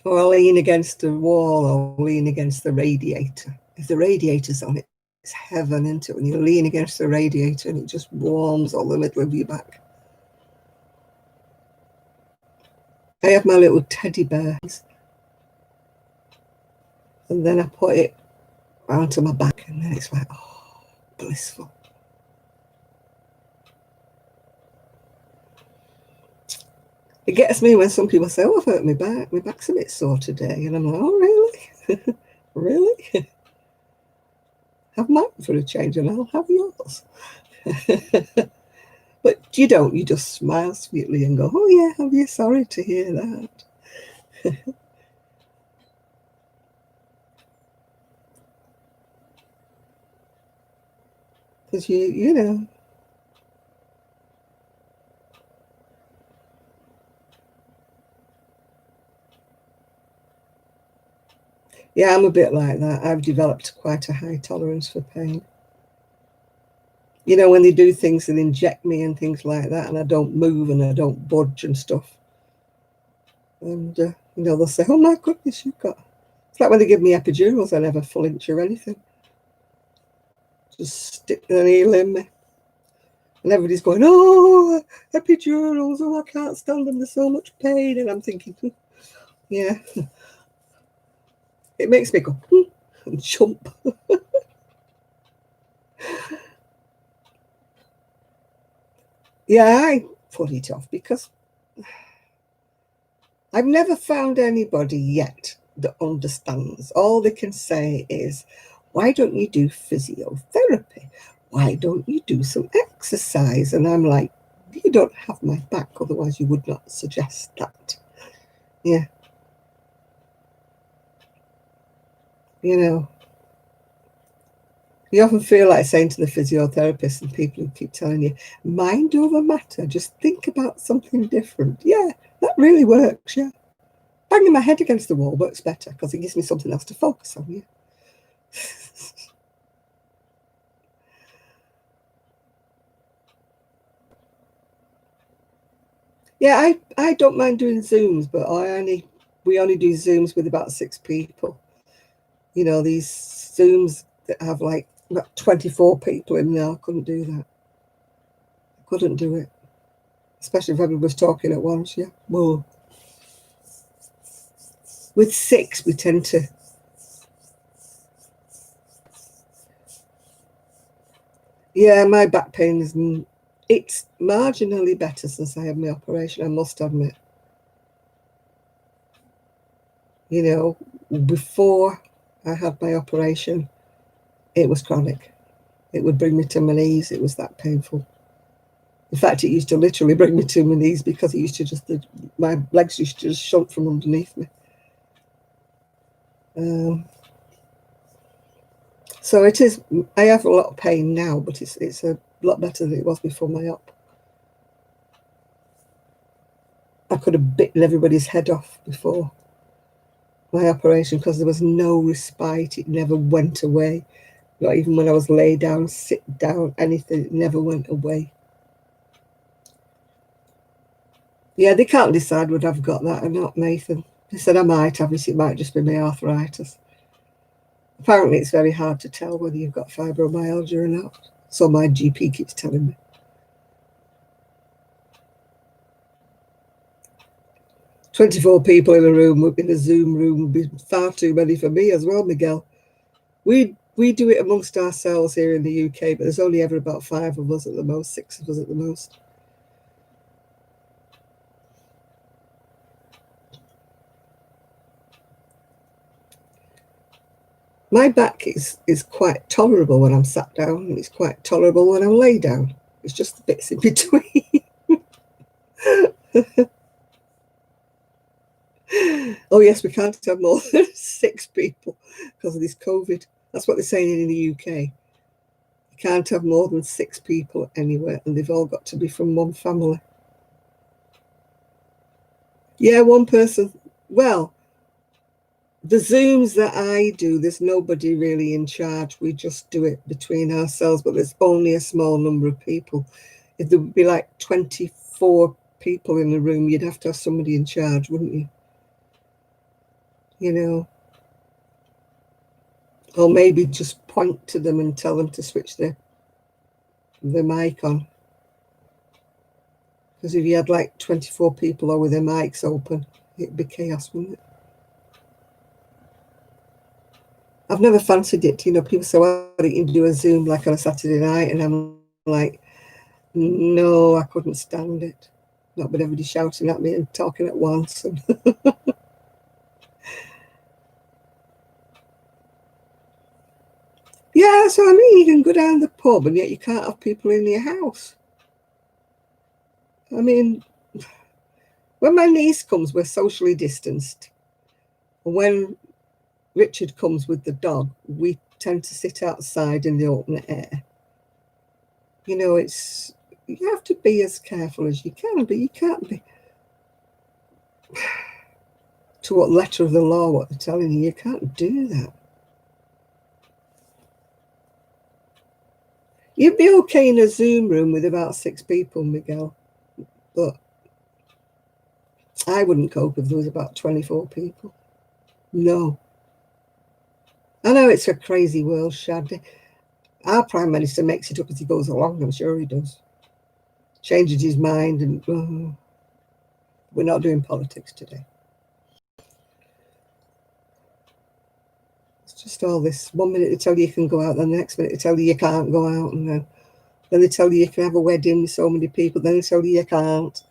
Or I'll lean against the wall or lean against the radiator. If the radiator's on, it's heaven, isn't it? When you lean against the radiator and it just warms all the middle of your back. I have my little teddy bears, and then I put it onto my back, and then it's like, oh, blissful. It gets me when some people say, oh, I've hurt my back. My back's a bit sore today. And I'm like, oh, really? Really? Have mine for a change and I'll have yours. But you don't. You just smile sweetly and go, oh, yeah, I'm you sorry to hear that. Because you know. Yeah, I'm a bit like that. I've developed quite a high tolerance for pain. You know, when they do things and inject me and things like that, and I don't move and I don't budge and stuff. And, you know, they'll say, oh my goodness, you've got... It's like when they give me epidurals, I never flinch or anything. Just stick the needle in me. And everybody's going, oh, epidurals, oh, I can't stand them, there's so much pain. And I'm thinking, yeah. It makes me go, and jump. Yeah, I put it off because I've never found anybody yet that understands. All they can say is, why don't you do physiotherapy? Why don't you do some exercise? And I'm like, you don't have my back, otherwise you would not suggest that. Yeah. You know, you often feel like saying to the physiotherapist and people who keep telling you, mind over matter, just think about something different. Yeah, that really works, yeah. Banging my head against the wall works better because it gives me something else to focus on, yeah. Yeah, I don't mind doing Zooms, but we only do Zooms with about 6 people. You know, these Zooms that have like about 24 people in there, I couldn't do that. I couldn't do it. Especially if everyone was talking at once, yeah. Whoa. With 6, we tend to... Yeah, my back pain is... It's marginally better since I had my operation, I must admit. You know, before I had my operation, it was chronic. It would bring me to my knees. It was that painful. In fact, it used to literally bring me to my knees because it used to just... my legs used to just shunt from underneath me. So it is... I have a lot of pain now, but it's a lot better than it was before my op. I could have bitten everybody's head off before my operation because there was no respite. It never went away. Not even when I was lay down, sit down, anything, it never went away. Yeah, they can't decide whether I've got that or not, Nathan. They said I might have it, it might just be my arthritis. Apparently it's very hard to tell whether you've got fibromyalgia or not. So my GP keeps telling me. 24 people in a room, in a Zoom room, would be far too many for me as well, Miguel. We do it amongst ourselves here in the UK, but there's only ever about 5 of us at the most, 6 of us at the most. My back is quite tolerable when I'm sat down, and it's quite tolerable when I'm lay down. It's just the bits in between. Oh yes, we can't have more than 6 people because of this COVID. That's what they're saying in the UK. You can't have more than 6 people anywhere, and they've all got to be from one family. Yeah, one person. Well, the Zooms that I do, there's nobody really in charge. We just do it between ourselves, but there's only a small number of people. If there would be like 24 people in the room, you'd have to have somebody in charge, wouldn't you? You know, or maybe just point to them and tell them to switch the mic on. Because if you had like 24 people all with their mics open, it'd be chaos, wouldn't it? I've never fancied it. You know, people say, well, you can do a Zoom like on a Saturday night. And I'm like, no, I couldn't stand it. Not with everybody shouting at me and talking at once. Yeah, so I mean, you can go down the pub and yet you can't have people in your house. I mean, when my niece comes, we're socially distanced. And when Richard comes with the dog, we tend to sit outside in the open air. You know, you have to be as careful as you can be. You can't be to what letter of the law, what they're telling you. You can't do that. You'd be okay in a Zoom room with about 6 people, Miguel, but I wouldn't cope if there was about 24 people. No. I know it's a crazy world, Shad. Our Prime Minister makes it up as he goes along, I'm sure he does. Changes his mind, and we're not doing politics today. It's just all this. 1 minute they tell you can go out, then the next minute they tell you can't go out, and then they tell you can have a wedding with so many people, then they tell you can't.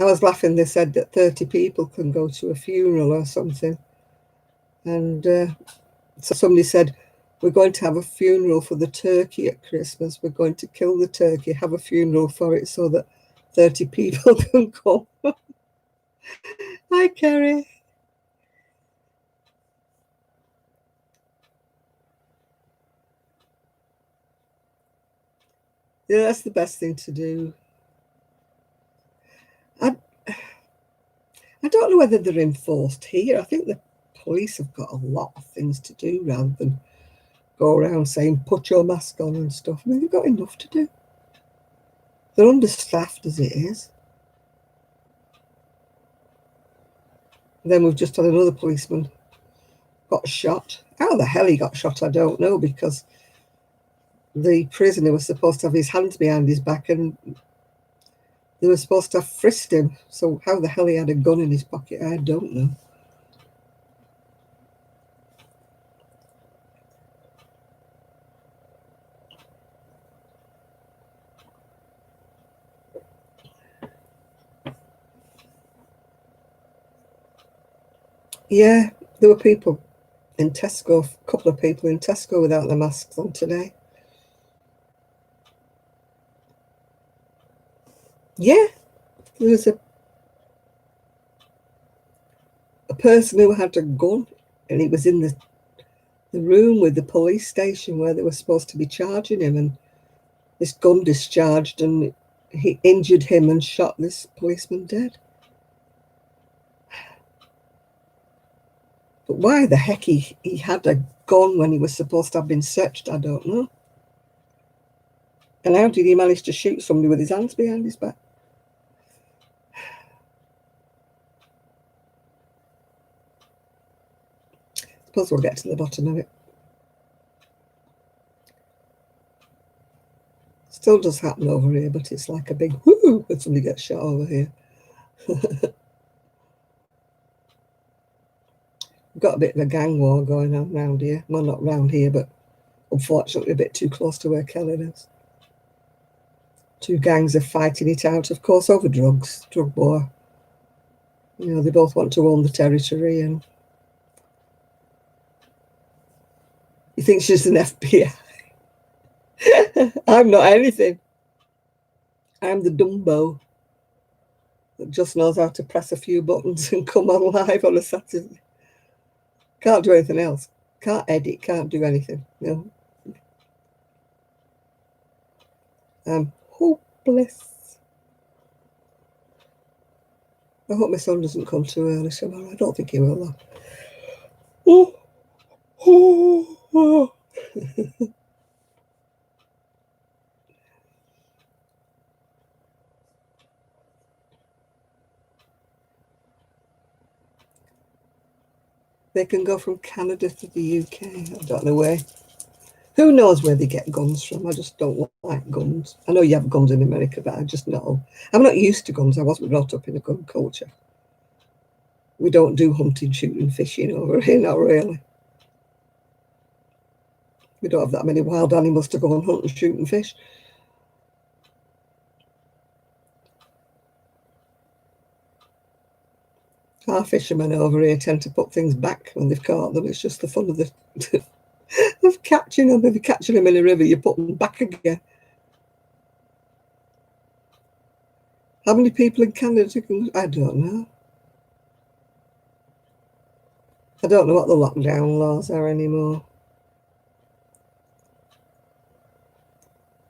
I was laughing, they said that 30 people can go to a funeral or something. And so somebody said, we're going to have a funeral for the turkey at Christmas. We're going to kill the turkey, have a funeral for it so that 30 people can come. Hi, Kerry. Yeah, that's the best thing to do. I don't know whether they're enforced here. I think the police have got a lot of things to do rather than go around saying, put your mask on and stuff. I mean, they've got enough to do. They're understaffed as it is. And then we've just had another policeman got shot. How the hell he got shot, I don't know, because the prisoner was supposed to have his hands behind his back and they were supposed to have frisked him. So how the hell he had a gun in his pocket, I don't know. Yeah, there were people in Tesco, a couple of people in Tesco without their masks on today. Yeah, there was a person who had a gun and he was in the room with the police station where they were supposed to be charging him, and this gun discharged and he injured him and shot this policeman dead. But why the heck he had a gun when he was supposed to have been searched, I don't know. And how did he manage to shoot somebody with his hands behind his back? I suppose we'll get to the bottom of it. Still does happen over here, but it's like a big whoo when somebody gets shot over here. We've got a bit of a gang war going on round here. Well, not round here, but unfortunately a bit too close to where Kelly lives. Two gangs are fighting it out, of course, over drugs, drug war. You know, they both want to own the territory, and you think she's an FBI. I'm not anything. I'm the Dumbo that just knows how to press a few buttons and come on live on a Saturday. Can't do anything else. Can't edit, can't do anything. No. I'm hopeless. I hope my son doesn't come too early tomorrow. I don't think he will, though. They can go from Canada to the UK. I don't know where. Who knows where they get guns from? I just don't like guns. I know you have guns in America, but I just know. I'm not used to guns. I wasn't brought up in a gun culture. We don't do hunting, shooting, fishing over here, not really. We don't have that many wild animals to go and hunt and shoot and fish. Our fishermen over here tend to put things back when they've caught them. It's just the fun of the of catching them. If you're catching them in a river, you put them back again. How many people in Canada can? I don't know. I don't know what the lockdown laws are anymore.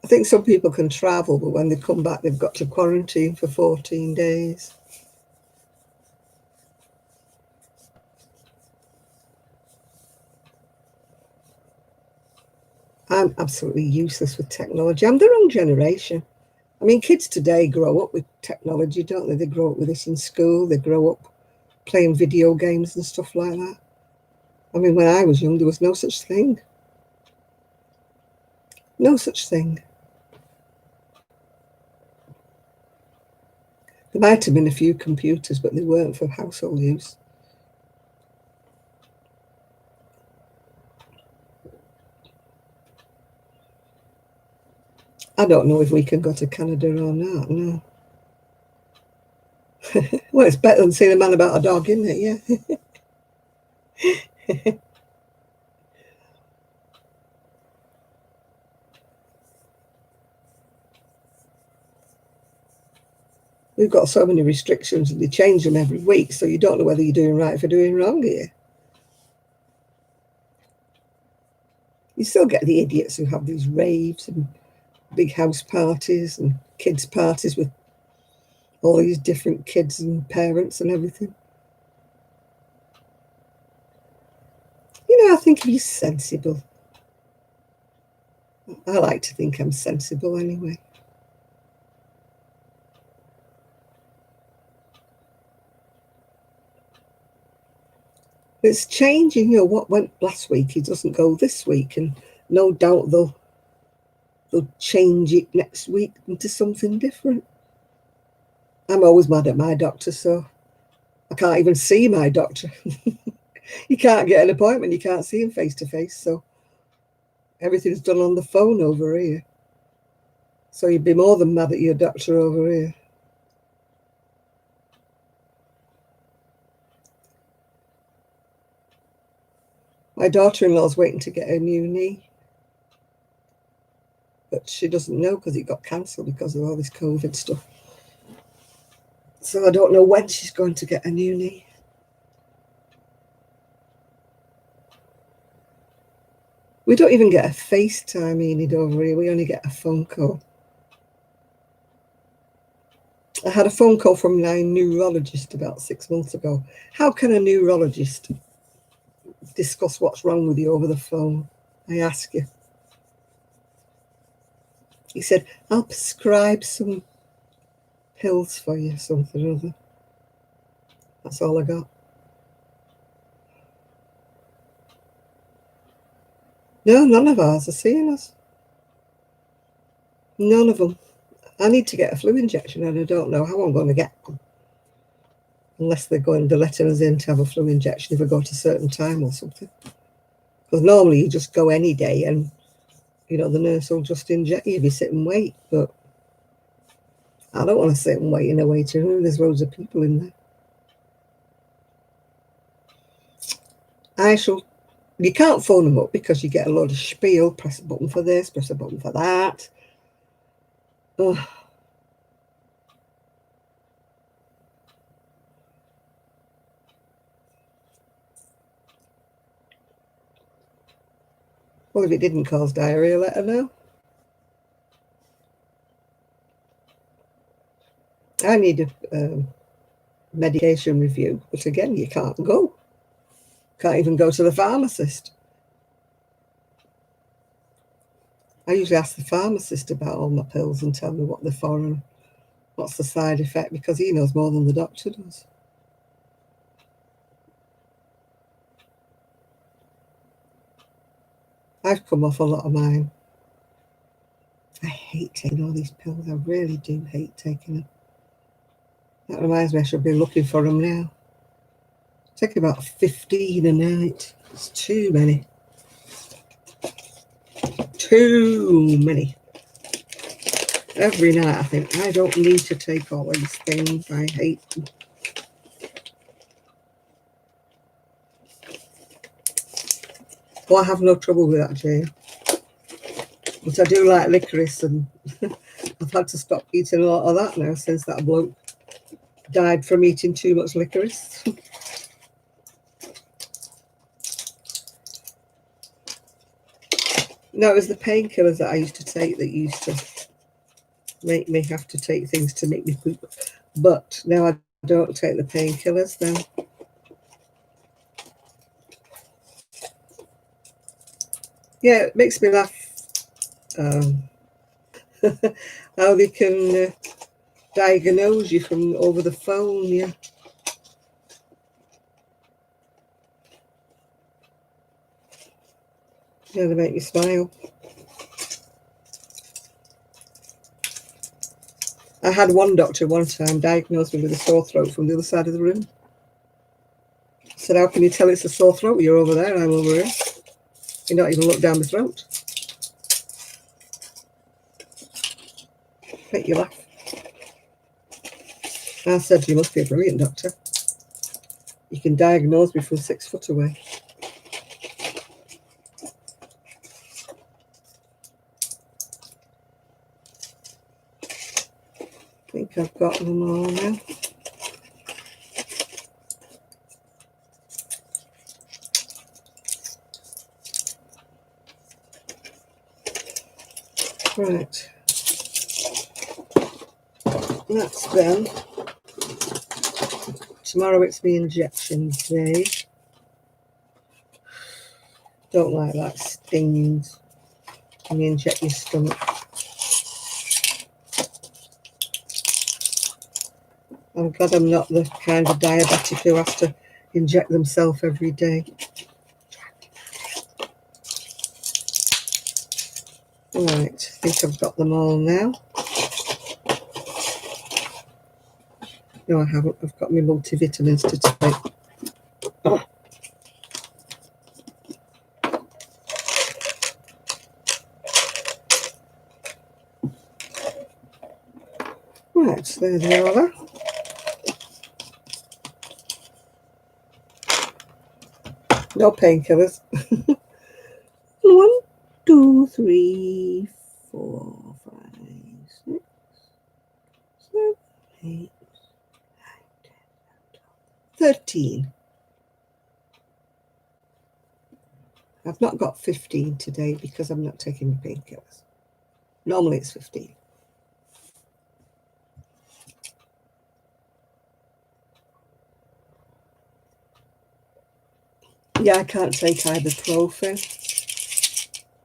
I think some people can travel, but when they come back, they've got to quarantine for 14 days. I'm absolutely useless with technology. I'm the wrong generation. I mean, kids today grow up with technology, don't they? They grow up with this in school. They grow up playing video games and stuff like that. I mean, when I was young, there was no such thing. No such thing. There might have been a few computers, but they weren't for household use. I don't know if we can go to Canada or not, no. Well, it's better than seeing a man about a dog, isn't it? Yeah. We've got so many restrictions and they change them every week, so you don't know whether you're doing right or doing wrong here. You still get the idiots who have these raves and big house parties and kids' parties with all these different kids and parents and everything. You know, I think he's sensible. I like to think I'm sensible anyway. It's changing, you know, what went last week, it doesn't go this week, and no doubt they'll change it next week into something different. I'm always mad at my doctor, so I can't even see my doctor. You can't get an appointment, you can't see him face to face, so everything's done on the phone over here. So you'd be more than mad at your doctor over here. My daughter-in-law's waiting to get her new knee, but she doesn't know because it got cancelled because of all this COVID stuff. So I don't know when she's going to get a new knee. We don't even get a FaceTime, Enid, over here. We only get a phone call. I had a phone call from my neurologist about 6 months ago. How can a neurologist discuss what's wrong with you over the phone? I ask you. He said, I'll prescribe some pills for you, something or other. That's all I got. No, none of ours are seeing us. None of them. I need to get a flu injection and I don't know how I'm going to get one. Unless they're letting us in to have a flu injection if I go at a certain time or something. Because normally you just go any day and, you know, the nurse will just inject you if you sit and wait. But I don't want to sit and wait in a waiting room. There's loads of people in there. You can't phone them up because you get a load of spiel. Press a button for this, press a button for that. Ugh. Well, if it didn't cause diarrhea, let her know. I need a medication review, but again, you can't go. Can't even go to the pharmacist. I usually ask the pharmacist about all my pills and tell me what they're for and what's the side effect, because he knows more than the doctor does. I've come off a lot of mine. I hate taking all these pills. I really do hate taking them. That reminds me, I should be looking for them now. I take about 15 a night. It's too many. Too many. Every night I think, I don't need to take all these things. I hate them. Well, I have no trouble with that, Jane. But I do like licorice, and I've had to stop eating a lot of that now since that bloke died from eating too much licorice. No, it was the painkillers that I used to take that used to make me have to take things to make me poop. But now I don't take the painkillers now. Yeah, it makes me laugh. how they can diagnose you from over the phone. Yeah. Yeah, they make me smile. I had one doctor one time diagnose me with a sore throat from the other side of the room. I said, how can you tell it's a sore throat? You're over there, I'm over here. You don't even look down the throat. Make you laugh. I said, you must be a brilliant doctor. You can diagnose me from 6 foot away. I think I've got them all now. Right. That's done. Tomorrow it's the injection day. Don't like that, stings when you inject your stomach. I'm glad I'm not the kind of diabetic who has to inject themselves every day. Right, I think I've got them all now. No, I haven't. I've got my multivitamins to take. Oh. Right, so there they are. No painkillers. 1, 2, 3, 4, 5, 6, 7, 8, 9, 10, 12, 13. I've not got 15 today because I'm not taking the painkillers. Normally it's 15. Yeah, I can't take ibuprofen,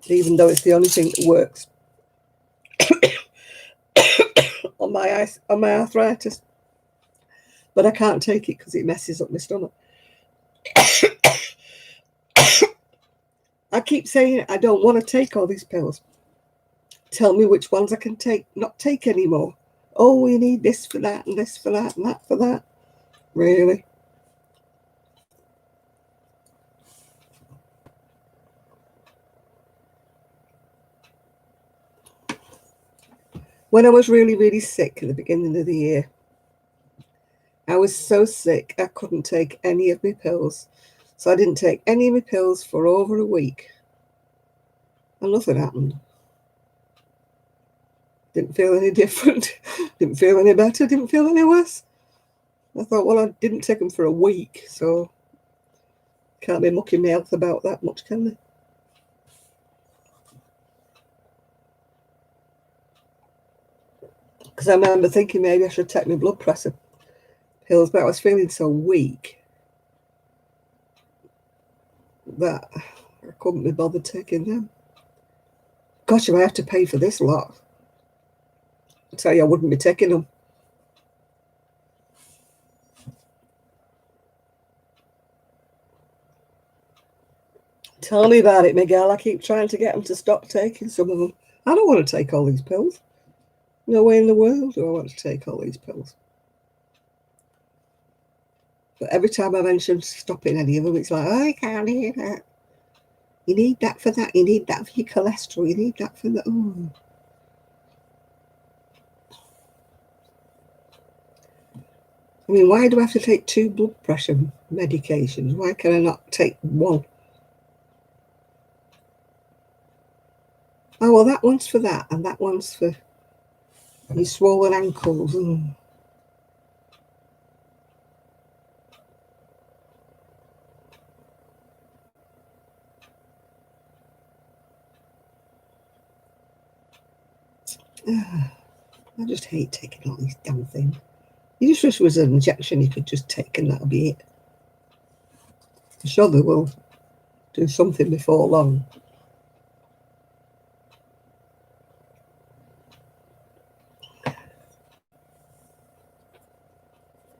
even though it's the only thing that works on my arthritis. But I can't take it because it messes up my stomach. I keep saying I don't want to take all these pills. Tell me which ones I can not take anymore. Oh, you need this for that, and this for that, and that for that. Really? When I was really, really sick at the beginning of the year, I was so sick I couldn't take any of my pills. So I didn't take any of my pills for over a week. And nothing happened. Didn't feel any different. Didn't feel any better. Didn't feel any worse. I thought, well, I didn't take them for a week, so can't be mucking my health about that much, can they? Because I remember thinking maybe I should take my blood pressure pills, but I was feeling so weak that I couldn't be bothered taking them. Gosh, if I have to pay for this lot, I tell you, I wouldn't be taking them. Tell me about it, Miguel. I keep trying to get them to stop taking some of them. I don't want to take all these pills. No way in the world do I want to take all these pills. But every time I mention stopping any of them, it's like, oh, I can't hear that. You need that for that. You need that for your cholesterol. You need that for the... Oh. I mean, why do I have to take 2 blood pressure medications? Why can I not take 1? Oh, well, that one's for that, and that one's for your swollen ankles. Mm. I just hate taking all these damn things. You just wish there was an injection you could just take and that'll be it. I'm sure they will do something before long.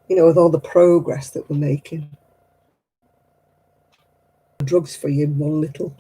You know, with all the progress that we're making. Drugs for you in one little.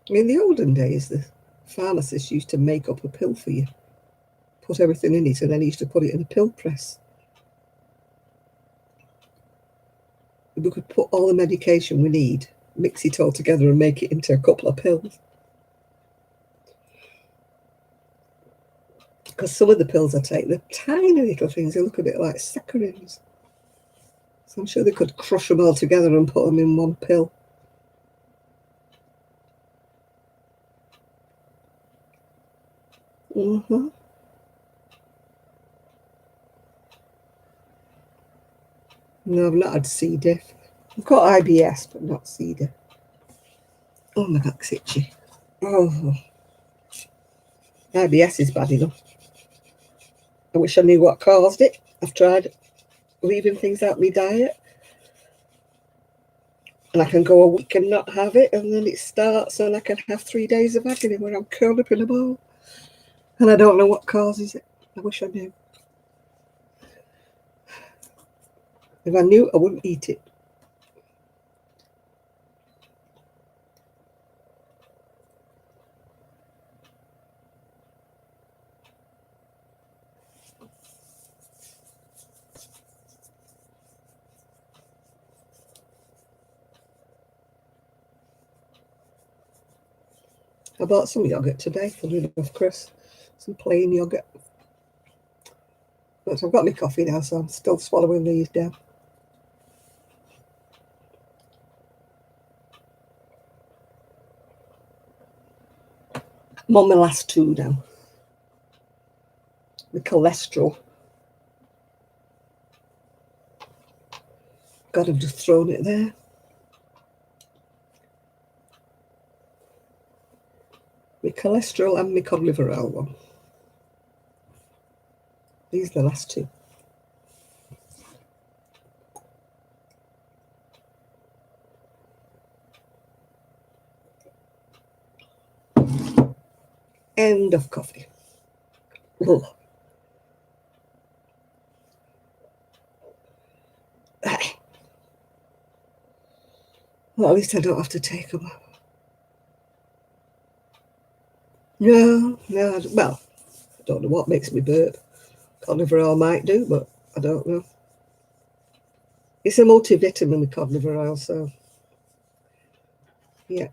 In the olden days, the pharmacist used to make up a pill for you, put everything in it, and then he used to put it in a pill press. We could put all the medication we need, mix it all together and make it into a couple of pills. Because some of the pills I take, they're tiny little things, they look a bit like saccharins. So I'm sure they could crush them all together and put them in one pill. Mm-hmm. No, I've not had C. diff. I've got IBS, but not C. diff. Oh, my back's itchy. Oh, IBS is bad enough. I wish I knew what caused it. I've tried leaving things out of my diet, and I can go a week and not have it, and then it starts, and I can have 3 days of agony where I'm curled up in a ball, and I don't know what causes it. I wish I knew. If I knew, I wouldn't eat it. I bought some yogurt today, funny enough, Chris. Some plain yogurt. But I've got my coffee now, so I'm still swallowing these down. I'm on my last two now. The cholesterol. God, I've just thrown it there. My cholesterol and my cod liver oil one. These are the last two. End of coffee. Ugh. Well, at least I don't have to take them. No, well, I don't know what makes me burp. Cod liver oil might do, but I don't know. It's a multivitamin with cod liver oil, so yeah,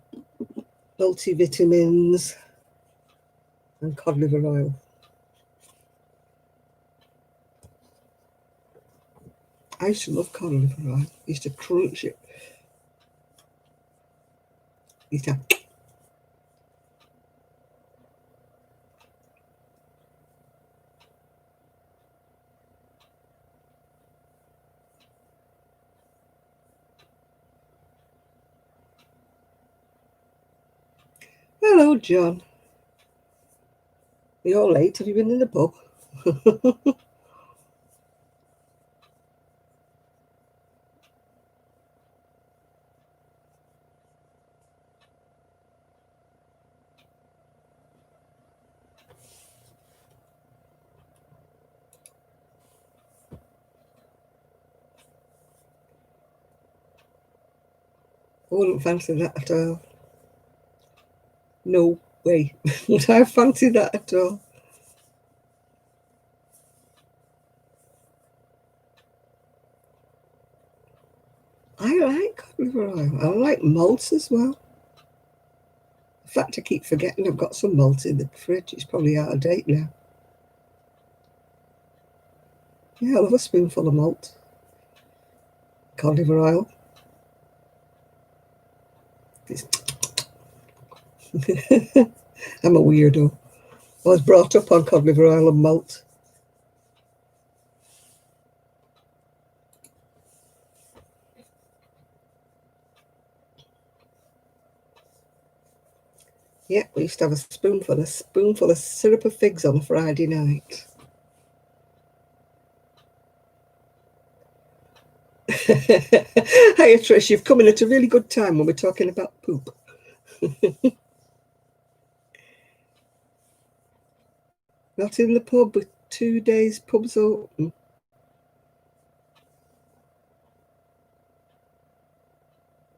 multivitamins and cod liver oil. I used to love cod liver oil. I used to crunch it. Used to Hello, John. You're late. Have you been in the pub? I wouldn't fancy that at all. No way. Would I fancy that at all? I like cod liver oil. I like malts as well. In fact, I keep forgetting I've got some malt in the fridge. It's probably out of date now. Yeah, I love a spoonful of malt. Cod liver oil. I'm a weirdo. I was brought up on cod liver oil and malt. Yeah, we used to have a spoonful of syrup of figs on a Friday night. Hey Trish, you've come in at a really good time when we're talking about poop. Not in the pub with 2 days pubs open.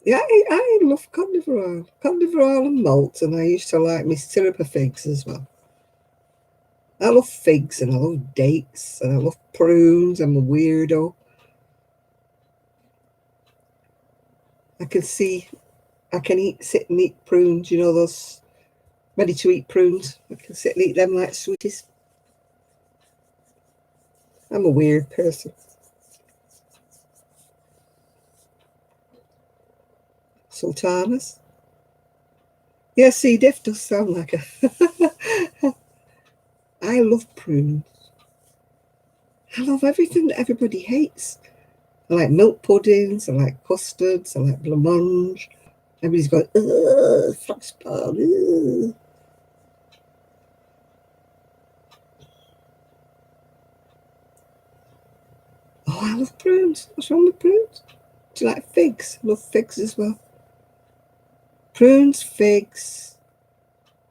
Yeah, I love cod liver oil and malt, and I used to like my syrup of figs as well. I love figs and I love dates and I love prunes. I'm a weirdo. I can see, I can sit and eat prunes, you know, those ready to eat prunes. I can sit and eat them like sweeties. I'm a weird person. Sultanas. Yeah, C. diff does sound like a. I love prunes. I love everything that everybody hates. I like milk puddings. I like custards. I like blancmange. Everybody's going, ugh, frospan, ugh. Oh, I love prunes. What's wrong with prunes? Do you like figs? I love figs as well. Prunes, figs,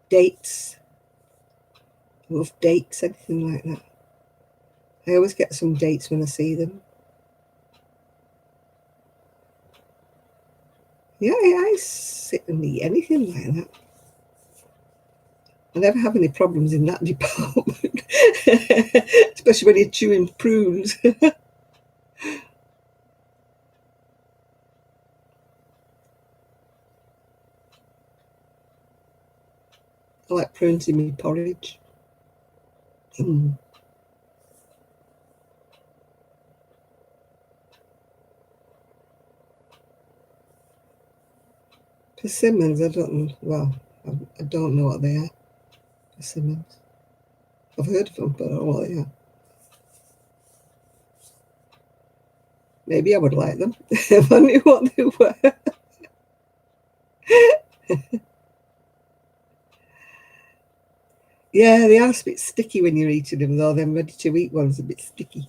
dates. I love dates, anything like that. I always get some dates when I see them. Yeah, I sit and eat anything like that. I never have any problems in that department, especially when you're chewing prunes. I like prunes in my porridge. Mm. Persimmons, I don't know. Well, I don't know what they are. Persimmons. I've heard of them, but I don't know what they are. Maybe I would like them if I knew what they were. Yeah, they are a bit sticky when you're eating them, though. Them ready-to-eat ones are a bit sticky.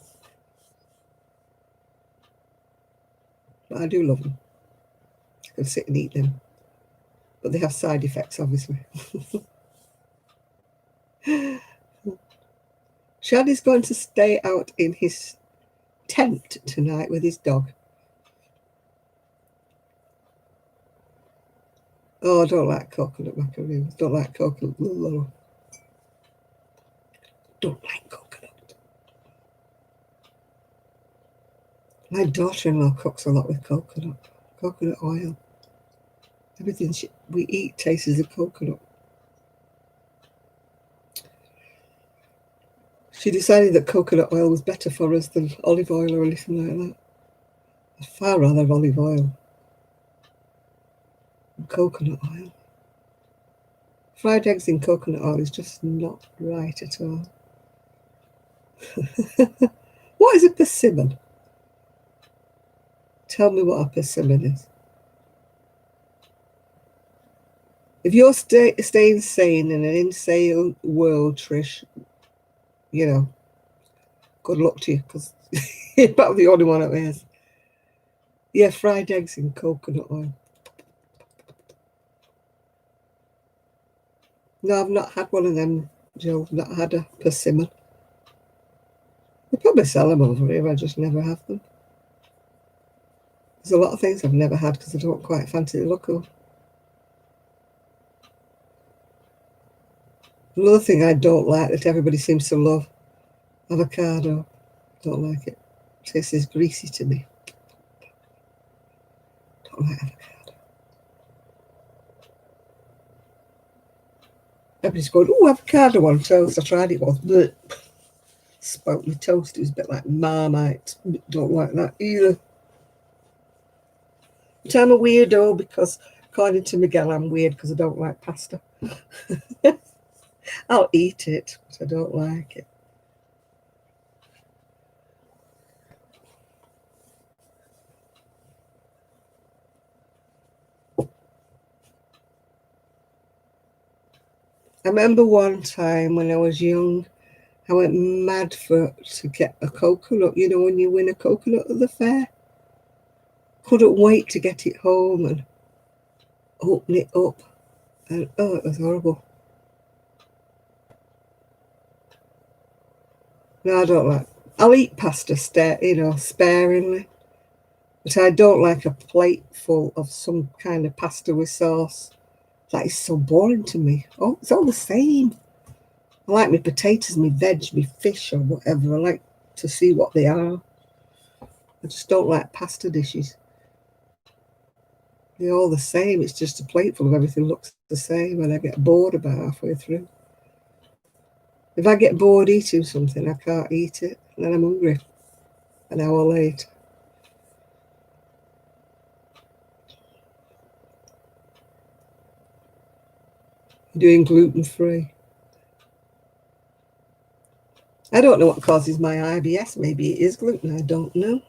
But I do love them. I can sit and eat them. But they have side effects, obviously. Shad is going to stay out in his tent tonight with his dog. Oh, I don't like coconut macaroons. Don't like coconut. Don't like coconut. My daughter-in-law cooks a lot with coconut oil. Everything we eat tastes of coconut. She decided that coconut oil was better for us than olive oil or anything like that. I'd far rather olive oil than coconut oil. Fried eggs in coconut oil is just not right at all. What is a persimmon? Tell me what a persimmon is. If you're staying sane in an insane world, Trish, you know, good luck to you, because you're about the only one that is. Yeah, fried eggs in coconut oil. No, I've not had one of them, Jill. I've not had a persimmon. They probably sell them over here, I just never have them. There's a lot of things I've never had because I don't quite fancy the look of. Another thing I don't like that everybody seems to love, avocado. Don't like it. Tastes greasy to me. Don't like avocado. Everybody's going, oh, avocado on toast. I tried it once. But spoke my toast. It was a bit like Marmite. Don't like that either. But I'm a weirdo because, according to Miguel, I'm weird because I don't like pasta. I'll eat it, but I don't like it. I remember one time when I was young, I went mad to get a coconut. You know, when you win a coconut at the fair? Couldn't wait to get it home and open it up. And oh, it was horrible. No, I don't like. I'll eat pasta, sparingly. But I don't like a plate full of some kind of pasta with sauce. That is so boring to me. Oh, it's all the same. I like my potatoes, my veg, my fish, or whatever. I like to see what they are. I just don't like pasta dishes. They're all the same. It's just a plate full of everything looks the same, and I get bored about halfway through. If I get bored eating something, I can't eat it, and then I'm hungry an hour later. Doing gluten-free. I don't know what causes my IBS. Maybe it is gluten. I don't know.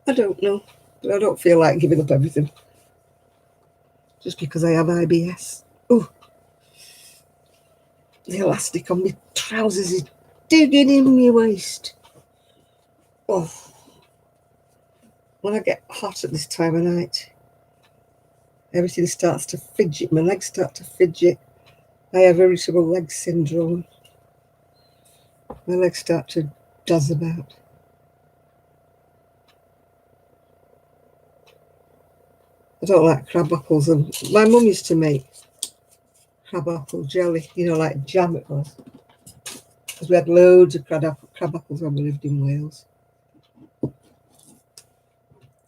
But I don't feel like giving up everything just because I have IBS. Oh, the elastic on my trousers is digging in my waist. Oh, when I get hot at this time of night, everything starts to fidget. My legs start to fidget. I have irritable leg syndrome. My legs start to dazz about. I don't like crab apples, and my mum used to make crab apple jelly, like jam it was. Because we had loads of crab apples when we lived in Wales.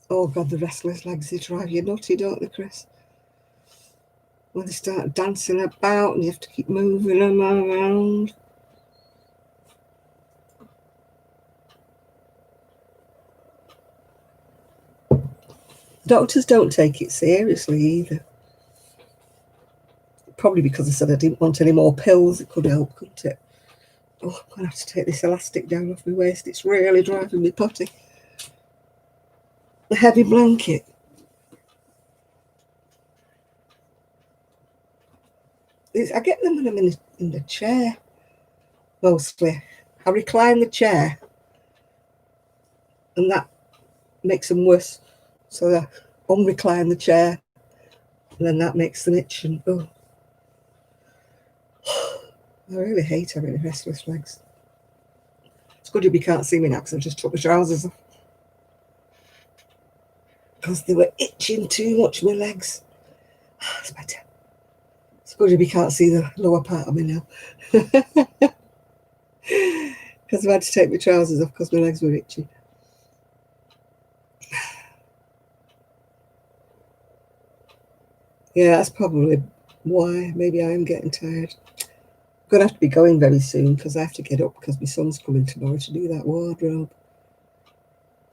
Oh God, the restless legs, they drive you nutty, don't they, Chris? When they start dancing about and you have to keep moving them around. Doctors don't take it seriously either. Probably because I said I didn't want any more pills. It could help, couldn't it? Oh, I'm going to have to take this elastic down off my waist. It's really driving me potty. The heavy blanket. I get them when I'm in the chair, mostly. I recline the chair, and that makes them worse. So I unrecline the chair, and then that makes them itch. And oh, I really hate having restless legs. It's good if you can't see me now because I just took my trousers off. Because they were itching too much, my legs. It's better. It's good if you can't see the lower part of me now. Because I had to take my trousers off because my legs were itchy. Yeah, that's probably why. Maybe I am getting tired. I'm going to have to be going very soon because I have to get up because my son's coming tomorrow to do that wardrobe.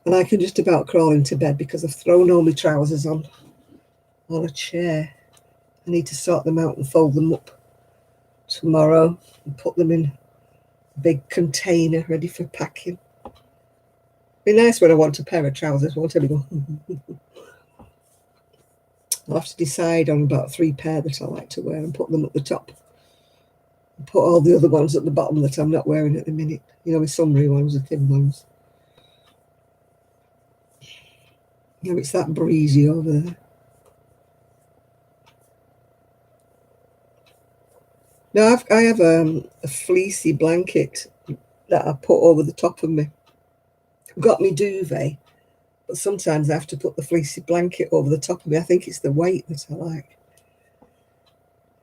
And I can just about crawl into bed because I've thrown all my trousers on a chair. I need to sort them out and fold them up tomorrow and put them in a big container ready for packing. Be nice when I want a pair of trousers, won't it? I'll have to decide on about 3 pair that I like to wear and put them at the top. And put all the other ones at the bottom that I'm not wearing at the minute. My summery ones, the thin ones. It's that breezy over there. No, I have a fleecy blanket that I put over the top of me. I've got me duvet, but sometimes I have to put the fleecy blanket over the top of me. I think it's the weight that I like.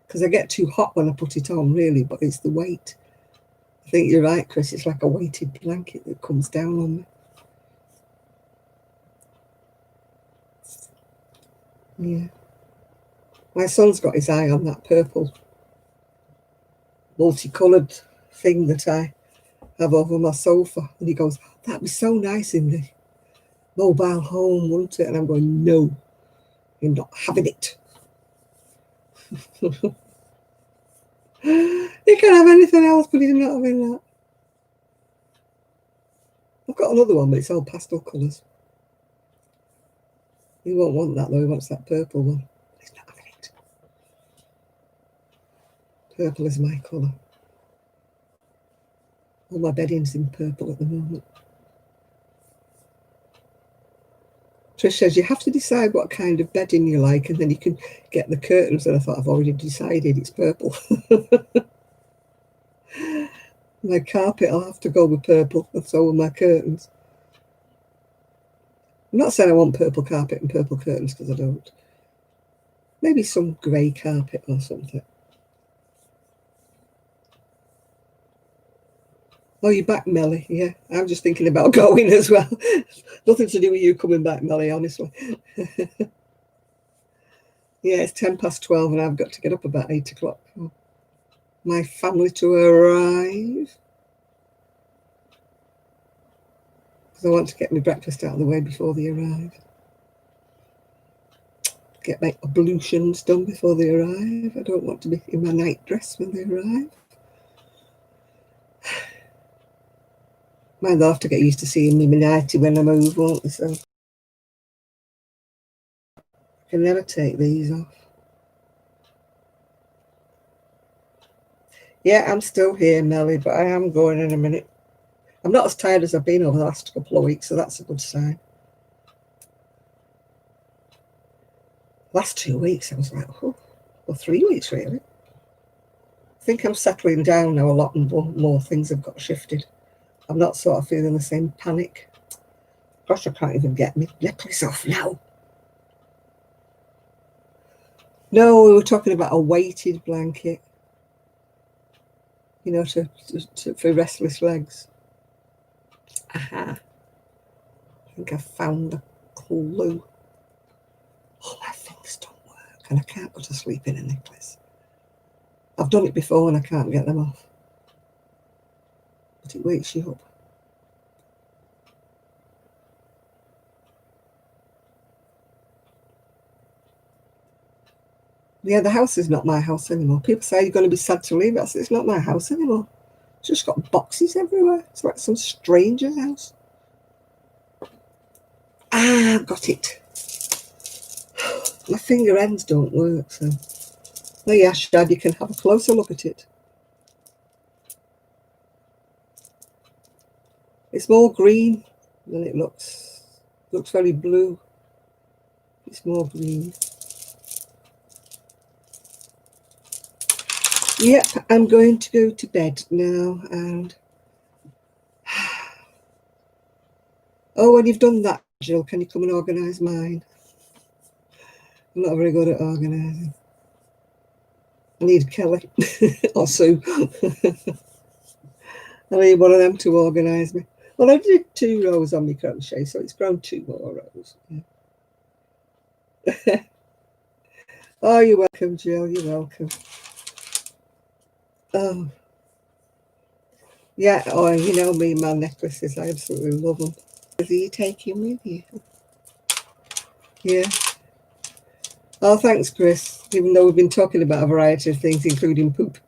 Because I get too hot when I put it on, really, but it's the weight. I think you're right, Chris. It's like a weighted blanket that comes down on me. Yeah. My son's got his eye on that purple multicoloured thing that I have over my sofa. And he goes, that'd be so nice in the mobile home, wouldn't it? And I'm going, no, you're not having it. He can have anything else, but he's not having that. I've got another one, but it's all pastel colours. He won't want that, though. He wants that purple one. He's not having it. Purple is my colour. All my bedding's in purple at the moment. Trish says you have to decide what kind of bedding you like and then you can get the curtains. And I thought, I've already decided it's purple. My carpet, I'll have to go with purple, and so will my curtains. I'm not saying I want purple carpet and purple curtains because I don't. Maybe some grey carpet or something. Oh, you're back, Melly. Yeah, I'm just thinking about going as well. Nothing to do with you coming back, Melly, honestly. Yeah, it's 12:10 and I've got to get up about 8 o'clock. My family to arrive. Because I want to get my breakfast out of the way before they arrive. Get my ablutions done before they arrive. I don't want to be in my night dress when they arrive. Mind they'll have to get used to seeing me nighty when I move, won't they? So I can never take these off. Yeah, I'm still here, Melly, but I am going in a minute. I'm not as tired as I've been over the last couple of weeks, so that's a good sign. Last 2 weeks, I was like, oh, well, 3 weeks, really. I think I'm settling down now a lot and more things have got shifted. I'm not sort of feeling the same panic. Gosh, I can't even get my necklace off now. No, we were talking about a weighted blanket, you know, for restless legs. Aha. I think I found the clue. Oh, my things don't work and I can't go to sleep in a necklace. I've done it before and I can't get them off. But it wakes you up. Yeah, the house is not my house anymore. People say you're going to be sad to leave it. I said, it's not my house anymore. It's just got boxes everywhere. It's like some stranger's house. Ah, I've got it. My finger ends don't work, so there you are, Shad, you can have a closer look at it. It's more green than it looks. It looks very blue. It's more green. Yep, I'm going to go to bed now and oh, when you've done that, Jill, can you come and organise mine? I'm not very good at organising. I need Kelly or Sue. I need one of them to organise me. Well, I did 2 rows on my crochet, so it's grown 2 more rows. Yeah. Oh, you're welcome, Jill. You're welcome. Oh, yeah. Oh, you know me, my necklaces. I absolutely love them. Are you taking with you? Yeah. Oh, thanks, Chris. Even though we've been talking about a variety of things, including poop.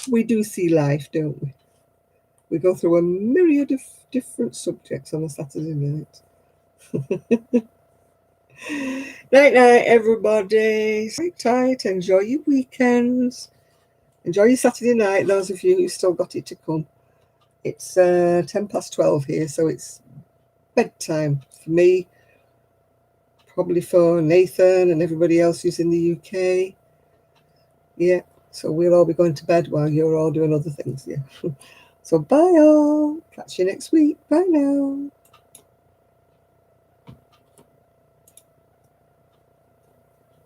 We do see life, don't we? We go through a myriad of different subjects on a Saturday night. Night, night, everybody. Sleep tight. Enjoy your weekends. Enjoy your Saturday night, those of you who still got it to come. It's 12:10 here, so it's bedtime for me, probably for Nathan and everybody else who's in the UK. Yeah, so we'll all be going to bed while you're all doing other things. Yeah. So bye all. Catch you next week. Bye now.